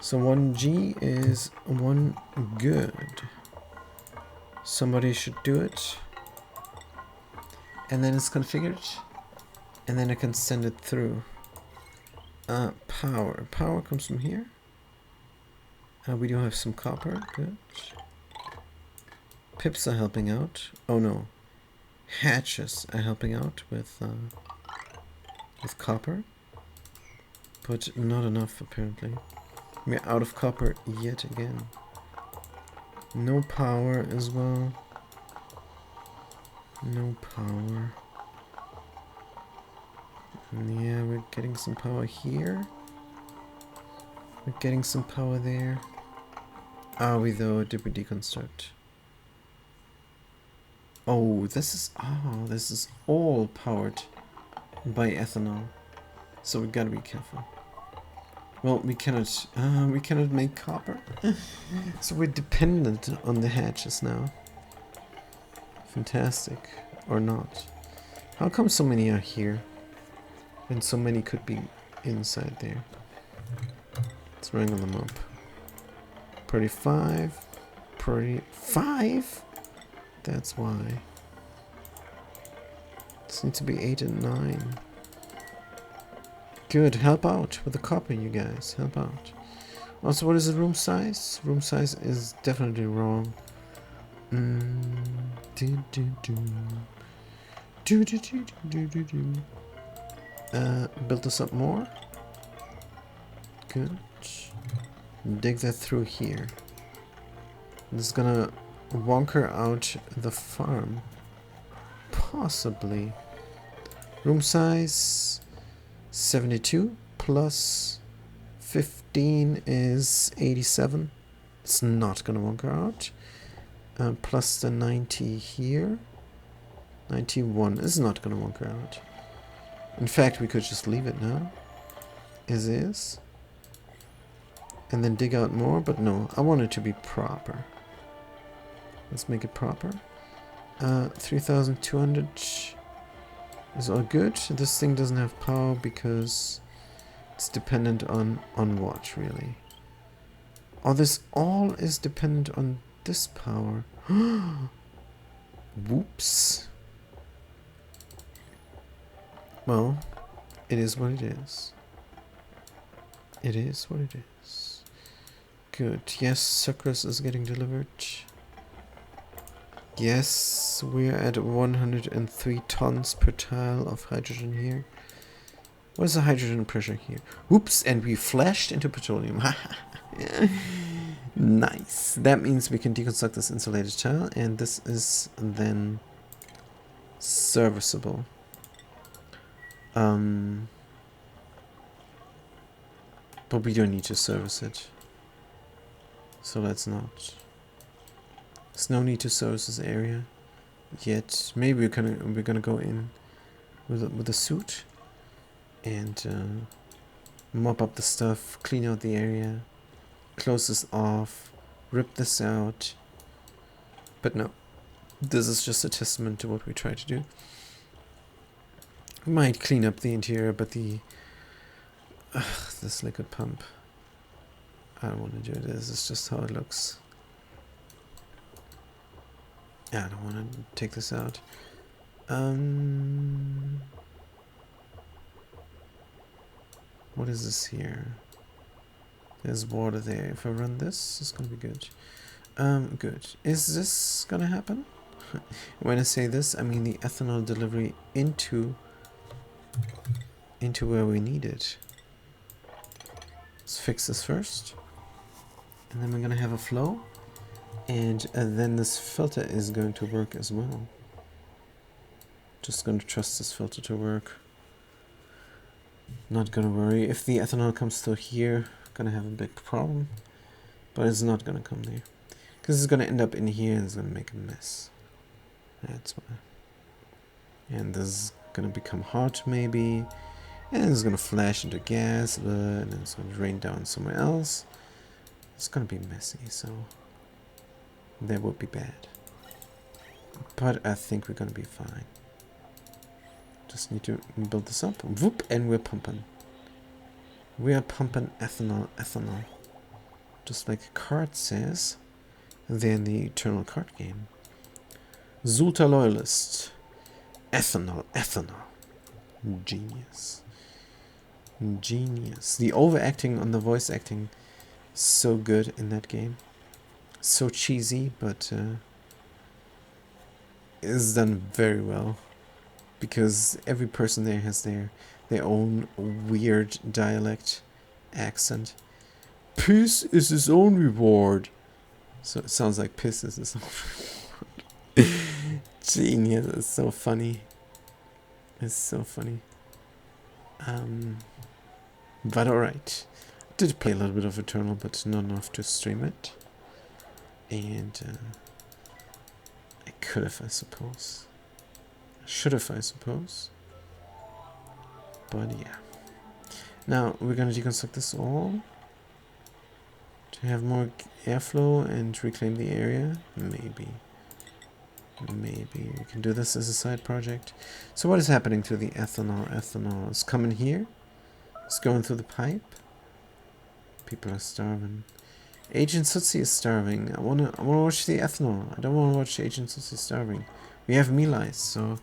So 1G is 1 good. Somebody should do it. And then it's configured. And then I can send it through. Power. Power comes from here. We do have some copper. Good. Pips are helping out. Oh no. Hatches are helping out with copper. But not enough, apparently. We're out of copper yet again. No power as well. No power. Yeah, we're getting some power here. We're getting some power there. Are we though? Did we deconstruct? Oh, this is all powered by ethanol. So we gotta be careful. Well, we cannot make copper. So we're dependent on the hatches now. Fantastic. Or not. How come so many are here? And so many could be inside there. Let's wrangle them up. Pretty 5. Pretty 5? That's why. This needs to be 8 and 9. Good, help out with the copper, you guys. Help out. Also, what is the room size? Room size is definitely wrong. Build this up more. Good. Dig that through here. This is gonna wonker out the farm. Possibly. Room size 72 plus 15 is 87. It's not gonna wonker out. Plus the 90 here. 91 is not gonna wonker out. In fact, we could just leave it now. As is. And then dig out more, but no, I want it to be proper. Let's make it proper. 3,200 is all good. This thing doesn't have power because it's dependent on what, really? Oh, this all is dependent on this power. Whoops. Well, it is what it is. It is what it is. Good. Yes, sucrose is getting delivered. Yes, we're at 103 tons per tile of hydrogen here. What is the hydrogen pressure here? Oops, and we flashed into petroleum. Nice. That means we can deconstruct this insulated tile, and this is then serviceable. But we don't need to service it. So let's not. There's no need to service this area yet. Maybe we're gonna go in with a suit and mop up the stuff, clean out the area, close this off, rip this out. But no, this is just a testament to what we try to do. We might clean up the interior, but this liquid pump, I don't want to do this. It's just how it looks. Yeah, I don't want to take this out. What is this here? There's water there. If I run this, it's gonna be good. Good. Is this gonna happen? When I say this, I mean the ethanol delivery into where we need it. Let's fix this first, and then we're gonna have a flow, and then this filter is going to work as well. Just gonna trust this filter to work. Not gonna worry. If the ethanol comes through here, gonna have a big problem, but it's not gonna come there because it's gonna end up in here and it's gonna make a mess. That's why. And this is gonna become hot maybe, and it's gonna flash into gas, and then it's gonna rain down somewhere else. It's gonna be messy, so that would be bad. But I think we're gonna be fine. Just need to build this up. Whoop, and we're pumping. We are pumping ethanol. Just like a card says there in the Eternal card game. Zulta Loyalist. Ethanol. Genius. Genius. The overacting on the voice acting, so good in that game. So cheesy, but is done very well. Because every person there has their own weird dialect accent. Peace is his own reward. So it sounds like piss is his own reward. Genius. It's so funny. It's so funny. But alright. Did play a little bit of Eternal, but not enough to stream it. And I could have, I suppose. Should have, I suppose. But yeah. Now we're gonna deconstruct this all to have more airflow and reclaim the area. Maybe we can do this as a side project. So what is happening to the ethanol? Ethanol is coming here. It's going through the pipe. People are starving. Agent Sutsi is starving. I wanna watch the ethanol. I don't wanna watch Agent Sutsi starving. We have melee, so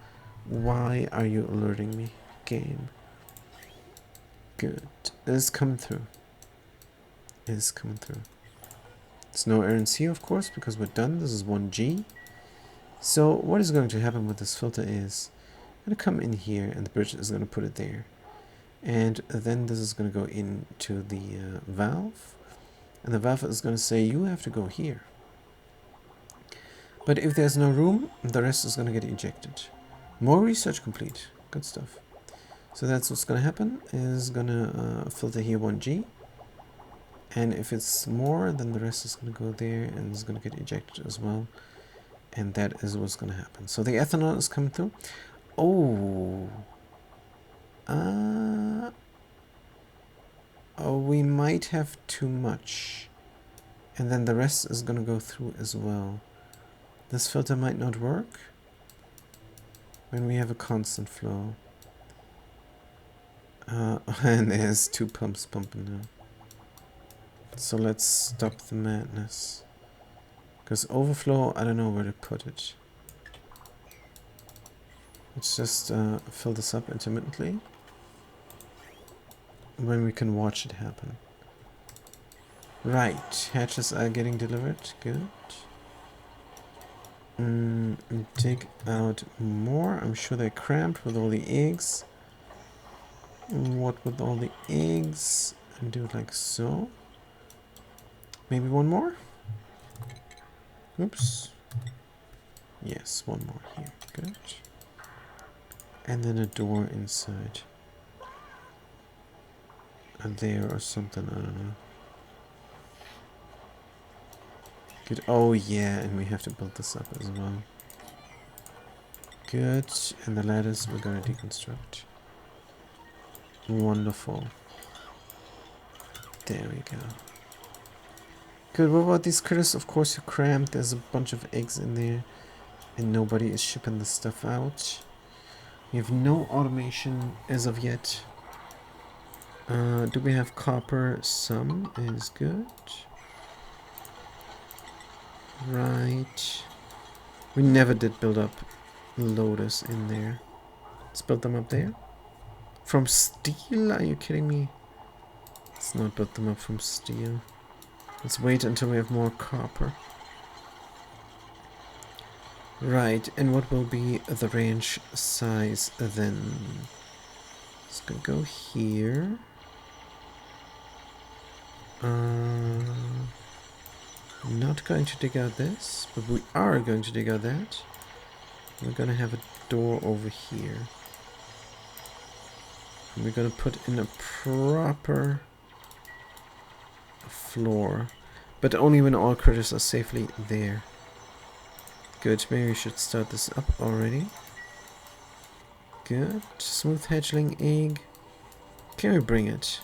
why are you alerting me? Game. Good. It is coming through. It is coming through. It's no errands here, of course, because we're done. This is 1G. So what is going to happen with this filter is I'm going to come in here and the bridge is going to put it there. And then this is going to go into the valve. And the valve is going to say, you have to go here. But if there's no room, the rest is going to get ejected. More research complete. Good stuff. So that's what's going to happen. Is going to filter here 1G. And if it's more, then the rest is going to go there and it's going to get ejected as well. And that is what's going to happen. So the ethanol is coming through. Oh. Oh, we might have too much. And then the rest is going to go through as well. This filter might not work when we have a constant flow. And there's 2 pumps pumping now. So let's stop the madness. Because overflow, I don't know where to put it. Let's just fill this up intermittently. When we can watch it happen. Right, hatches are getting delivered. Good. Dig out more. I'm sure they're cramped with all the eggs. What with all the eggs? And do it like so. Maybe one more? Oops. Yes, one more here. Good. And then a door inside. And there or something, I don't know. Good. Oh yeah, and we have to build this up as well. Good. And the ladders we're gonna deconstruct. Wonderful. There we go. Good. What about these critters? Of course you're cramped. There's a bunch of eggs in there. And nobody is shipping the stuff out. We have no automation as of yet. Do we have copper? Some is good. Right. We never did build up loaders in there. Let's build them up there. From steel? Are you kidding me? Let's not build them up from steel. Let's wait until we have more copper. Right, and what will be the range size then? It's gonna go here. Not going to dig out this, but we are going to dig out that. We're gonna have a door over here. And we're gonna put in a proper floor, but only when all critters are safely there. Good, maybe we should start this up already. Good, smooth hatchling egg. Can we bring it?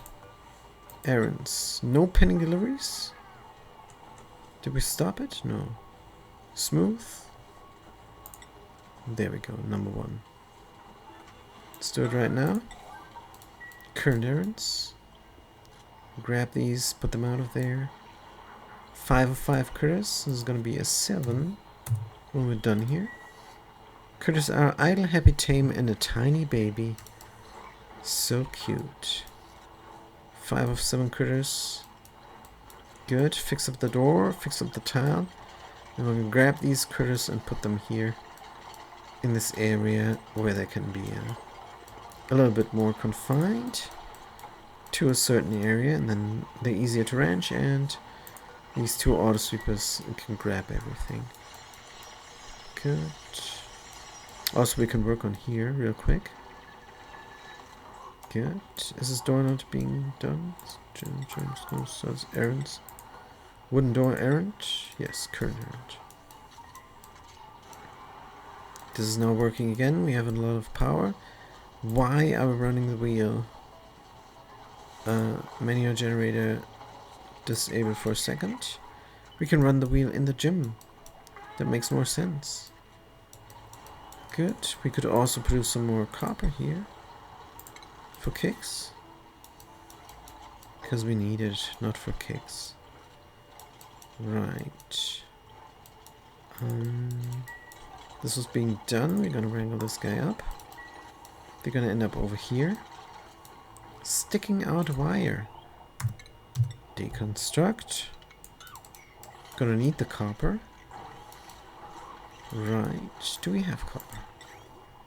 Errands. No pending deliveries? Did we stop it? No. Smooth. There we go, number 1. Let's do it right now. Current errands. Grab these, put them out of there. 5 of 5 critters. This is gonna be a 7 when we're done here. Critters are idle, happy, tame, and a tiny baby. So cute. 5 of 7 critters. Good. Fix up the door. Fix up the tile. And we're gonna grab these critters and put them here in this area where they can be a little bit more confined to a certain area, and then they're easier to ranch, and these 2 auto sweepers can grab everything. Good. Also, we can work on here real quick. Good. Is this door not being done? So it's errands. Wooden door errand? Yes, current errand. This is now working again. We have a lot of power. Why are we running the wheel? Manual generator disabled for a second. We can run the wheel in the gym. That makes more sense. Good. We could also produce some more copper here. For kicks. Because we need it, not for kicks. Right. This was being done. We're gonna wrangle this guy up. They're gonna end up over here. Sticking out wire. Deconstruct. Gonna need the copper. Right. Do we have copper?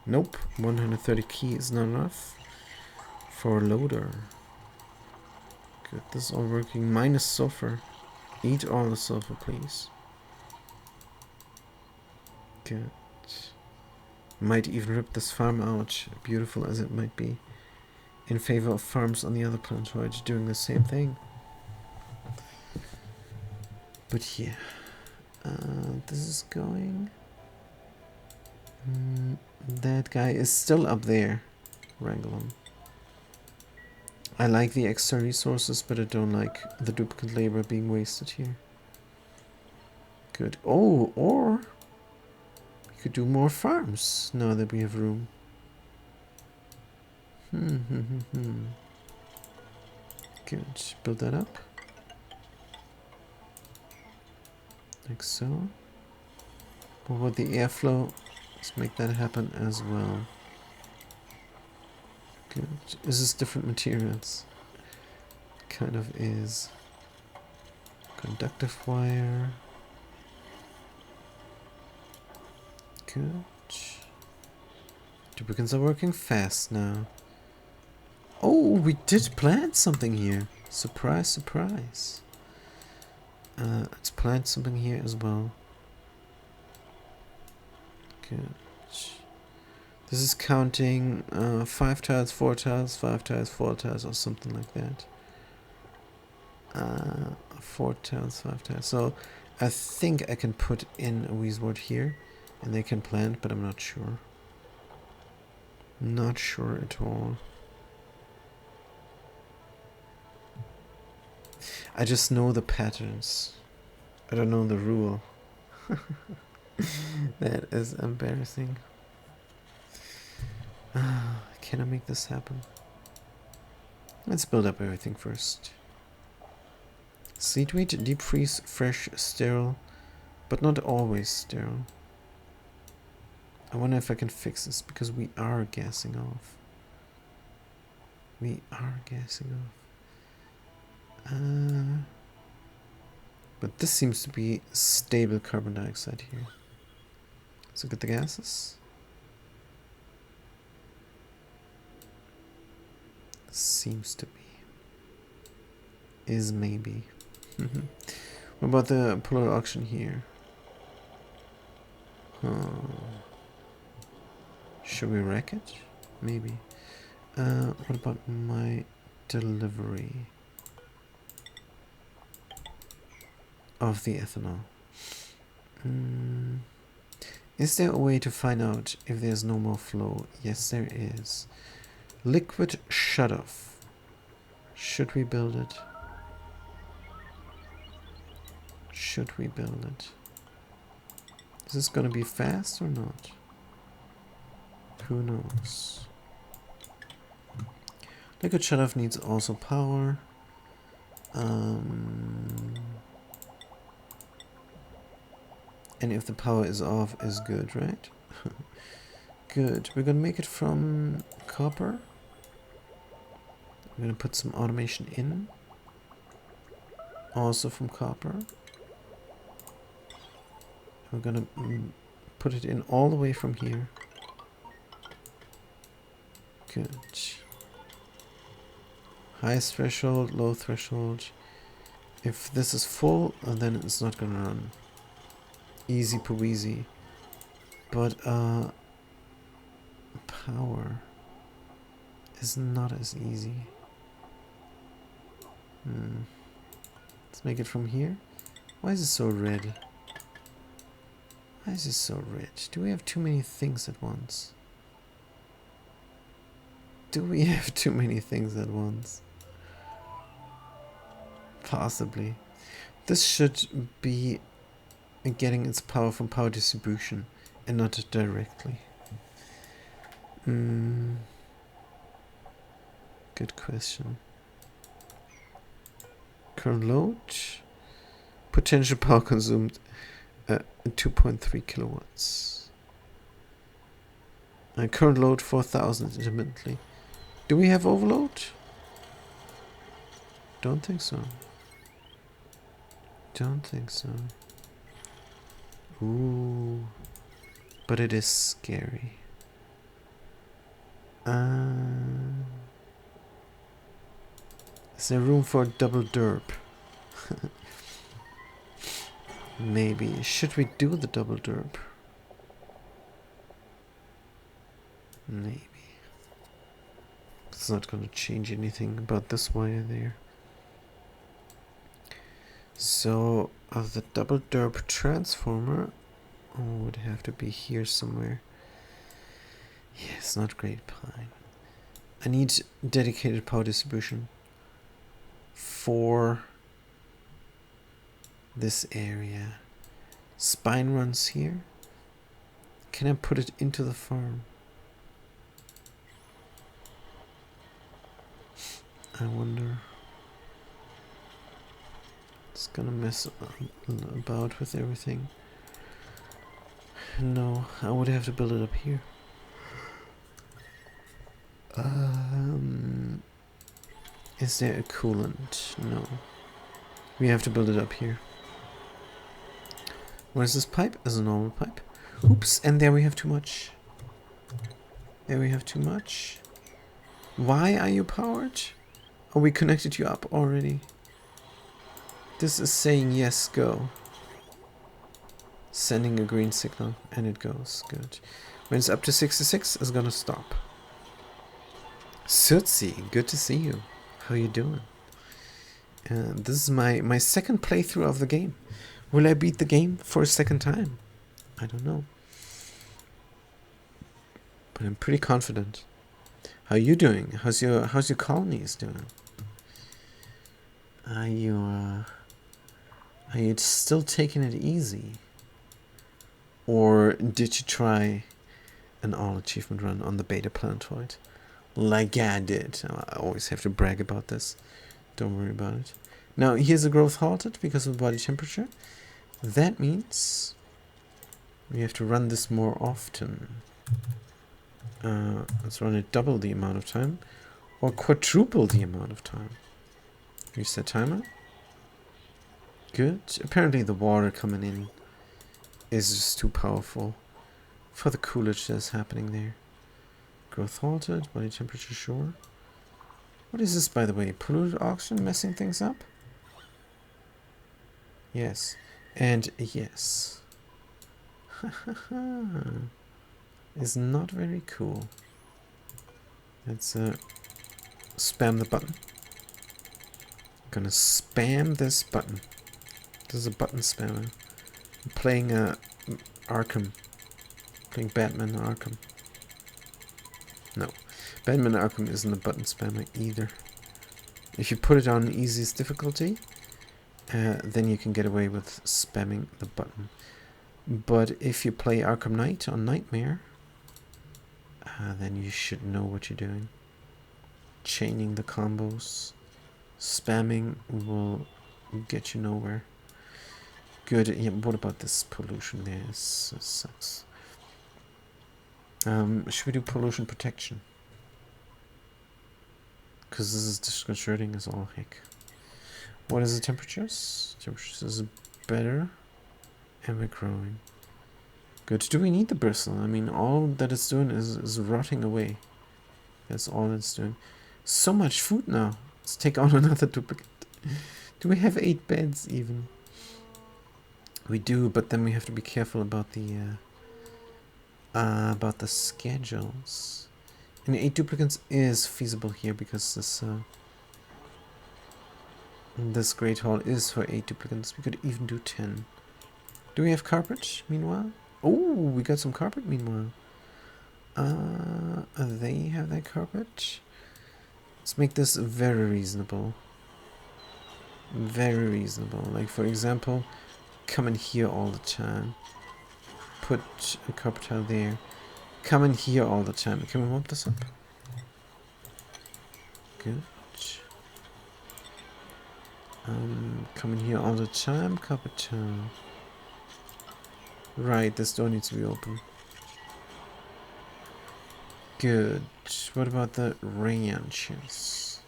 Nope. 130 key is not enough for a loader. Good. This is all working. Minus sulfur. Eat all the sulfur, please. Good. Might even rip this farm out, beautiful as it might be, in favor of farms on the other planetoid doing the same thing. But yeah, this is going. That guy is still up there. Wrangle him. I like the extra resources, but I don't like the duplicate labor being wasted here. Good. Oh, or we could do more farms now that we have room. Good. Build that up. Like so. What about the airflow? Let's make that happen as well. Good. Is this different materials? Kind of is. Conductive wire. Good. Duplicates are working fast now. Oh, we did plant something here. Surprise, surprise. Let's plant something here as well. Good. This is counting 5 tiles, 4 tiles, 5 tiles, 4 tiles, or something like that. 4 tiles, 5 tiles. So I think I can put in a Weezwort here, and they can plant, but I'm not sure. Not sure at all. I just know the patterns. I don't know the rule. That is embarrassing. Can I make this happen? Let's build up everything first. Seed wheat, deep freeze, fresh, sterile, but not always sterile. I wonder if I can fix this, because we are gassing off. We are gassing off. But this seems to be stable carbon dioxide here. Let's look at the gases. Seems to be. Is maybe. What about the polar auction here? Should we wreck it? Maybe. What about my delivery of the ethanol? Is there a way to find out if there's no more flow? Yes, there is. Liquid shutoff. Should we build it? Should we build it? Is this gonna be fast or not? Who knows? Liquid shutoff needs also power. And if the power is off, is good, right? Good. We're gonna make it from copper. We're gonna put some automation in. Also from copper. We're gonna put it in all the way from here. Good. Highest threshold, low threshold. If this is full, then it's not gonna run. Easy peasy. But power is not as easy. Let's make it from here. Why is it so red? Why is it so red? Do we have too many things at once? Do we have too many things at once? Possibly. This should be getting its power from power distribution and not directly. Good question. Current load. Potential power consumed 2.3 kilowatts. Current load 4,000 intermittently. Do we have overload? Don't think so. Don't think so. Ooh. But it is scary. Is there room for a double derp? Maybe. Should we do the double derp? Maybe. It's not going to change anything about this wire there. So, the double derp transformer would have to be here somewhere. Yes, not great pine. I need dedicated power distribution for this area. Spine runs here. Can I put it into the farm? I wonder. It's gonna mess about with everything. No, I would have to build it up here. Is there a coolant? No. We have to build it up here. Where's this pipe? Is a normal pipe. Oops, and there we have too much. There we have too much. Why are you powered? Oh, we connected you up already. This is saying yes, go. Sending a green signal, and it goes. Good. When it's up to 66, it's gonna stop. Sutsi, good to see you. How you doing? This is my second playthrough of the game. Will I beat the game for a second time? I don't know. But I'm pretty confident. How you doing? How's your colonies doing? Are you still taking it easy? Or did you try an all achievement run on the beta planetoid? Like I did. I always have to brag about this. Don't worry about it. Now, here's a growth halted because of body temperature. That means we have to run this more often. Let's run it double the amount of time. Or quadruple the amount of time. Reset timer. Good. Apparently the water coming in is just too powerful for the coolage that's happening there. Growth halted, body temperature sure. What is this, by the way? Polluted oxygen messing things up? Yes. And yes. Is not very cool. Let's spam the button. Gonna spam this button. This is a button spammer. I'm playing Arkham. Playing Batman Arkham. No. Batman Arkham isn't a button spammer either. If you put it on easiest difficulty, then you can get away with spamming the button. But if you play Arkham Knight on Nightmare, then you should know what you're doing. Chaining the combos. Spamming will get you nowhere. Good. Yeah, what about this pollution there? This sucks. Should we do pollution protection? Because this is disconcerting as all heck. What is the temperatures? Temperatures is better. And we're growing. Good. Do we need the bristle? I mean, all that it's doing is rotting away. That's all it's doing. So much food now. Let's take on another duplicate. Do we have 8 beds even? We do, but then we have to be careful about the schedules. And 8 duplicates is feasible here because this great hall is for 8 duplicates. We could even do 10. Do we have carpet meanwhile? Oh, we got some carpet meanwhile. They have that carpet. Let's make this very reasonable. Very reasonable. Like, for example, come in here all the time. Put a carpet tile there. Come in here all the time. Can we warp this up? Good. Come in here all the time. Carpet tile. Right, this door needs to be open. Good. What about the ranches?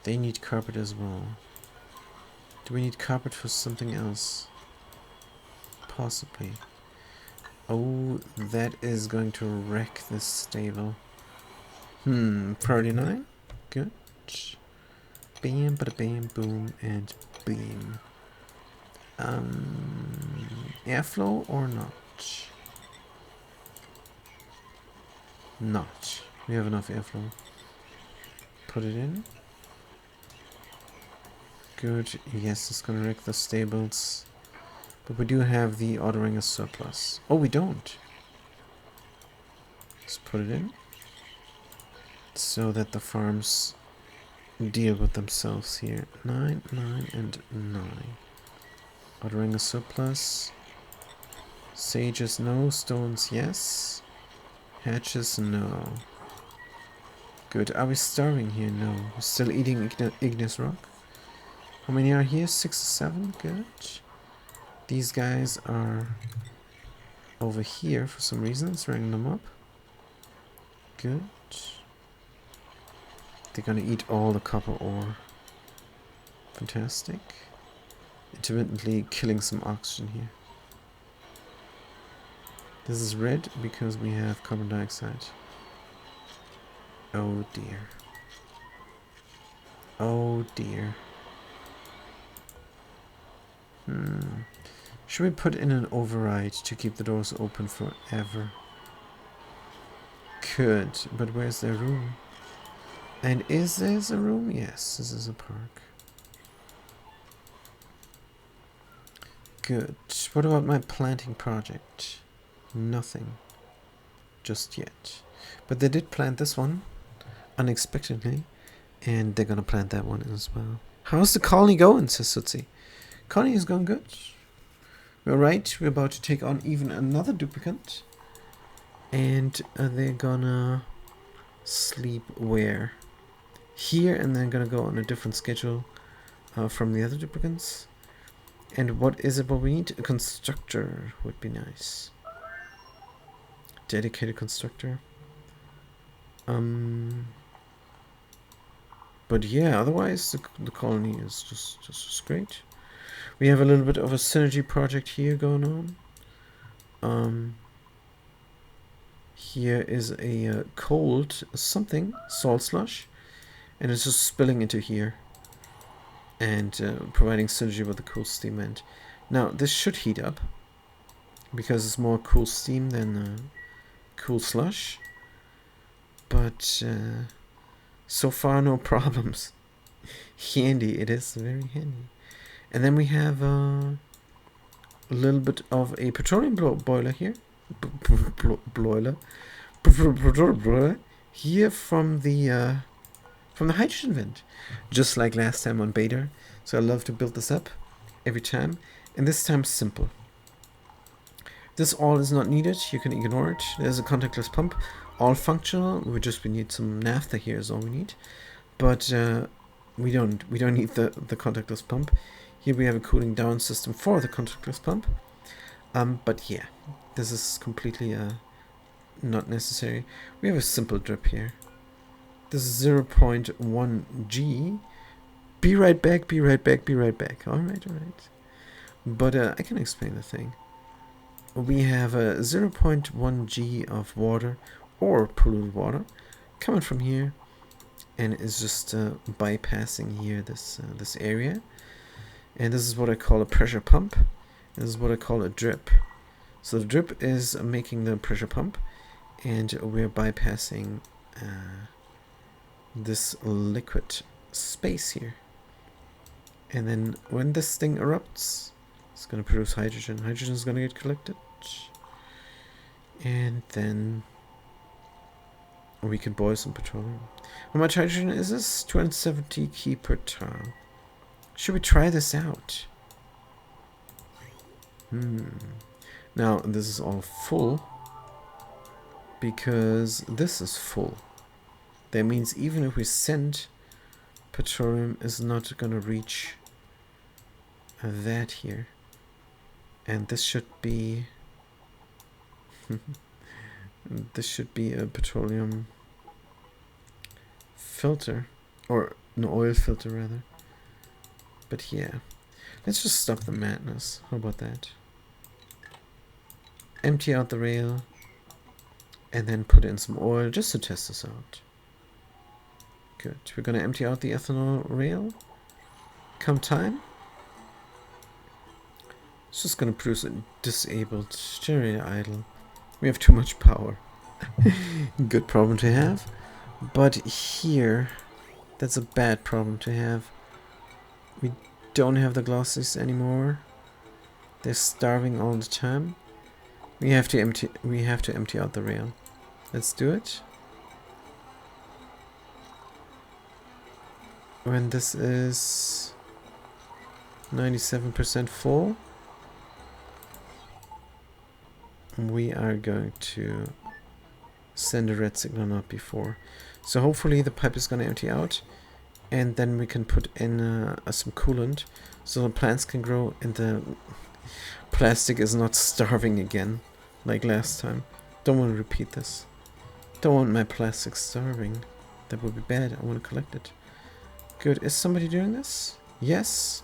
They need carpet as well. Do we need carpet for something else? Possibly. Oh, that is going to wreck this stable. Priority 9. Good. Bam, bada bam, boom, and beam. Airflow or not? Not. We have enough airflow. Put it in. Good. Yes, it's gonna wreck the stables. But we do have the ordering a surplus. Oh, we don't. Let's put it in. So that the farms deal with themselves here. 9, 9, and 9. Ordering a surplus. Sages, no. Stones, yes. Hatches, no. Good. Are we starving here? No. We're still eating igneous rock. How many are here? 6 or 7? Good. These guys are over here for some reason. Let's ring them up. Good. They're gonna eat all the copper ore. Fantastic. Intermittently killing some oxygen here. This is red because we have carbon dioxide. Oh dear. Oh dear. Should we put in an override to keep the doors open forever? Could, but where's their room? And is there a room? Yes, this is a park. Good. What about my planting project? Nothing. Just yet. But they did plant this one unexpectedly, and they're gonna plant that one as well. How's the colony going, says Sutsi? Colony is going good. We're right, we're about to take on even another duplicate. And they're gonna sleep where? Here, and they're gonna go on a different schedule from the other duplicates. And what is it what we need? A constructor would be nice. Dedicated constructor. But yeah, otherwise the colony is just great. We have a little bit of a synergy project here going on. Here is a cold something, salt slush, and it's just spilling into here and providing synergy with the cool steam end. Now this should heat up because it's more cool steam than cool slush, but so far no problems. Handy, it is very handy. And then we have a little bit of a petroleum boiler here. Boiler here from the hydrogen vent, just like last time on Beta. So I love to build this up every time, and this time simple. This all is not needed. You can ignore it. There's a contactless pump, all functional. We need some naphtha here is all we need, but we don't need the contactless pump. Here we have a cooling down system for the contactless pump. But yeah, this is completely not necessary. We have a simple drip here. This is 0.1 G. Be right back, be right back, be right back. Alright, alright. But I can explain the thing. We have a 0.1 G of water, or polluted water, coming from here, and it's just bypassing here this area. And this is what I call a pressure pump. This is what I call a drip. So the drip is making the pressure pump, and we're bypassing this liquid space here. And then when this thing erupts, it's going to produce hydrogen. Hydrogen is going to get collected. And then we can boil some petroleum. How much hydrogen is this? 270 key per tile. Should we try this out? Now, this is all full because this is full. That means even if we send petroleum, is not going to reach that here. And this should be this should be a petroleum filter, or an oil filter rather. But yeah, let's just stop the madness. How about that? Empty out the rail and then put in some oil just to test this out. Good. We're gonna empty out the ethanol rail. Come time. It's just gonna produce a disabled generator idle. We have too much power. Good problem to have. But here, that's a bad problem to have. We don't have the glosses anymore. They're starving all the time. We have to empty out the rail. Let's do it. When this is 97% full, we are going to send a red signal, not before. So hopefully the pipe is going to empty out, and then we can put in some coolant so the plants can grow and the plastic is not starving again like last time. Don't want to repeat this. Don't want my plastic starving. That would be bad. I want to collect it. Good. Is somebody doing this? Yes.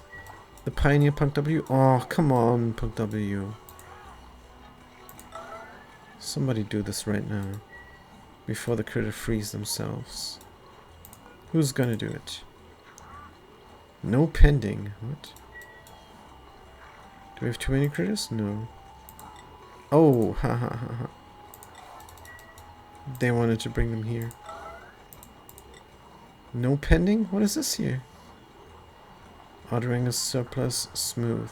The Pioneer Punk W. Oh, come on, Punk W. Somebody do this right now. Before the critter freeze themselves. Who's gonna do it? No pending. What? Do we have too many critters? No. Oh, ha ha ha ha. They wanted to bring them here. No pending? What is this here? Ordering a surplus smooth.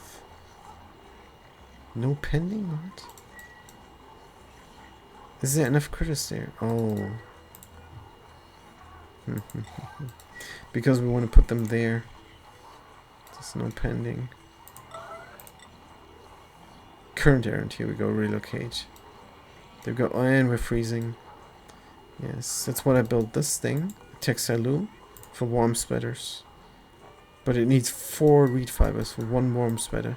No pending? What? Is there enough critters there? Oh. Because we want to put them there. There's no pending. Current errand. Here we go. Relocate. There we go. Oh, and we're freezing. Yes, that's what I built this thing. Textile loom for warm sweaters. But it needs 4 reed fibers for 1 warm sweater.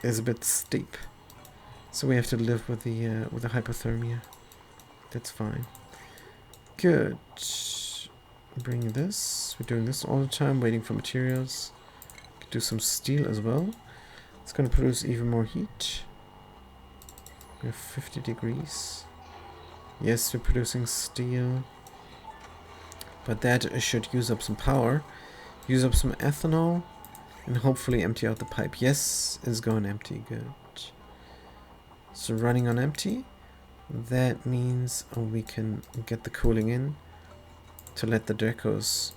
It's a bit steep. So we have to live with the hypothermia. That's fine. Good. Bring this. We're doing this all the time, waiting for materials. Could do some steel as well. It's going to produce even more heat. We have 50 degrees. Yes, we're producing steel. But that should use up some power. Use up some ethanol. And hopefully empty out the pipe. Yes, it's going empty. Good. So running on empty. That means we can get the cooling in to let the Dracos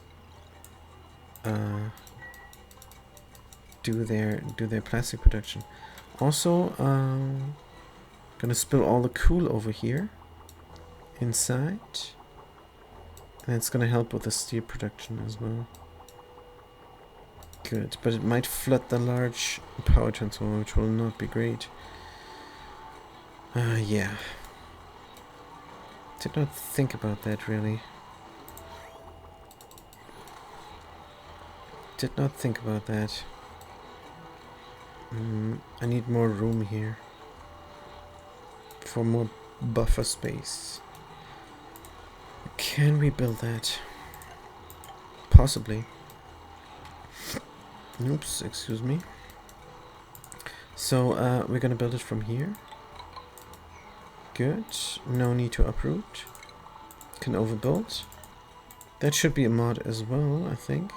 do their plastic production. Also, gonna spill all the cool over here inside, and it's gonna help with the steel production as well. Good, but it might flood the large power transformer, which will not be great. Yeah. Did not think about that really. Did not think about that. I need more room here for more buffer space. Can we build that? Possibly. Oops, excuse me. So, we're gonna build it from here. Good. No need to uproot. Can overbuild. That should be a mod as well, I think.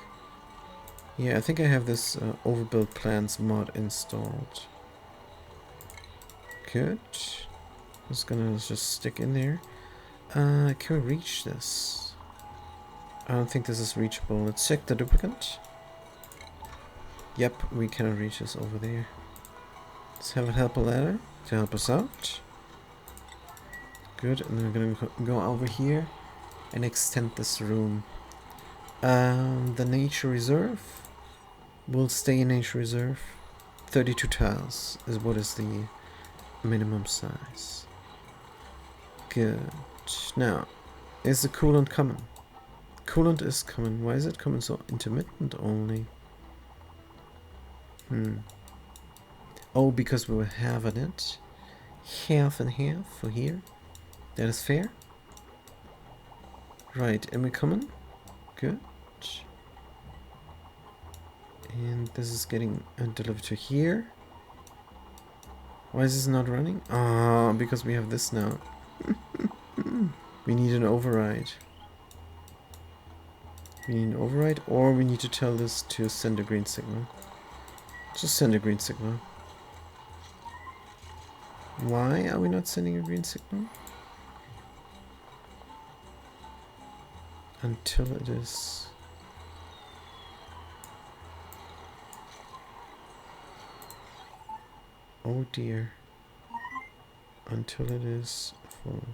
Yeah, I think I have this overbuild plans mod installed. Good. Just gonna just stick in there. Can we reach this? I don't think this is reachable. Let's check the duplicate. Yep, we cannot reach this over there. Let's have a helper ladder to help us out. Good, and then we're gonna go over here and extend this room. The nature reserve will stay in nature reserve. 32 tiles is what is the minimum size. Good. Now, is the coolant coming? Coolant is coming. Why is it coming so intermittent only? Oh, because we were having it half and half for here. That is fair. Right, and we're coming. Good. And this is getting delivered to here. Why is this not running? Ah, because we have this now. We need an override. We need an override, or we need to tell this to send a green signal. Just send a green signal. Why are we not sending a green signal? Until it is... Oh dear. Until it is full.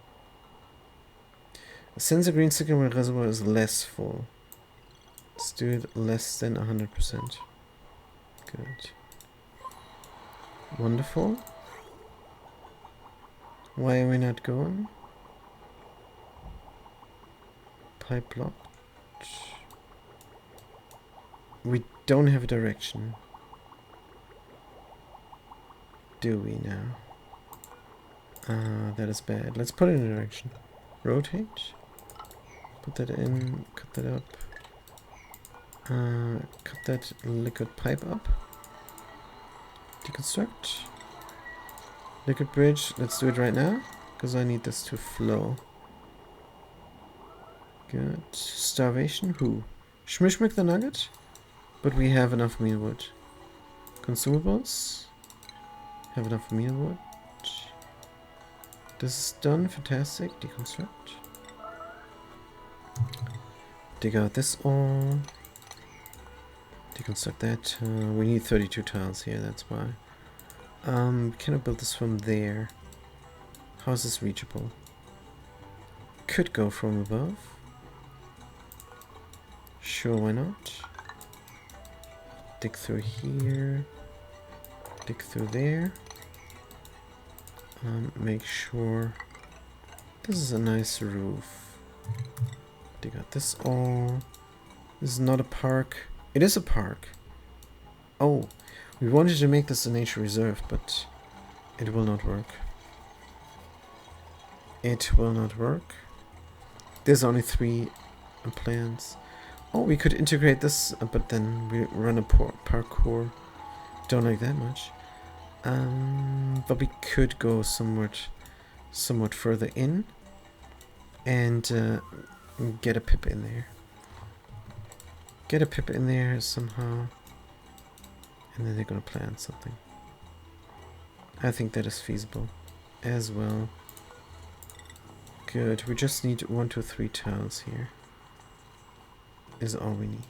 Sends a green signal when the reservoir is less full. Let's do it less than 100%. Good. Wonderful. Why are we not going? Pipe blocked. We don't have a direction. Do we now? That is bad. Let's put it in a direction. Rotate. Put that in. Cut that up. Cut that liquid pipe up. Deconstruct. Liquid bridge. Let's do it right now, because I need this to flow. Good. Starvation. Who? Schmishmick the nugget? But we have enough mealwood. Consumables. Have enough mealwood. This is done. Fantastic. Deconstruct. Dig out this all. Deconstruct that. We need 32 tiles here, that's why. Can I build this from there? How is this reachable? Could go from above. Sure, why not? Dig through here. Dig through there. Make sure this is a nice roof. Dig out this all. This is not a park. It is a park. Oh, we wanted to make this a nature reserve, but it will not work. It will not work. There's only 3 plants. Oh, we could integrate this, but then we run a parkour. Don't like that much. But we could go somewhat further in and get a pip in there. Get a pip in there somehow, and then they're gonna plant something. I think that is feasible as well. Good. We just need 1, 2, 3 tiles here. Is all we need.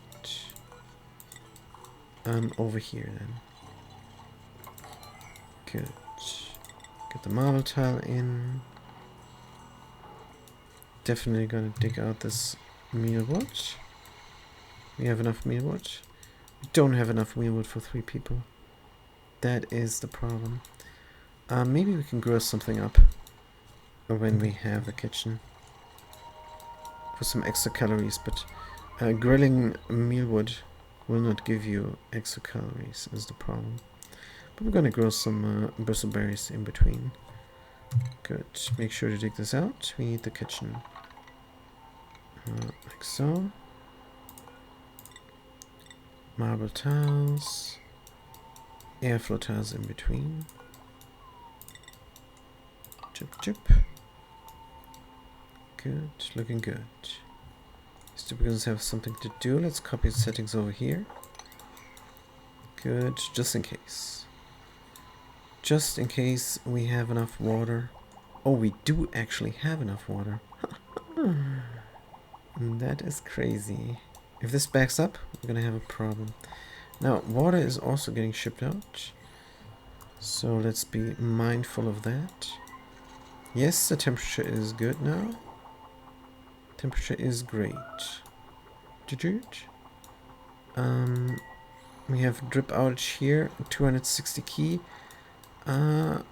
Over here then. Good. Get the marble tile in. Definitely gonna dig out this mealwood. We have enough mealwood. We don't have enough mealwood for 3 people. That is the problem. Maybe we can grow something up when we have the kitchen for some extra calories, but grilling mealwood will not give you extra calories is the problem. But we're gonna grow some bristleberries in between. Good. Make sure to dig this out. We need the kitchen. Like so. Marble tiles. Airflow tiles in between. Chip, chip. Good, looking good. Still because have something to do. Let's copy the settings over here. Good, just in case. Just in case we have enough water. Oh, we do actually have enough water. That is crazy. If this backs up, we're gonna have a problem. Now, water is also getting shipped out. So let's be mindful of that. Yes, the temperature is good now. Temperature is great. We have drip outage here, 260 key. We're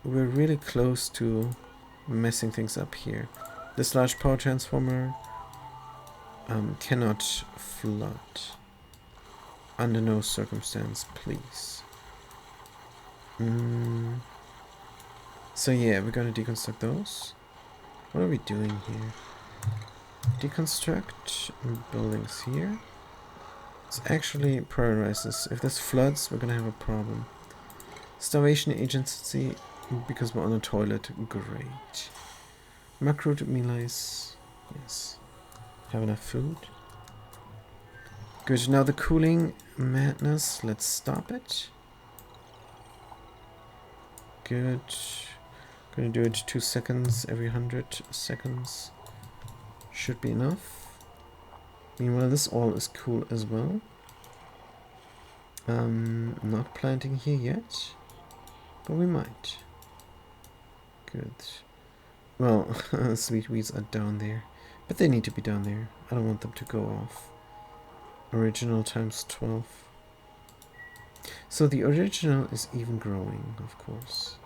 really close to messing things up here. This large power transformer cannot flood. Under no circumstance, please. So yeah, we're gonna deconstruct those. What are we doing here? Deconstruct buildings here. Let's actually prioritize this. If this floods, we're gonna have a problem. Starvation agency, because we're on a toilet. Great. Macro to mealize. Yes. Have enough food. Good. Now the cooling madness. Let's stop it. Good. Gonna do it 2 seconds every 100 seconds. Should be enough. Meanwhile, this all is cool as well. Not planting here yet, but we might. Good. Well, sweet weeds are down there, but they need to be down there. I don't want them to go off. Original times 12. So the original is even growing, of course.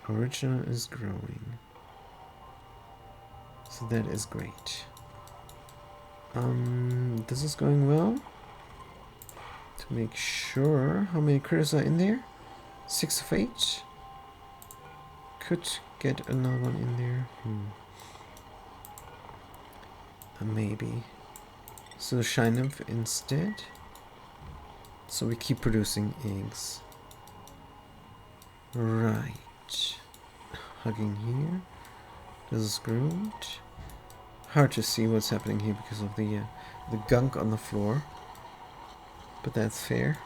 Original is growing. So that is great. This is going well. To make sure, how many critters are in there? 6 of 8. Could get another one in there. Maybe. So shine nymph instead. So we keep producing eggs. Right. Hugging here. This is good. Hard to see what's happening here because of the gunk on the floor. But that's fair.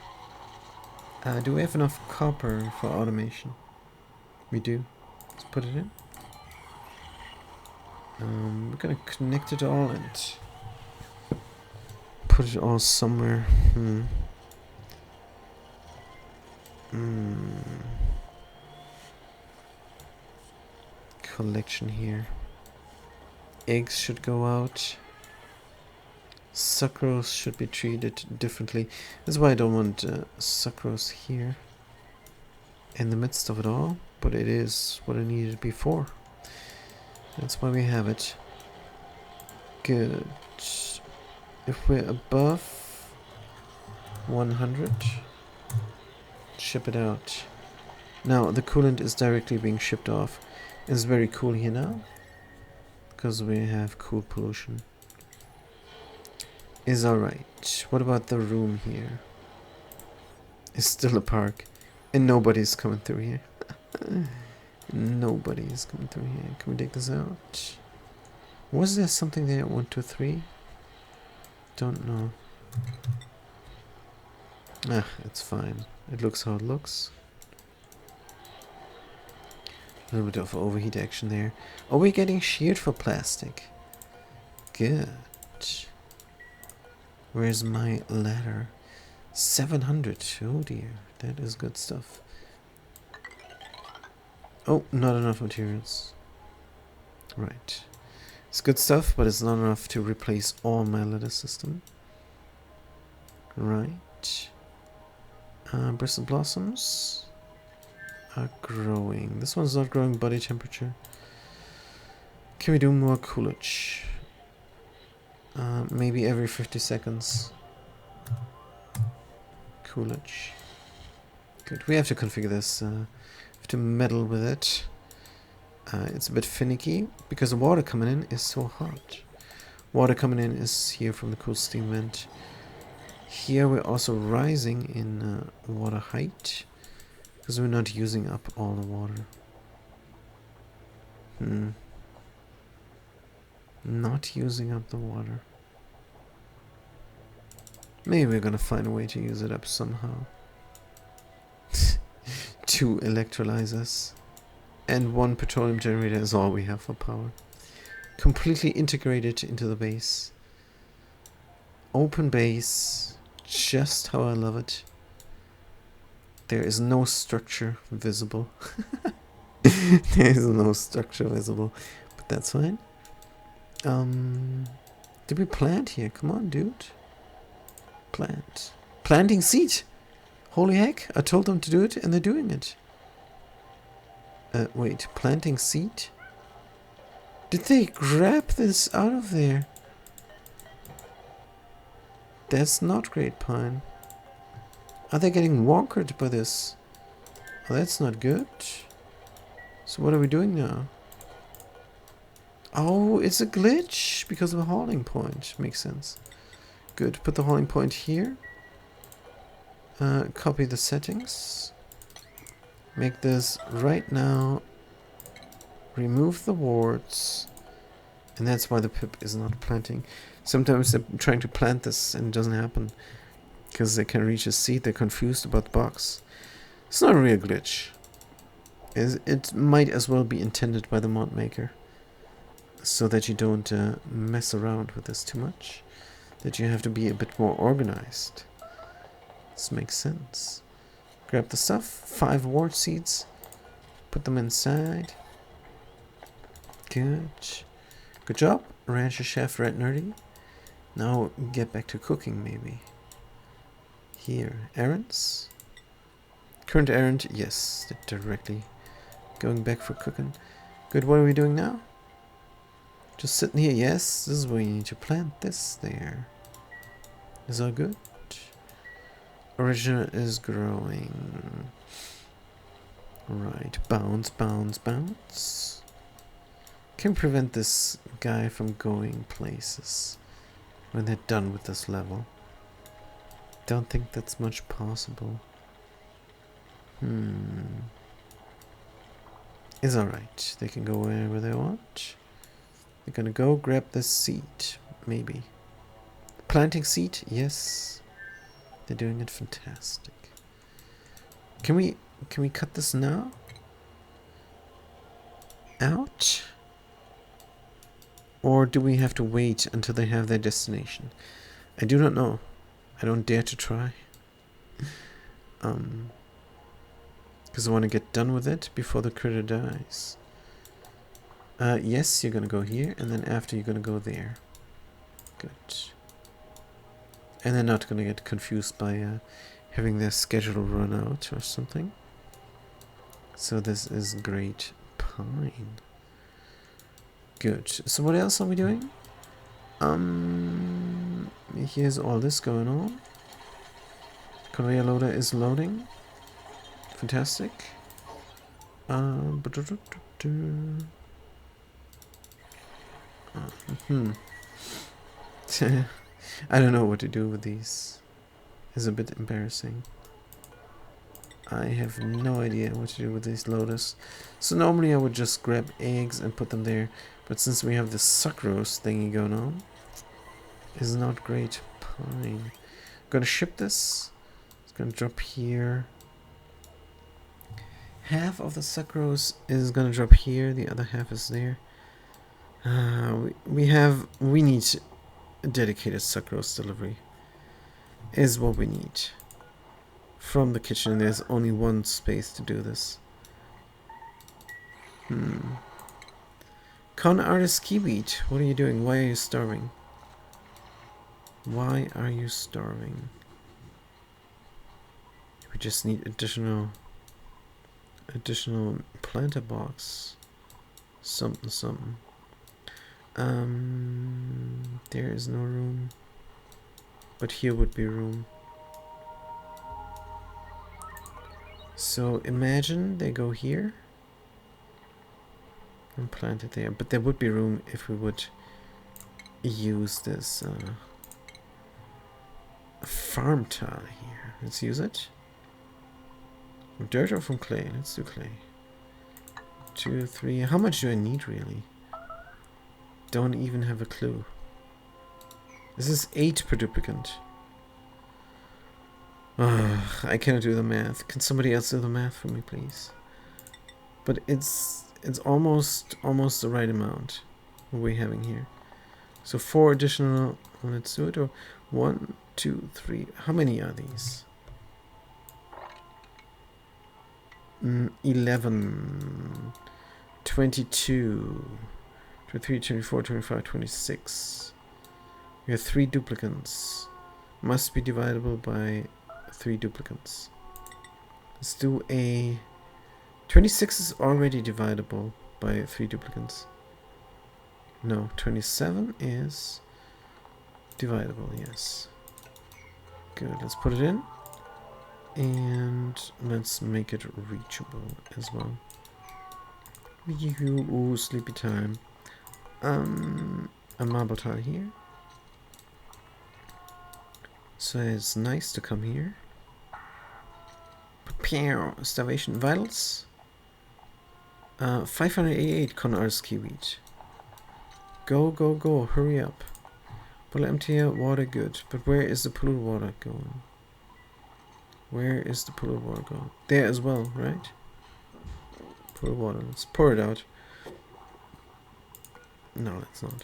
Do we have enough copper for automation? We do. Let's put it in. We're gonna connect it all and put it all somewhere. Collection here. Eggs should go out. Sucrose should be treated differently. That's why I don't want sucrose here in the midst of it all, but it is what I needed before. That's why we have it. Good. If we're above 100, ship it out. Now the coolant is directly being shipped off. It's very cool here now because we have cool pollution. Is alright. What about the room here? It's still a park and nobody's coming through here. Nobody is coming through here. Can we take this out? Was there something there? 1, 2, 3? Don't know. It's fine. It looks how it looks. A little bit of overheat action there. Oh, we're getting sheared for plastic. Good. Where's my ladder? 700. Oh dear. That is good stuff. Oh, not enough materials. Right. It's good stuff, but it's not enough to replace all my ladder system. Right. Bristle blossoms are growing. This one's not growing body temperature. Can we do more coolage? Maybe every 50 seconds. Coolage. Good. We have to configure this. Have to meddle with it. It's a bit finicky because the water coming in is so hot. Water coming in is here from the cool steam vent. Here we're also rising in water height because we're not using up all the water. Not using up the water. Maybe we're gonna find a way to use it up somehow. 2 electrolyzers and 1 petroleum generator is all we have for power. Completely integrated into the base. Open base, just how I love it. There is no structure visible. There is no structure visible, but that's fine. Did we plant here? Come on, dude. Plant. Planting seed! Holy heck, I told them to do it and they're doing it. Wait, planting seed? Did they grab this out of there? That's not great pine. Are they getting wonkered by this? Oh, that's not good. So what are we doing now? Oh, it's a glitch because of a hauling point. Makes sense. Good. Put the hauling point here. Copy the settings. Make this right now. Remove the wards. And that's why the pip is not planting. Sometimes they're trying to plant this and it doesn't happen. Because they can reach a seed, they're confused about the box. It's not a real glitch. It might as well be intended by the mod maker. So that you don't mess around with this too much. That you have to be a bit more organized. This makes sense. Grab the stuff. 5 wart seeds. Put them inside. Good. Good job, Rancher Chef Red Nerdy. Now get back to cooking maybe. Here, errands. Current errand, yes, directly. Going back for cooking. Good, what are we doing now? Just sitting here, yes, this is where you need to plant this there. Is all good? Original is growing. Right, bounce, bounce, bounce. Can prevent this guy from going places when they're done with this level. Don't think that's much possible. It's alright. They can go wherever they want. They're gonna go grab this seed. Maybe. Planting seed? Yes. They're doing it fantastic. Can we cut this now? Ouch. Or do we have to wait until they have their destination? I do not know. I don't dare to try. Because I want to get done with it before the critter dies. Yes, you're going to go here, and then after you're going to go there. Good. And they're not going to get confused by having their schedule run out or something. So this is great pine. Good. So what else are we doing? Here's all this going on. Conveyor loader is loading. Fantastic. I don't know what to do with these. It's a bit embarrassing. I have no idea what to do with these loaders. So normally I would just grab eggs and put them there. But since we have this sucrose thingy going on, it's not great pine. I'm gonna ship this. It's gonna drop here. Half of the sucrose is gonna drop here. The other half is there. We need a dedicated sucrose delivery. Is what we need. From the kitchen, there's only one space to do this. Con artist Keybeat, what are you doing? Why are you starving? Why are you starving? We just need additional planter box. Something. There is no room. But here would be room. So imagine they go here. and plant it there. But there would be room if we would use this farm tile here. Let's use it. From dirt or from clay? Let's do clay. 2, 3. How much do I need really? Don't even have a clue. This is 8 per duplicant. I cannot do the math. Can somebody else do the math for me, please? But it's almost the right amount we're having here. So 4 additional. Let's do it. Or 1, 2, 3. How many are these? 11, 22, 23, 24, 25, 26. We have 3 duplicants. Must be divisible by 3 duplicants. Let's do a... 26 is already divisible by 3 duplicants. No, 27 is divisible, yes. Good, let's put it in. And let's make it reachable as well. Ooh, sleepy time. A marble tile here. So it's nice to come here. Prepare starvation vitals. 588 Konarski wheat. Go, go, go, hurry up. Pull empty water, good. But where is the polluted water going? Where is the polluted water going? There as well, right? Polluted water, let's pour it out. No, let's not.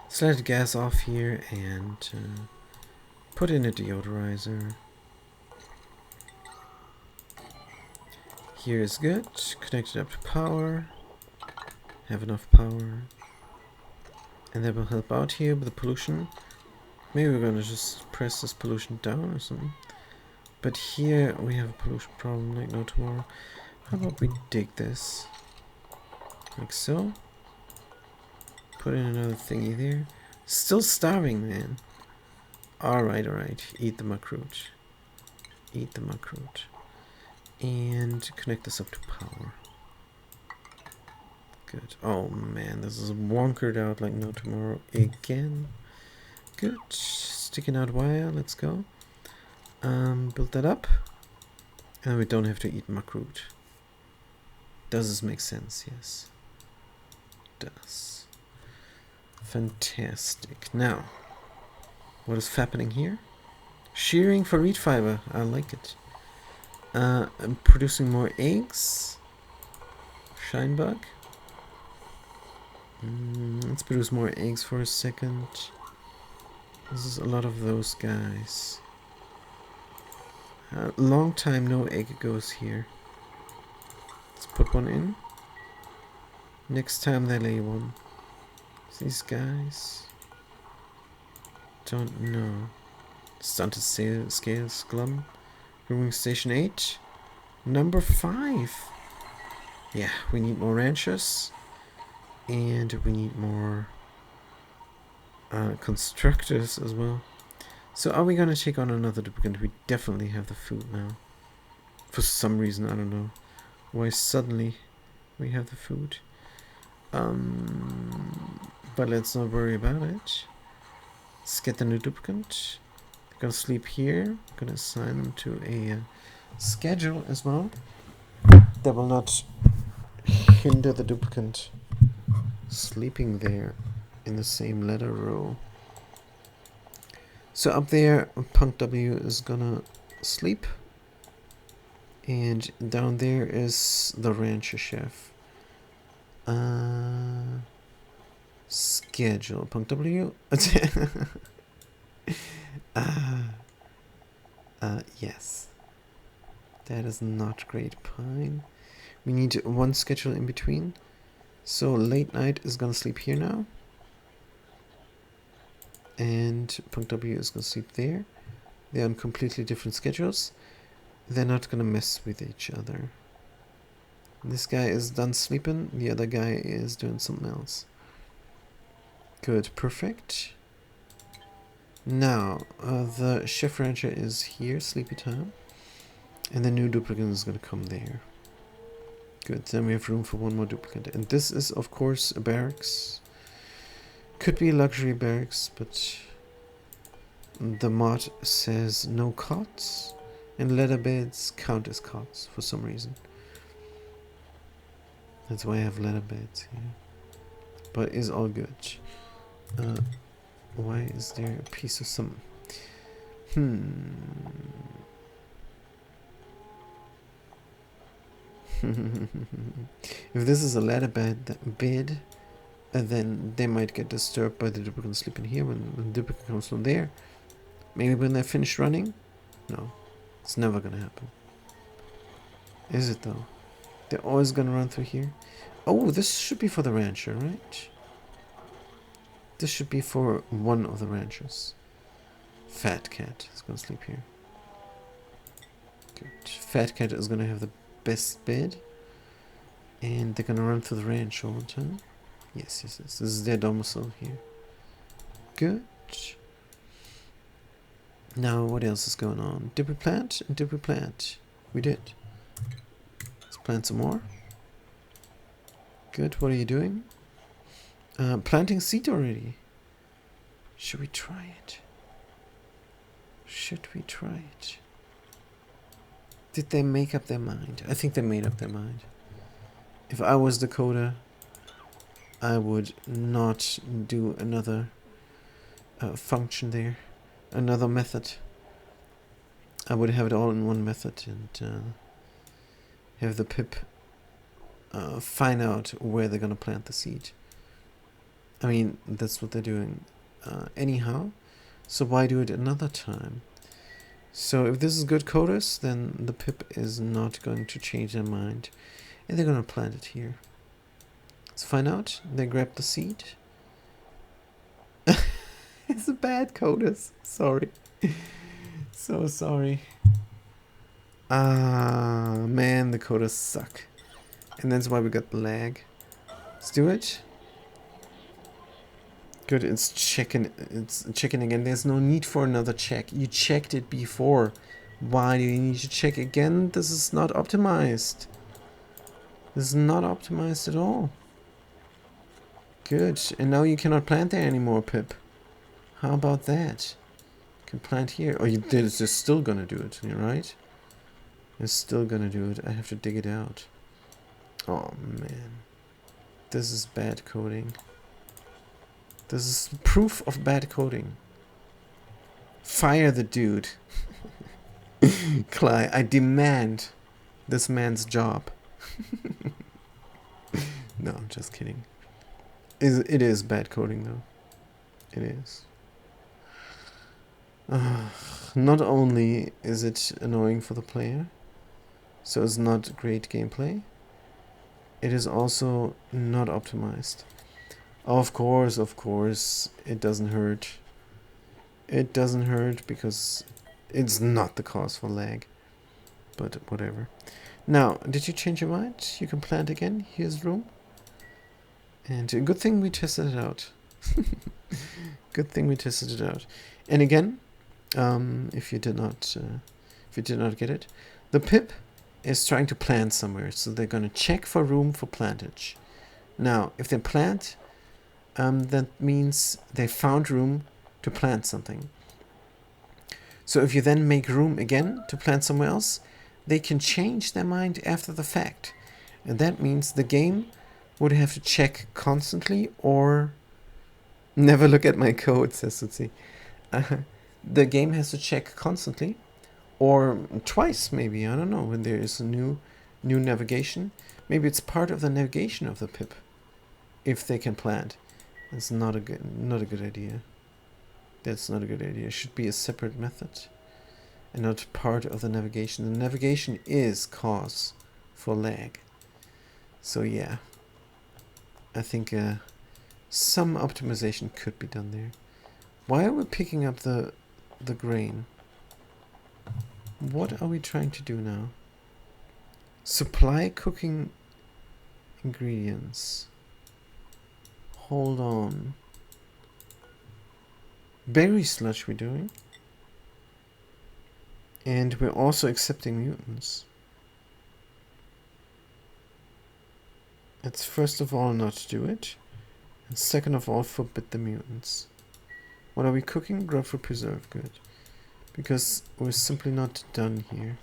Let's let the gas off here and put in a deodorizer. Here is good. Connect it up to power. Have enough power. And that will help out here with the pollution. Maybe we're gonna just press this pollution down or something. But here we have a pollution problem like no tomorrow. How about we dig this? Like so. Put in another thingy there. Still starving, man. Alright, alright. Eat the muckroot. Eat the muckroot. And connect this up to power. Good. Oh man, this is wonkered out like no tomorrow again. Good. Sticking out wire. Let's go. Build that up. And we don't have to eat muckroot. Does this make sense? Yes. It does. Fantastic. Now, what is happening here? Shearing for reed fiber. I like it. I'm producing more eggs. Shinebug. Let's produce more eggs for a second. This is a lot of those guys. Long time no egg goes here. Let's put one in. Next time they lay one. These guys. Don't know. Stunted scales, glum. Grooming station 8. Number 5. Yeah, we need more ranchers. And we need more constructors as well. So are we gonna take on another duplicant? We definitely have the food now. For some reason, I don't know why suddenly we have the food. But let's not worry about it. Let's get the new duplicant. They're gonna sleep here. I'm gonna assign them to a schedule as well. That will not hinder the duplicant sleeping there in the same letter row. So up there, Punk W is gonna sleep. And down there is the rancher chef. Schedule. Punk W. Yes. That is not great, Pine. We need one schedule in between. So late night is gonna sleep here now. And Punk W is gonna sleep there. They're on completely different schedules. They're not gonna mess with each other. This guy is done sleeping. The other guy is doing something else. Good, perfect. Now, the chef rancher is here, sleepy time. And the new duplicant is gonna come there. Good, then we have room for one more duplicate. And this is, of course, a barracks. Could be a luxury barracks, but the mod says no cots, and leather beds count as cots for some reason. That's why I have leather beds here. But it's all good. Why is there a piece of some... If this is a ladder bed, then they might get disturbed by the duplicate sleeping here when the duplicate comes from there. Maybe when they're finished running? No, it's never gonna happen. Is it though? They're always gonna run through here. Oh, this should be for the rancher, right? This should be for one of the ranchers. Fat Cat is gonna sleep here. Good. Fat Cat is gonna have the best bed. And they're gonna run through the ranch all the time. Yes, yes, yes. This is their domicile here. Good. Now, what else is going on? Did we plant? And did we plant? We did. Let's plant some more. Good. What are you doing? Planting seed already. Should we try it? Should we try it? Did they make up their mind? I think they made up their mind. If I was the coder, I would not do another function there. Another method. I would have it all in one method and have the pip find out where they're gonna plant the seed. I mean, that's what they're doing anyhow, so why do it another time? So if this is good coders, then the pip is not going to change their mind and they're gonna plant it here. Let's find out. They grab the seed. It's a bad coders. Sorry. So sorry. Ah, man, the coders suck. And that's why we got the lag. Let's do it. Good, it's checking again. There's no need for another check. You checked it before. Why do you need to check again? This is not optimized. This is not optimized at all. Good, and now you cannot plant there anymore, Pip. How about that? You can plant here. Oh, they're still gonna do it, right? They're still gonna do it. I have to dig it out. Oh, man. This is bad coding. This is proof of bad coding. Fire the dude. Cly, I demand this man's job. No, I'm just kidding. It is bad coding, though. It is. Not only is it annoying for the player, so it's not great gameplay, it is also not optimized. Of course, it doesn't hurt. It doesn't hurt because it's not the cause for lag. But whatever. Now, did you change your mind? You can plant again. Here's room. And a good thing we tested it out. Good thing we tested it out. And again, if you did not get it, the pip is trying to plant somewhere, so they're gonna check for room for plantage. Now, if they plant, that means they found room to plant something. So if you then make room again to plant somewhere else, they can change their mind after the fact, and that means the game would have to check constantly or never look at my code, says Sutsi. The game has to check constantly or twice, maybe, I don't know, when there is a new navigation. Maybe it's part of the navigation of the pip if they can plant. It's not a good idea. That's not a good idea. It should be a separate method and not part of the navigation. The navigation is cause for lag. So yeah, I think some optimization could be done there. Why are we picking up the grain? What are we trying to do now? Supply cooking ingredients. Hold on. Berry sludge we're doing. And we're also accepting mutants. Let's first of all not do it. And second of all, forbid the mutants. What are we cooking? Grubfoot preserve, good. Because we're simply not done here.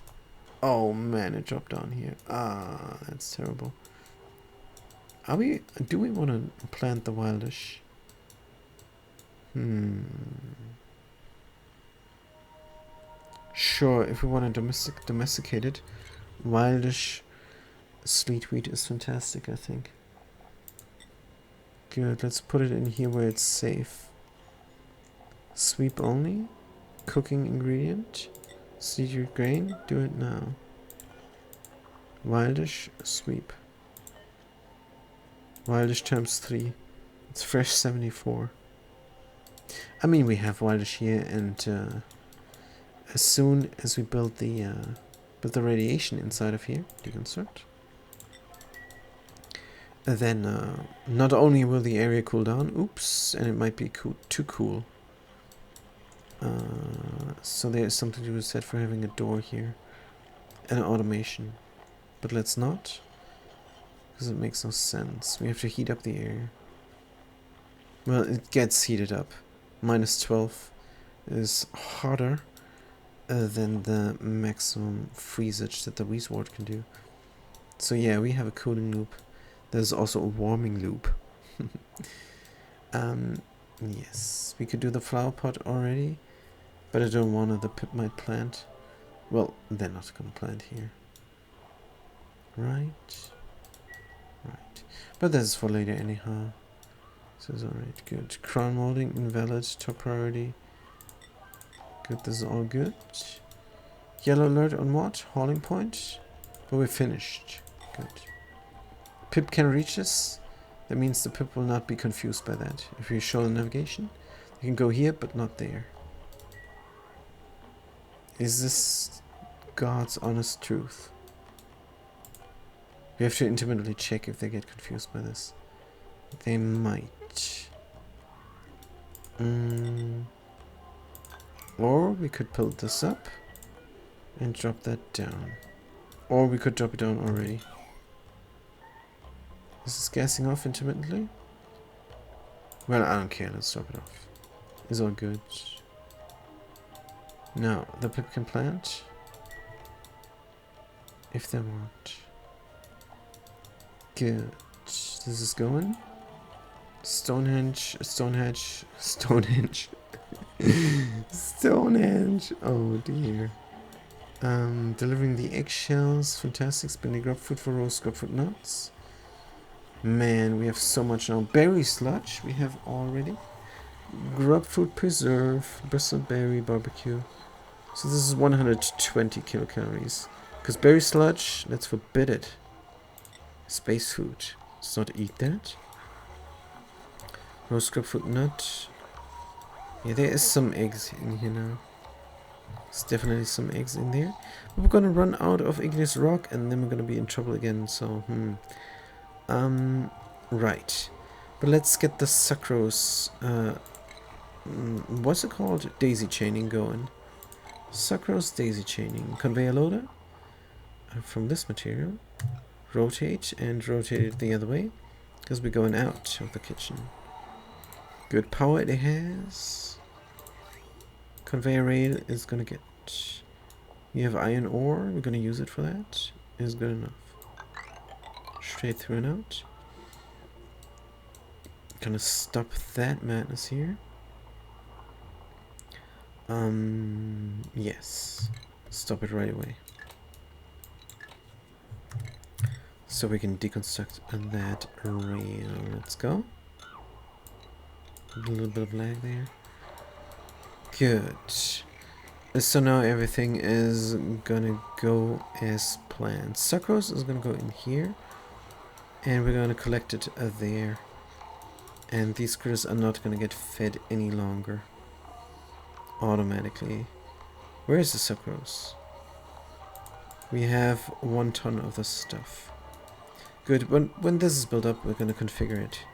Oh man, it dropped down here. Ah, that's terrible. Do we want to plant the wildish? Sure, if we want to domesticate it, wildish sleet wheat is fantastic, I think. Good, let's put it in here where it's safe. Sweep only. Cooking ingredient. Seed your grain. Do it now. Wildish, sweep. Wildish times 3. It's fresh 74. I mean, we have wildish here, and as soon as we build the radiation inside of here, deconstruct, then not only will the area cool down, oops, and it might be too cool. So there is something to be said for having a door here and an automation, but let's not, because it makes no sense. We have to heat up the area. Well, it gets heated up. -12 is hotter than the maximum freezage that the Weezwort can do. So yeah, we have a cooling loop. There's also a warming loop. Yes, we could do the flower pot already, but I don't want to. The pip might plant. Well, they're not gonna plant here. Right. Right. But this is for later anyhow. So it's alright, good. Crown molding, invalid, top priority. Good, this is all good. Yellow alert on what? Hauling point? But we're finished. Good. Pip can reach this. That means the pip will not be confused by that. If you show the navigation, you can go here, but not there. Is this God's honest truth? We have to intermittently check if they get confused by this. They might. Or we could build this up and drop that down. Or we could drop it down already. Is this gassing off intermittently? Well, I don't care. Let's drop it off. It's all good. Now, the pip can plant. If they want. Good. This is going. Stonehenge. Stonehenge. Stonehenge. Oh dear. Delivering the eggshells. Fantastic. Spinning grubfoot for roast grubfoot nuts. Man, we have so much now. Berry sludge we have already. Grubfoot preserve. Bristleberry barbecue. So this is 120 kilocalories. Because berry sludge, let's forbid it. Space food. Let's not eat that. Roast grubfoot nut. Yeah, there is some eggs in here now. There's definitely some eggs in there. But we're gonna run out of igneous rock and then we're gonna be in trouble again, so right. But let's get the sucrose what's it called? Daisy chaining going. Sucrose daisy chaining. Conveyor loader from this material. Rotate and rotate it the other way. Because we're going out of the kitchen. Good power it has. Conveyor rail is gonna get. We have iron ore. We're gonna use it for that. Is good enough. Straight through and out. Gonna stop that madness here. Yes. Stop it right away. So we can deconstruct that rail. Let's go. A little bit of lag there. Good. So now everything is gonna go as planned. Sucrose is gonna go in here. And we're gonna collect it there. And these critters are not gonna get fed any longer. Automatically. Where is the sucrose? We have 1 ton of the stuff. Good. When this is built up, we're gonna configure it.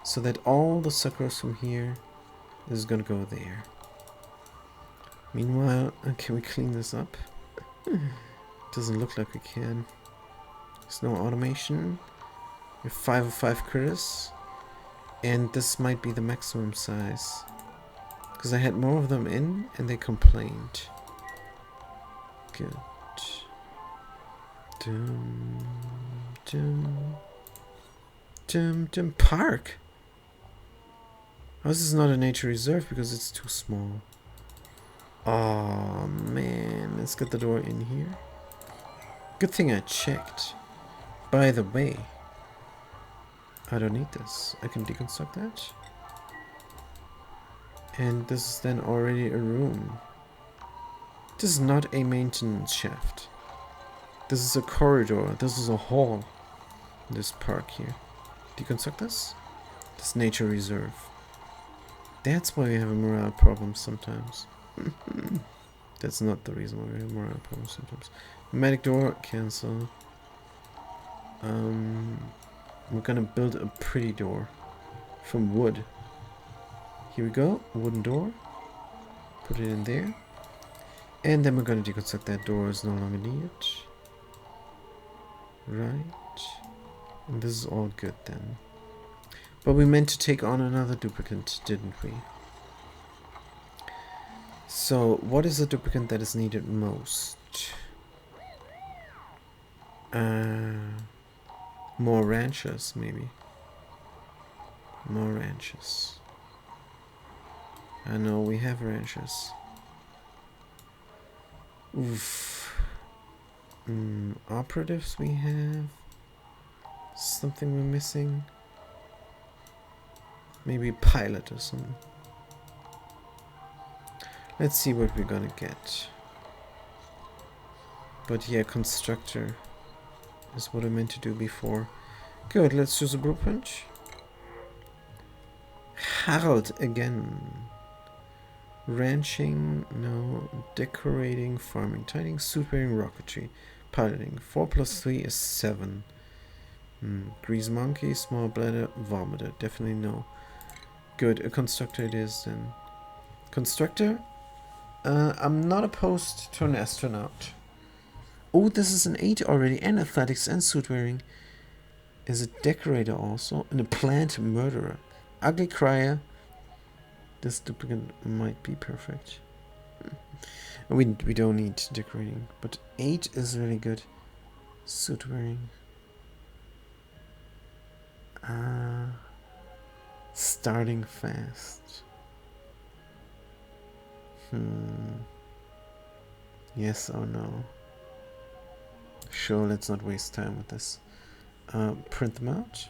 So that all the sucrose from here is gonna go there. Meanwhile, can we clean this up? Doesn't look like we can. There's no automation. We have 5 of 5 critters. And this might be the maximum size. Because I had more of them in and they complained. Good. Dum, dum, dum, dum. Park? Oh, this is not a nature reserve because it's too small. Oh man, let's get the door in here. Good thing I checked. By the way, I don't need this. I can deconstruct that. And this is then already a room. This is not a maintenance shaft. This is a corridor. This is a hall. This park here. Deconstruct this? This nature reserve. That's why we have a morale problem sometimes. That's not the reason why we have morale problems sometimes. Magic door, cancel. We're gonna build a pretty door from wood. Here we go, wooden door. Put it in there. And then we're gonna deconstruct that door is no longer needed. Right. And this is all good then. But we meant to take on another duplicate, didn't we? So, what is the duplicate that is needed most? More ranches, maybe. More ranches. I know we have ranches. Oof. Operatives we have. Something we're missing. Maybe pilot or something. Let's see what we're gonna get. But yeah, constructor is what I meant to do before. Good, let's use a blueprint. Harold again. Ranching, no. Decorating, farming, tidying, suit wearing, rocketry, piloting. 4 plus 3 is 7. Grease monkey, small bladder, vomiter. Definitely no. Good, a constructor it is then. Constructor? I'm not opposed to an astronaut. Oh, this is an 8 already, and athletics and suit wearing. Is a decorator also, and a plant murderer. Ugly crier. This duplicate might be perfect. We don't need decorating, but 8 is really good. Suit wearing. Starting fast. Yes or no? Sure, let's not waste time with this. Print them out.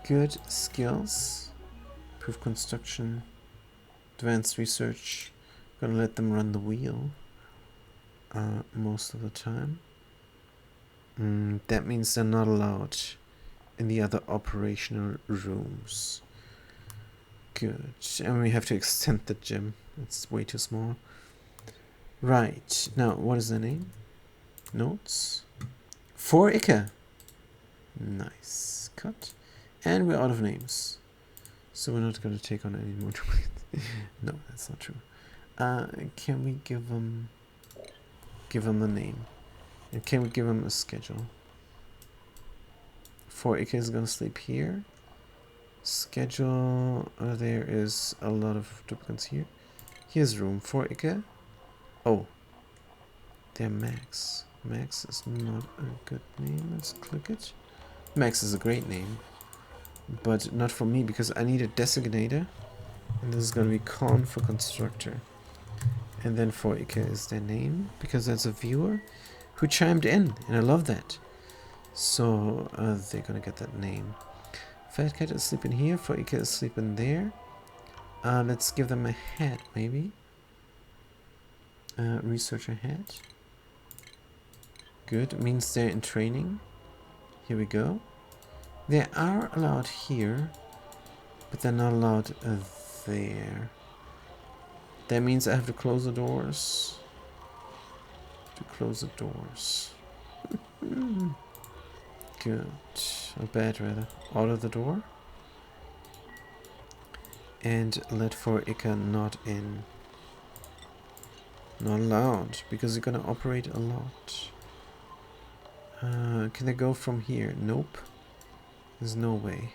Good skills. Proof construction. Advanced research. Gonna let them run the wheel. Most of the time. That means they're not allowed in the other operational rooms. Good. And we have to extend the gym. It's way too small. Right. Now, what is the name? Notes. 4 Ike. Nice. Cut. And we're out of names. So we're not going to take on any more duplicates. No, that's not true. Can we give them a name? And can we give them a schedule? 4 Ike is going to sleep here. Schedule. There is a lot of duplicates here. Here's room. 4 Ike. Oh. They're Max. Max is not a good name. Let's click it. Max is a great name. But not for me because I need a designator. And this is going to be con for constructor. And then 4 Ike is their name. Because that's a viewer who chimed in. And I love that. So they're going to get that name. Fat Cat is sleeping here. 4 Ike is sleeping there. Let's give them a hat maybe. Researcher hat. Good. It means they're in training. Here we go. They are allowed here, but they're not allowed there. That means I have to close the doors. Good. Or bad rather. Out of the door. And let 4 Ike not in. Not allowed, because you're gonna operate a lot. Can they go from here? Nope. There's no way.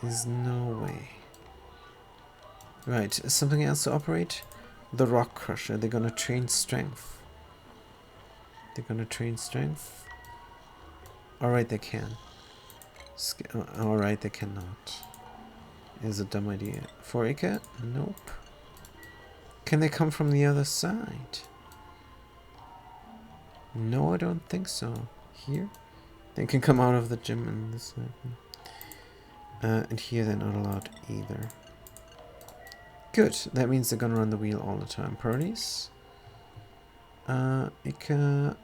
There's no way. Right, something else to operate? The rock crusher. They're gonna train strength. They're gonna train strength. Alright, they can. Alright, they cannot. Is a dumb idea. 4 acre? Nope. Can they come from the other side? No, I don't think so. Here? They can come out of the gym and this side. And here they're not allowed either. Good. That means they're gonna run the wheel all the time. Priorities? Ika.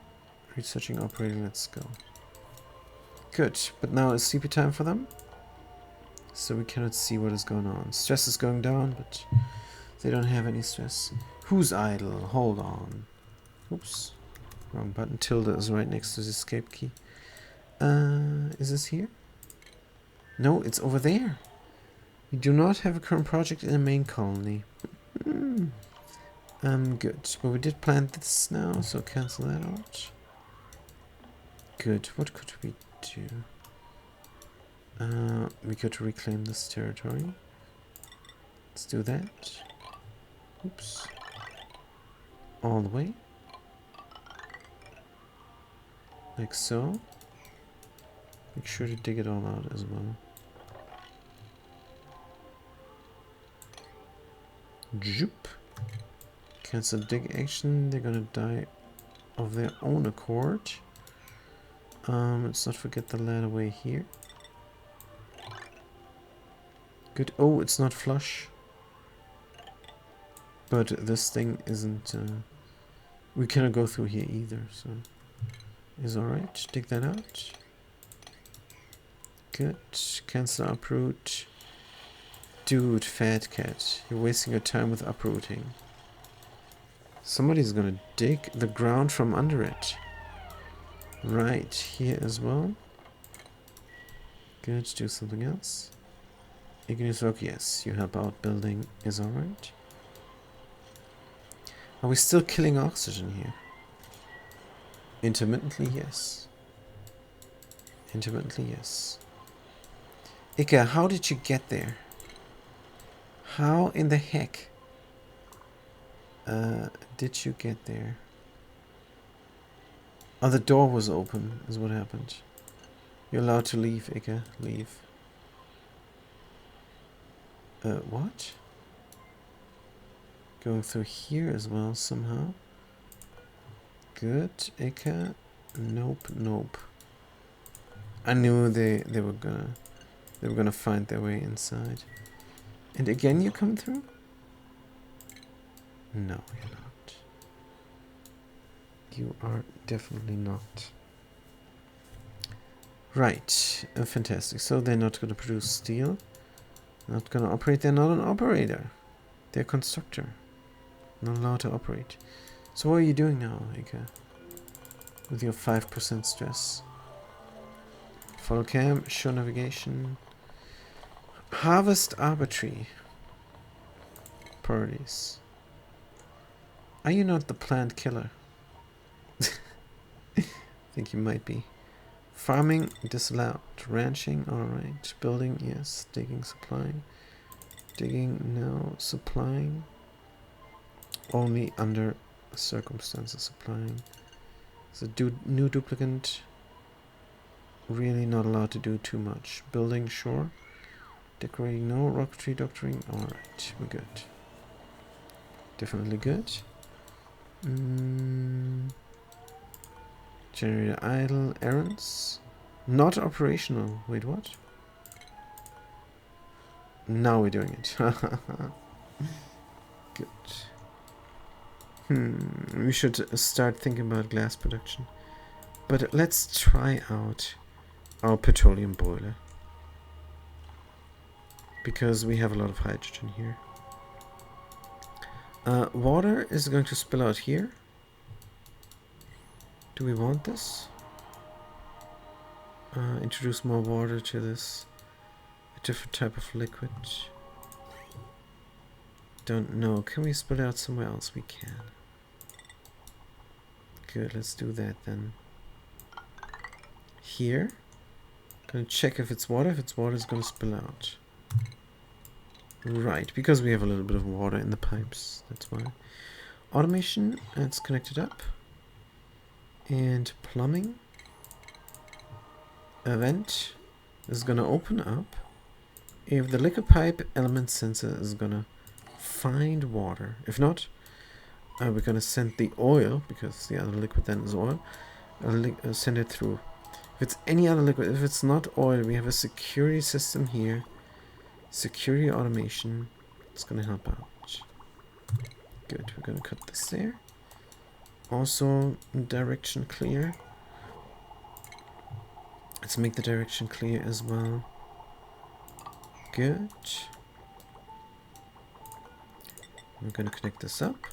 Researching, operating, let's go. Good. But now is sleepy time for them. So we cannot see what is going on. Stress is going down, but they don't have any stress. Who's idle? Hold on. Oops. Wrong button. Tilde is right next to the escape key. Is this here? No, it's over there. We do not have a current project in the main colony. Good. But we did plant this now, so cancel that out. Good. What could we do? We could reclaim this territory. Let's do that. Oops. All the way. Like so. Make sure to dig it all out as well. Joop. Cancel dig action. They're gonna die of their own accord. Let's not forget the ladder way here. Good. Oh, it's not flush. But this thing isn't... we cannot go through here either, so... Is alright. Dig that out. Good. Cancel uproot. Dude, fat cat. You're wasting your time with uprooting. Somebody's gonna dig the ground from under it. Right, here as well. Good, do something else. Igneous rock, yes. You help out building is alright. Are we still killing oxygen here? Intermittently, yes. Intermittently, yes. Ika, how did you get there? How in the heck did you get there? Oh, the door was open, is what happened. You're allowed to leave, Ika. Leave. What? Going through here as well, somehow. Good, Ika. Nope, nope. I knew they were gonna find their way inside. And again you come through? No, you're not. You are definitely not. Right, fantastic. So they're not going to produce steel. Not going to operate. They're not an operator. They're a constructor. Not allowed to operate. So what are you doing now, Ika? With your 5% stress. Follow cam, show navigation. Harvest arbitrary. Priorities. Are you not the plant killer? I think you might be. Farming disallowed. Ranching, alright. Building, yes. Digging, supplying. Digging, no. Supplying. Only under circumstances supplying. So new duplicant. Really not allowed to do too much. Building, sure. Decorating, no. Rocketry, doctoring, alright. We're good. Definitely good. Generator idle. Errands. Not operational. Wait, what? Now we're doing it. Good. We should start thinking about glass production. But let's try out our petroleum boiler. Because we have a lot of hydrogen here. Water is going to spill out here. Do we want this? Introduce more water to this. A different type of liquid. Don't know. Can we spill it out somewhere else? We can. Good, let's do that then. here. Gonna check if it's water. If it's water, it's gonna spill out. Right, because we have a little bit of water in the pipes. That's why. Automation, it's connected up. And plumbing. A vent is gonna open up if the liquid pipe element sensor is gonna find water. If not, we're gonna send the oil, because the other liquid then is oil, send it through. If it's any other liquid, if it's not oil, we have a security system here. Security automation. It's gonna help out. Good, we're gonna cut this there. Also, direction clear. Let's make the direction clear as well. Good. I'm gonna connect this up.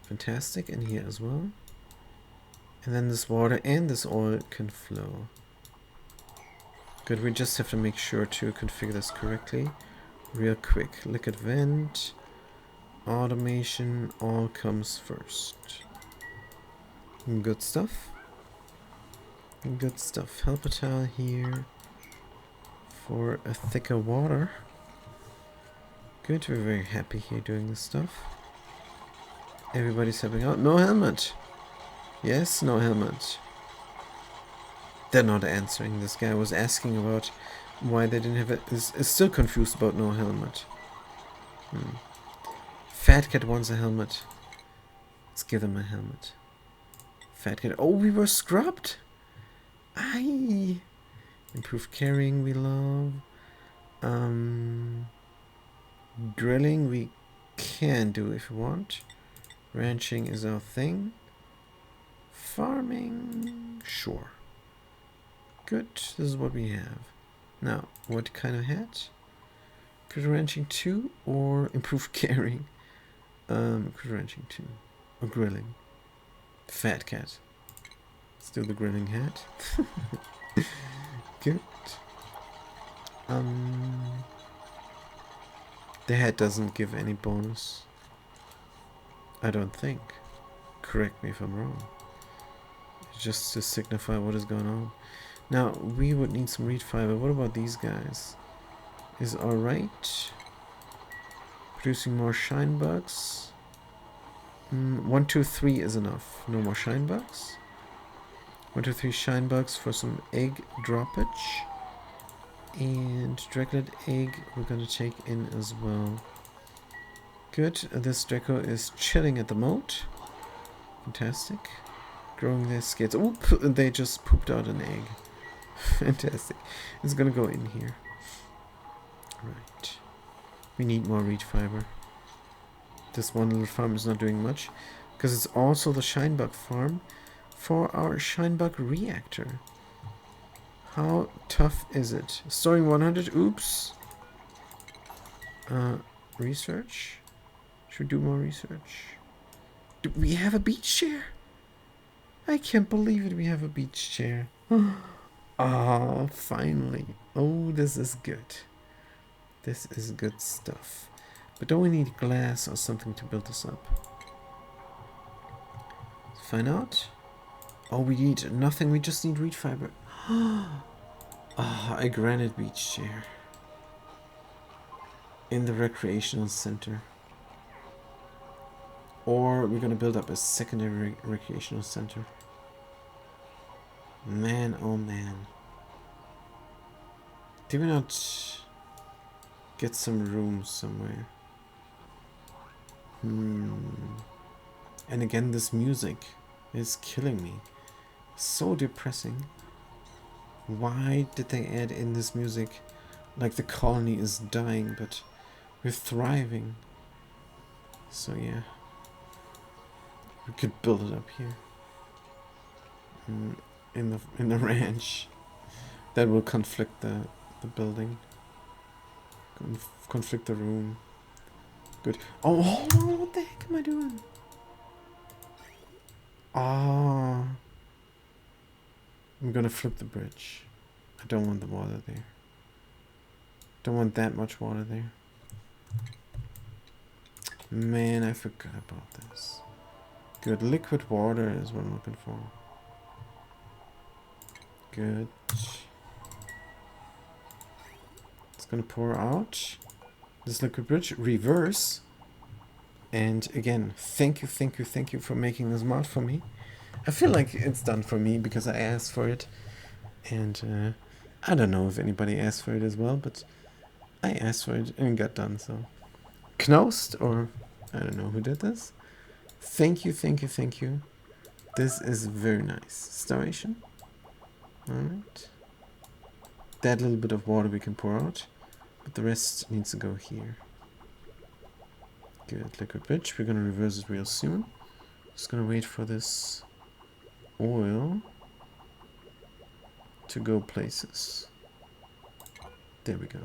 Fantastic, and here as well. And then this water and this oil can flow. Good, we just have to make sure to configure this correctly. Real quick. Liquid vent. Automation all comes first. Good stuff. Good stuff. Helper tile here for a thicker water. Good, we're very happy here doing this stuff. Everybody's helping out. No helmet. Yes, no helmet. They're not answering. This guy was asking about why they didn't have it. Is still confused about no helmet. Fat Cat wants a helmet. Let's give them a helmet. Fat Cat. Oh, we were scrubbed. Aye. Improved carrying we love. Drilling we can do if we want. Ranching is our thing. Farming, sure. Good, this is what we have. Now, what kind of hat? Critter ranching 2 or improved carrying? Critter ranching 2. Or grilling. Fat Cat. Let's do the grilling hat. Good. The hat doesn't give any bonus. I don't think. Correct me if I'm wrong. Just to signify what is going on. Now, we would need some reed fiber. What about these guys? Is alright. Producing more shine bugs. 1, 2, 3 is enough. No more shine bugs. 1, 2, 3 shine bugs for some egg droppage. And dragonite egg we're gonna take in as well. Good. This Draco is chilling at the moat. Fantastic. Growing their skates. Oop! They just pooped out an egg. Fantastic. It's gonna go in here. Right. We need more reed fiber. This one little farm is not doing much. Because it's also the shinebug farm for our shinebug reactor. How tough is it? Storing 100. Oops. Research. Should we do more research? Do we have a beach chair? I can't believe it. We have a beach chair. Oh, finally. Oh, this is good. This is good stuff. But don't we need glass or something to build this up? Let's find out. Oh, we need nothing. We just need reed fiber. A granite beach chair. In the recreational center. Or we're gonna build up a secondary recreational center. Man, oh man. Did we not get some rooms somewhere? And again, this music is killing me. So depressing. Why did they add in this music? Like the colony is dying, but we're thriving. So yeah. We could build it up here. In the ranch. That will conflict the building. Conflict the room. Good. Oh, hold on, what the heck am I doing? Ah. I'm gonna flip the bridge. I don't want the water there. Don't want that much water there. Man, I forgot about this. Good, liquid water is what I'm looking for. Good. It's gonna pour out this liquid bridge. Reverse. And again, thank you for making this mod for me. I feel like it's done for me because I asked for it. And I don't know if anybody asked for it as well, but I asked for it and it got done, so. Knost, or I don't know who did this. Thank you. This is very nice. Starvation. Alright. That little bit of water we can pour out, but the rest needs to go here. Good, liquid bridge. We're gonna reverse it real soon. Just gonna wait for this oil to go places. There we go.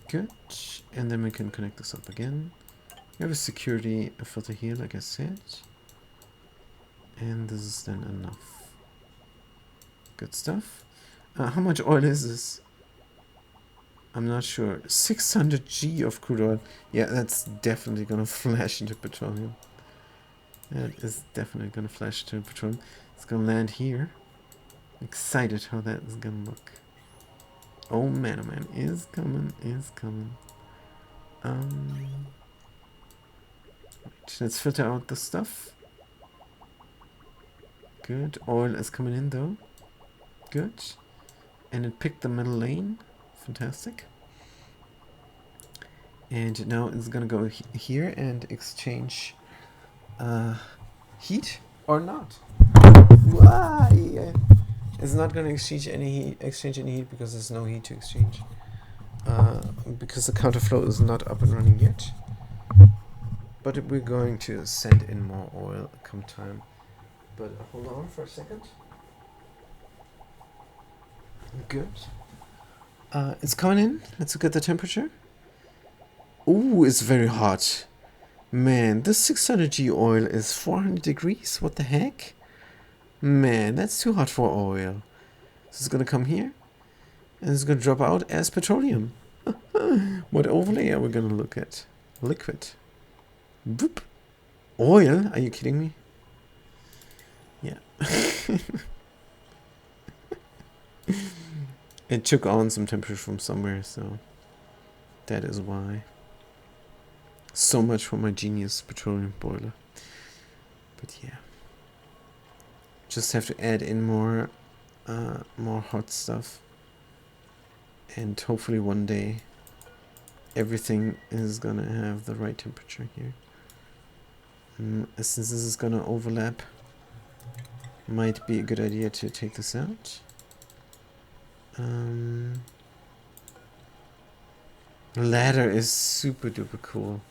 Good. And then we can connect this up again. We have a security filter here, like I said. And this is then enough. Good stuff. How much oil is this? I'm not sure. 600 G of crude oil. Yeah, that's definitely gonna flash into petroleum. That is definitely gonna flash into petroleum. It's gonna land here. Excited how that is gonna look. Oh man, is coming. Right, let's filter out the stuff. Good. Oil is coming in though. Good. And it picked the middle lane. Fantastic. And now it's gonna go here and exchange heat or not. Why? It's not gonna exchange any heat because there's no heat to exchange. Because the counterflow is not up and running yet. But we're going to send in more oil come time. But hold on for a second. Good. It's coming in. Let's look at the temperature. Ooh, it's very hot. Man, this 600G oil is 400 degrees. What the heck? Man, that's too hot for oil. So it's gonna come here. And it's gonna drop out as petroleum. What overlay are we gonna look at? Liquid. Boop. Oil? Are you kidding me? Yeah. It took on some temperature from somewhere, so that is why. So much for my genius petroleum boiler. But yeah. Just have to add in more hot stuff. And hopefully one day everything is gonna have the right temperature here. Since this is gonna overlap, might be a good idea to take this out. Ladder is super duper cool.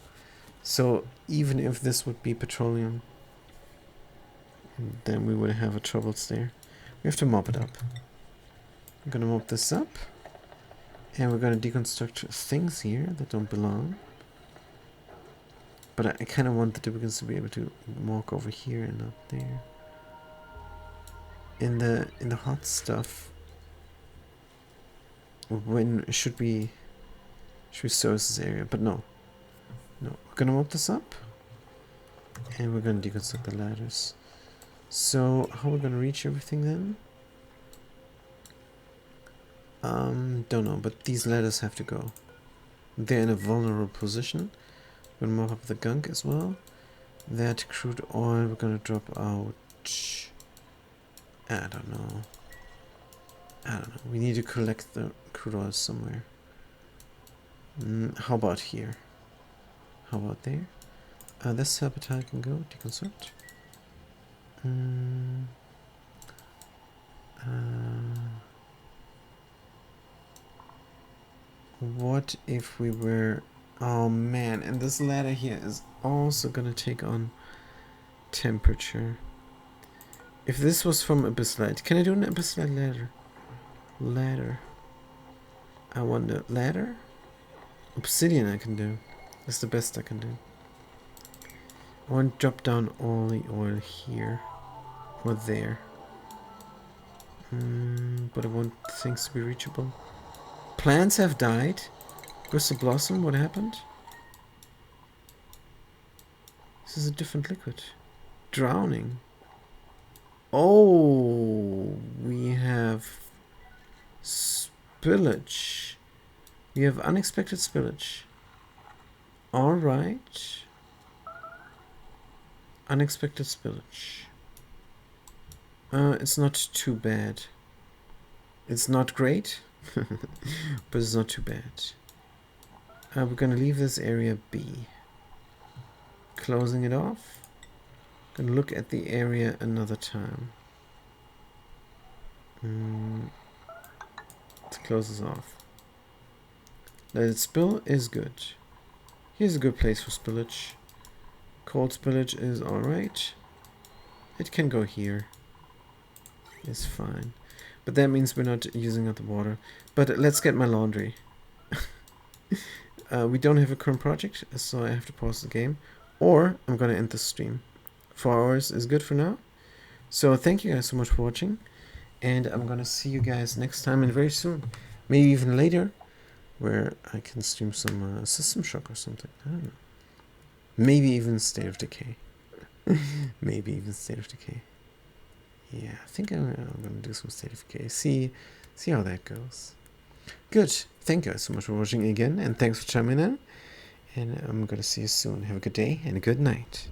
So even if this would be petroleum, then we would have a troubles there. We have to mop it up. I'm gonna mop this up. And we're gonna deconstruct things here that don't belong. But I kind of want the duplicants to be able to walk over here and not there. In the hot stuff, when should we service this area? But no, we're gonna mop this up, and we're gonna deconstruct the ladders. So how we're gonna reach everything then? Don't know, but these ladders have to go. They're in a vulnerable position. We're gonna mop up the gunk as well. That crude oil we're gonna drop out. I don't know. We need to collect the crude oil somewhere. How about here? How about there? This habitat can go deconstruct. What if we were... Oh man, and this ladder here is also gonna take on temperature. If this was from Abyssite, can I do an Abyssite ladder? Ladder. I wonder, ladder? Obsidian I can do. That's the best I can do. I want to drop down all the oil here. Or there. But I want things to be reachable. Plants have died. Where's the blossom? What happened? This is a different liquid. Drowning. Oh, we have spillage. We have unexpected spillage. Alright. Unexpected spillage. It's not too bad. It's not great, but it's not too bad. We're gonna leave this area be. Closing it off. Gonna look at the area another time. Let's close this off. Let it spill is good. Here's a good place for spillage. Cold spillage is alright. It can go here. It's fine. But that means we're not using up the water. But let's get my laundry. We don't have a current project, so I have to pause the game. Or I'm gonna end the stream. 4 hours is good for now. So thank you guys so much for watching. And I'm gonna see you guys next time and very soon. Maybe even later. Where I can stream some System Shock or something. I don't know. Maybe even State of Decay. Maybe even State of Decay. Yeah, I think I'm gonna do some State of Decay. See how that goes. Good. Thank you guys so much for watching again, and thanks for chiming in. And I'm gonna see you soon. Have a good day and a good night.